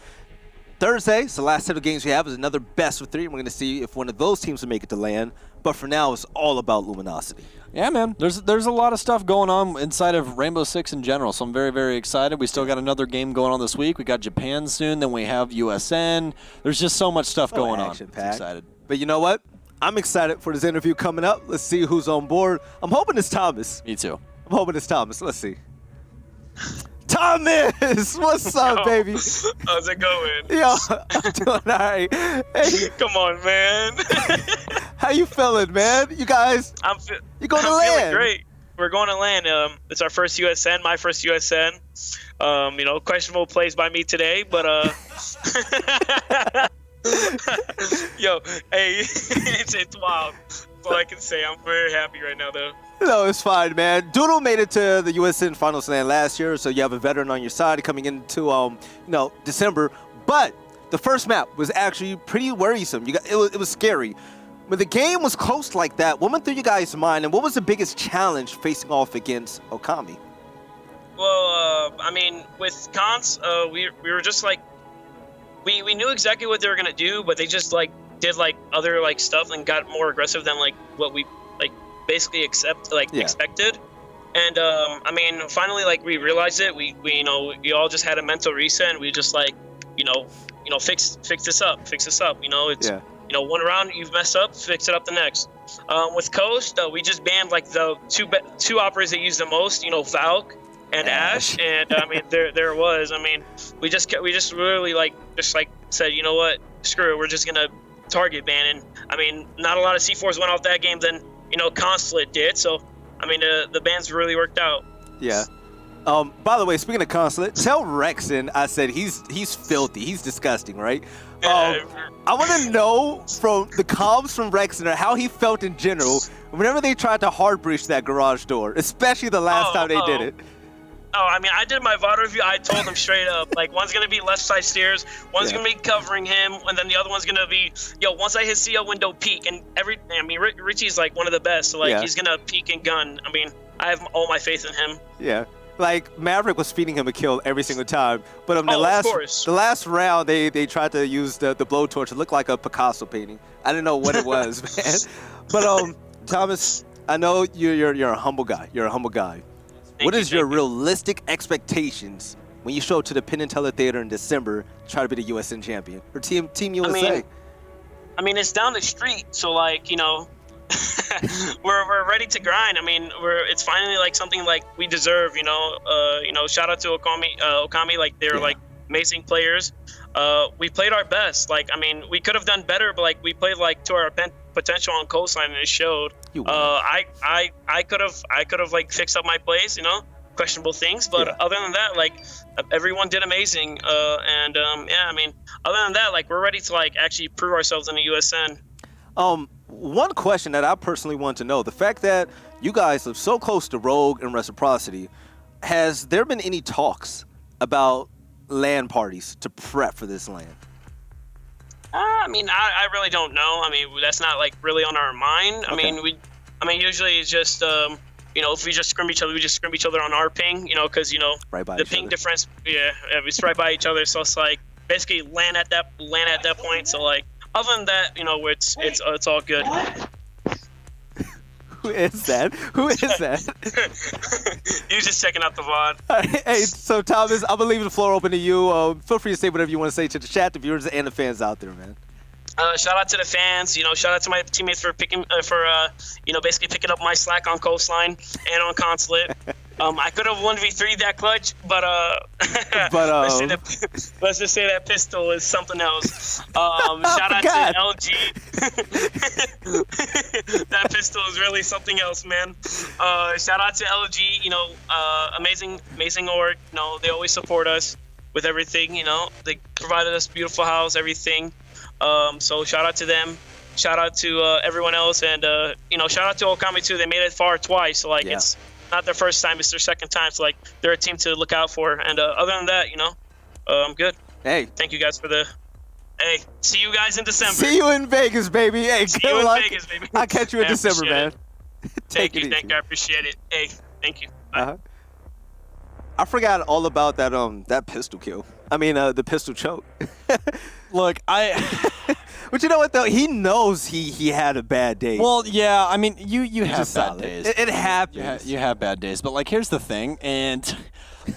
Thursday, it's the last set of games we have, is another best of 3. We're going to see if one of those teams will make it to land. But for now, it's all about Luminosity. Yeah, man. There's a lot of stuff going on inside of Rainbow Six in general, so I'm very, very excited. We still got another game going on this week. We got Japan soon, then we have USN. There's just so much stuff going on. I'm Action-packed. excited. But you know what? I'm excited for this interview coming up. Let's see who's on board. I'm hoping it's Thomas. Me too. I'm hoping it's Thomas. Let's see. Thomas! What's up, baby? How's it going? Yo, I'm doing all right. Hey, Come on, man. how you feeling, man? You guys, you going to I'm land? feeling great. We're going to land. It's our first USN, my first USN. Questionable plays by me today, but yo, hey, it's wild. That's all I can say. I'm very happy right now, though. No, it's fine, man. Doodle made it to the USN Finals land last year, so you have a veteran on your side coming into December. But the first map was actually pretty worrisome. It was scary. When the game was close like that, what went through you guys' mind, and what was the biggest challenge facing off against Okami? Well, with cons, we were just like, we knew exactly what they were gonna do, but they just did other stuff and got more aggressive than what we basically expected. And finally we realized it. We all just had a mental reset, and we just fix this up. It's one round you've messed up, fix it up the next. With Coast, we just banned the two operators that use the most, Valk and Ash, and there it was. We just really said, you know what, screw it, we're just gonna target ban. And not a lot of C4s went off that game. Then Consulate did. So the bans really worked out. Yeah. By the way, speaking of Consulate, tell Rexon I said he's filthy. He's disgusting, right? I want to know from the comms from Rexon how he felt in general whenever they tried to hard breach that garage door, especially the last time they did it. Oh, I mean, I did my VOD review. I told him straight up, like, one's gonna be left side stairs, one's gonna be covering him, and then the other one's gonna be, once I hit CO window, peek, and Richie's like one of the best, so like he's gonna peek and gun. I mean, I have all my faith in him. Yeah. Like, Maverick was feeding him a kill every single time. But of course. the last round, they tried to use the blowtorch. It looked like a Picasso painting. I didn't know what it was, man. But, Thomas, I know you're a humble guy. You're a humble guy. What is your realistic expectations when you show up to the Penn and Teller Theater in December to try to be the USN champion? Or Team USA? I mean, it's down the street, so, like, we're ready to grind. I mean, it's finally like something like we deserve. Shout out to Okami. Like they're like amazing players. We played our best. Like, I mean, we could have done better, but like we played like to our potential on coastline, and it showed. I could have like fixed up my plays. Questionable things, but other than that, like everyone did amazing. I mean, other than that, like we're ready to like actually prove ourselves in the USN. One question that I personally want to know, the fact that you guys live so close to Rogue and Reciprocity, has there been any talks about LAN parties to prep for this LAN? I mean, I really don't know. I mean, that's not like really on our mind. I mean, usually it's just, if we just scrim each other, we just scrim each other on our ping, because, right by the ping difference, it's right by each other. So it's like basically LAN at that point. So like, other than that, it's all good. Who is that? You just checking out the VOD. Hey, so Thomas, I'm gonna leave the floor open to you. Feel free to say whatever you want to say to the chat, the viewers, and the fans out there, man. Shout out to the fans. Shout out to my teammates for basically picking up my slack on coastline and on consulate. I could have 1v3 that clutch, but let's just say that pistol is something else. Shout out to LG. That pistol is really something else, man. Shout out to LG. Amazing org. They always support us with everything. They provided us beautiful house, everything. So shout out to them. Shout out to everyone else, and shout out to Okami too. They made it far twice, so like it's not their first time, it's their second time. So like they're a team to look out for. And other than that, I'm good. Hey, thank you guys for the. Hey, see you guys in December. See you in Vegas, baby. Hey, see you in Vegas, baby. I'll catch you in December, man. Thank you. I appreciate it. Hey, thank you. Bye. I forgot all about that pistol kill. I mean, the pistol choke. Look, but you know what though? He knows he had a bad day. Well, yeah. I mean, you have bad days. It happens. You have bad days, but like, here's the thing, and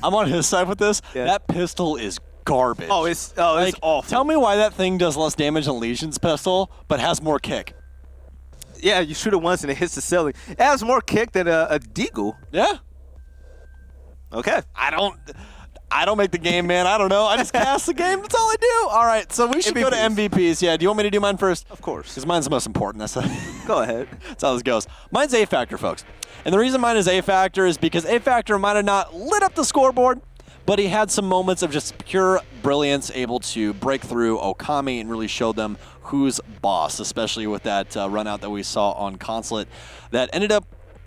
I'm on his side with this. Yeah. That pistol is garbage. It's awful. Tell me why that thing does less damage than Legion's pistol, but has more kick. Yeah, you shoot it once and it hits the ceiling. It has more kick than a deagle. Yeah. Okay. I don't make the game, man. I don't know. I just cast the game. That's all I do. All right, so we should go to MVPs. Yeah, do you want me to do mine first? Of course. Because mine's the most important. Go ahead. That's how this goes. Mine's A-Factor, folks. And the reason mine is A-Factor is because A-Factor might have not lit up the scoreboard, but he had some moments of just pure brilliance, able to break through Okami and really show them who's boss, especially with that run out that we saw on Consulate that ended up,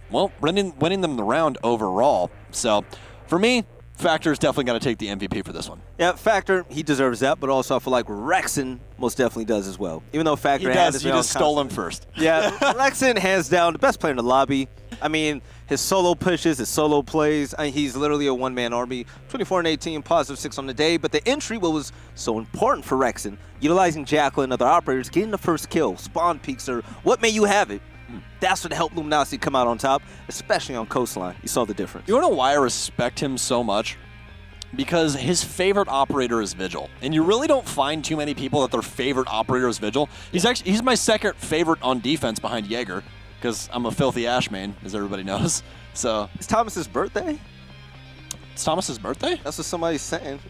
winning them the round overall. So, for me, Factor's definitely got to take the MVP for this one. Yeah, Factor, he deserves that, but also I feel like Rexon most definitely does as well. Even though Factor he had does, you just stole him first. Yeah, Rexon, hands down, the best player in the lobby. I mean, his solo pushes, his solo plays, he's literally a one-man army. 24 and 18, positive 6 on the day, but the entry, what was so important for Rexon, utilizing Jackal and other operators, getting the first kill, spawn peaks, or what may you have it. That's what helped Luminosity come out on top, especially on Coastline. You saw the difference. You want to know why I respect him so much? Because his favorite operator is Vigil. And you really don't find too many people that their favorite operator is Vigil. He's my second favorite on defense behind Jaeger, because I'm a filthy Ash main, as everybody knows. So it's Thomas's birthday? It's Thomas's birthday? That's what somebody's saying.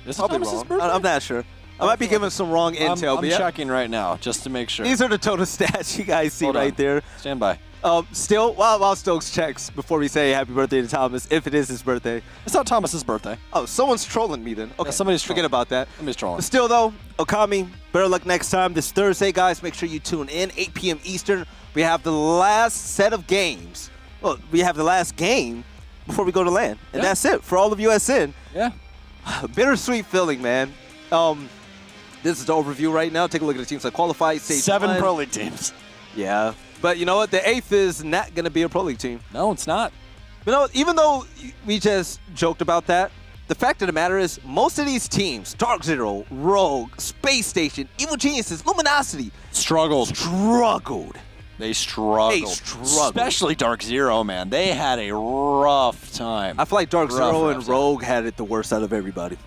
Is it Thomas's birthday? I'm not sure. I might be giving some wrong intel. I'm checking right now just to make sure. These are the total stats you guys see right there. Stand by. Still, while Stokes checks before we say happy birthday to Thomas, if it is his birthday. It's not Thomas's birthday. Oh, someone's trolling me then. Okay, yeah, somebody's trolling. Forget about that. Somebody's trolling. But still though, Okami, better luck next time. This Thursday, guys, make sure you tune in, 8 p.m. Eastern. We have the last set of games. Well, we have the last game before we go to LAN. And Yeah. that's it for all of USN. Yeah. Bittersweet feeling, man. This is the overview right now. Take a look at the teams that qualify. Stage 7 1. Pro League teams. Yeah. But you know what? The 8th is not going to be a Pro League team. No, it's not. You know, even though we just joked about that, the fact of the matter is most of these teams, Dark Zero, Rogue, Space Station, Evil Geniuses, Luminosity, Struggled. struggled. They struggled. They struggled. Especially Dark Zero, man. They had a rough time. I feel like Dark Zero and rough. Rogue had it the worst out of everybody.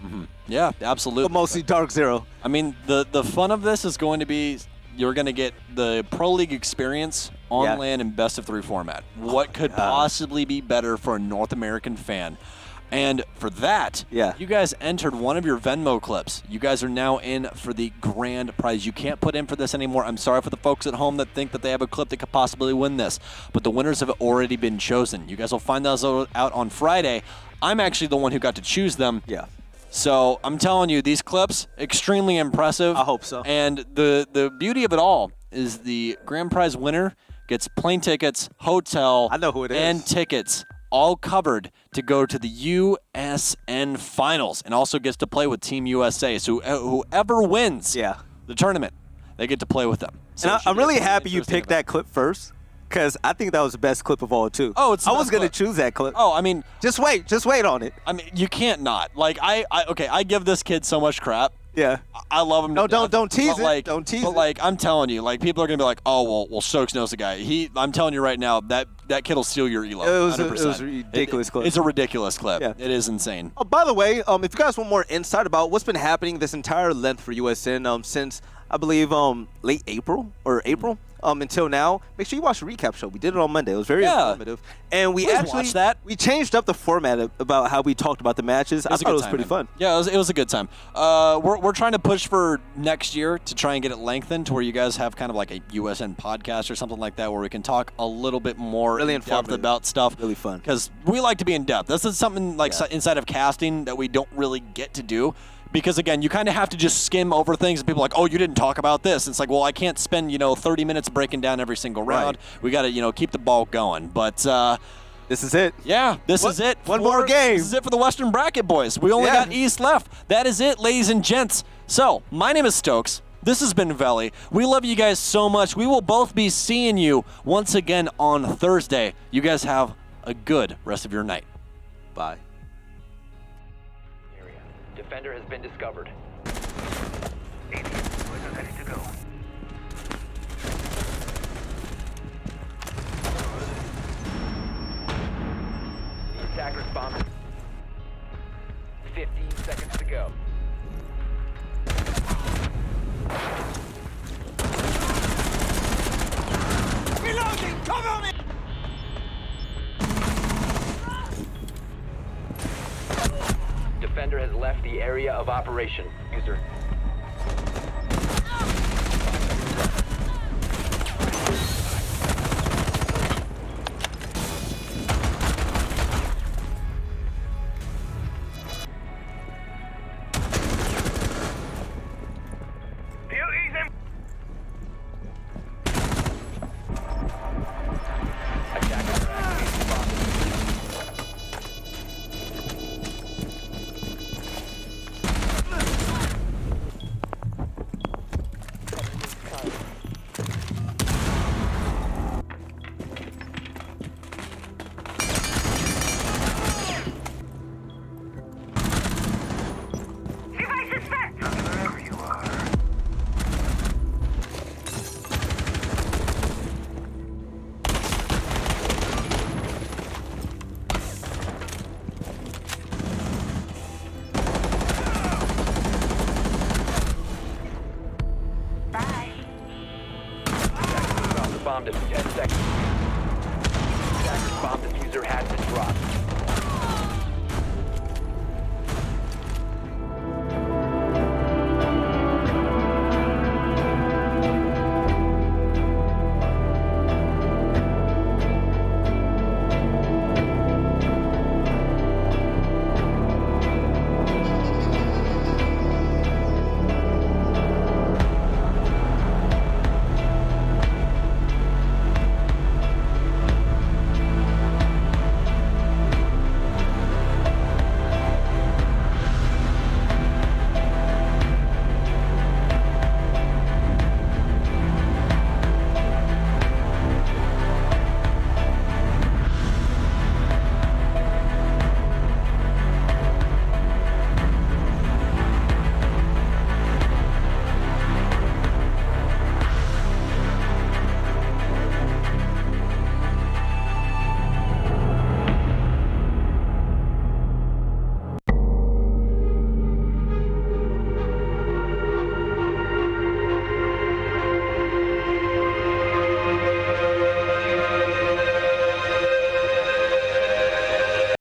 Yeah, absolutely. But mostly Dark Zero. I mean, the fun of this is going to be you're going to get the Pro League experience on Yeah. LAN in best of 3 format. What could God. possibly be better for a North American fan? And for that, Yeah. you guys entered one of your Venmo clips. You guys are now in for the grand prize. You can't put in for this anymore. I'm sorry for the folks at home that think that they have a clip that could possibly win this, but the winners have already been chosen. You guys will find those out on Friday. I'm actually the one who got to choose them. Yeah. So I'm telling you, these clips, extremely impressive. I hope so. And the beauty of it all is the grand prize winner gets plane tickets, hotel, I know who it is. and tickets, all covered to go to the USN Finals, and also gets to play with Team USA. So whoever wins Yeah. the tournament, they get to play with them. So And it should I'm be a really pretty happy you interesting picked event. that clip first, because I think that was the best clip of all, too. Oh, it's the I was best going to clip. choose that clip. Oh, I mean, Just wait on it. you can't not. Like, I give this kid so much crap. Yeah. I love him. No, to death, don't tease but it. like, Don't tease but it. like, I'm telling you, like, people are gonna be like, oh, well, Stokes knows the guy. I'm telling you right now, that kid will steal your elo. It was a 100%. ridiculous clip. It's a ridiculous clip. Yeah. It is insane. Oh, by the way, if you guys want more insight about what's been happening this entire length for USN since, I believe, late April until now, make sure you watch the recap show. We did it on Monday. It was very Yeah. informative. And we Please actually watch that. we changed up the format about how we talked about the matches. I was a thought good it was time, pretty man. fun. Yeah, it was a good time. We're trying to push for next year to try and get it lengthened to where you guys have kind of like a USN podcast or something like that where we can talk a little bit more Really in depth informative. about stuff. Really fun. Because we like to be in depth. This is something like Yeah. inside of casting that we don't really get to do. Because again, you kind of have to just skim over things, and people are like, "Oh, you didn't talk about this." It's like, well, I can't spend 30 minutes breaking down every single round. We got to keep the ball going. But This is it. yeah, this is it. One more game. This is it for the Western Bracket, boys. We only Yeah. got East left. That is it, ladies and gents. So, my name is Stokes. This has been Veli. We love you guys so much. We will both be seeing you once again on Thursday. You guys have a good rest of your night. Bye. Area. Defender has been discovered. The attacker's bombed. 15 seconds to go. Defender has left the area of operation. User. Attackers are activating bomb. Bomb to 10 seconds. Attacker's bomb diffuser has been dropped.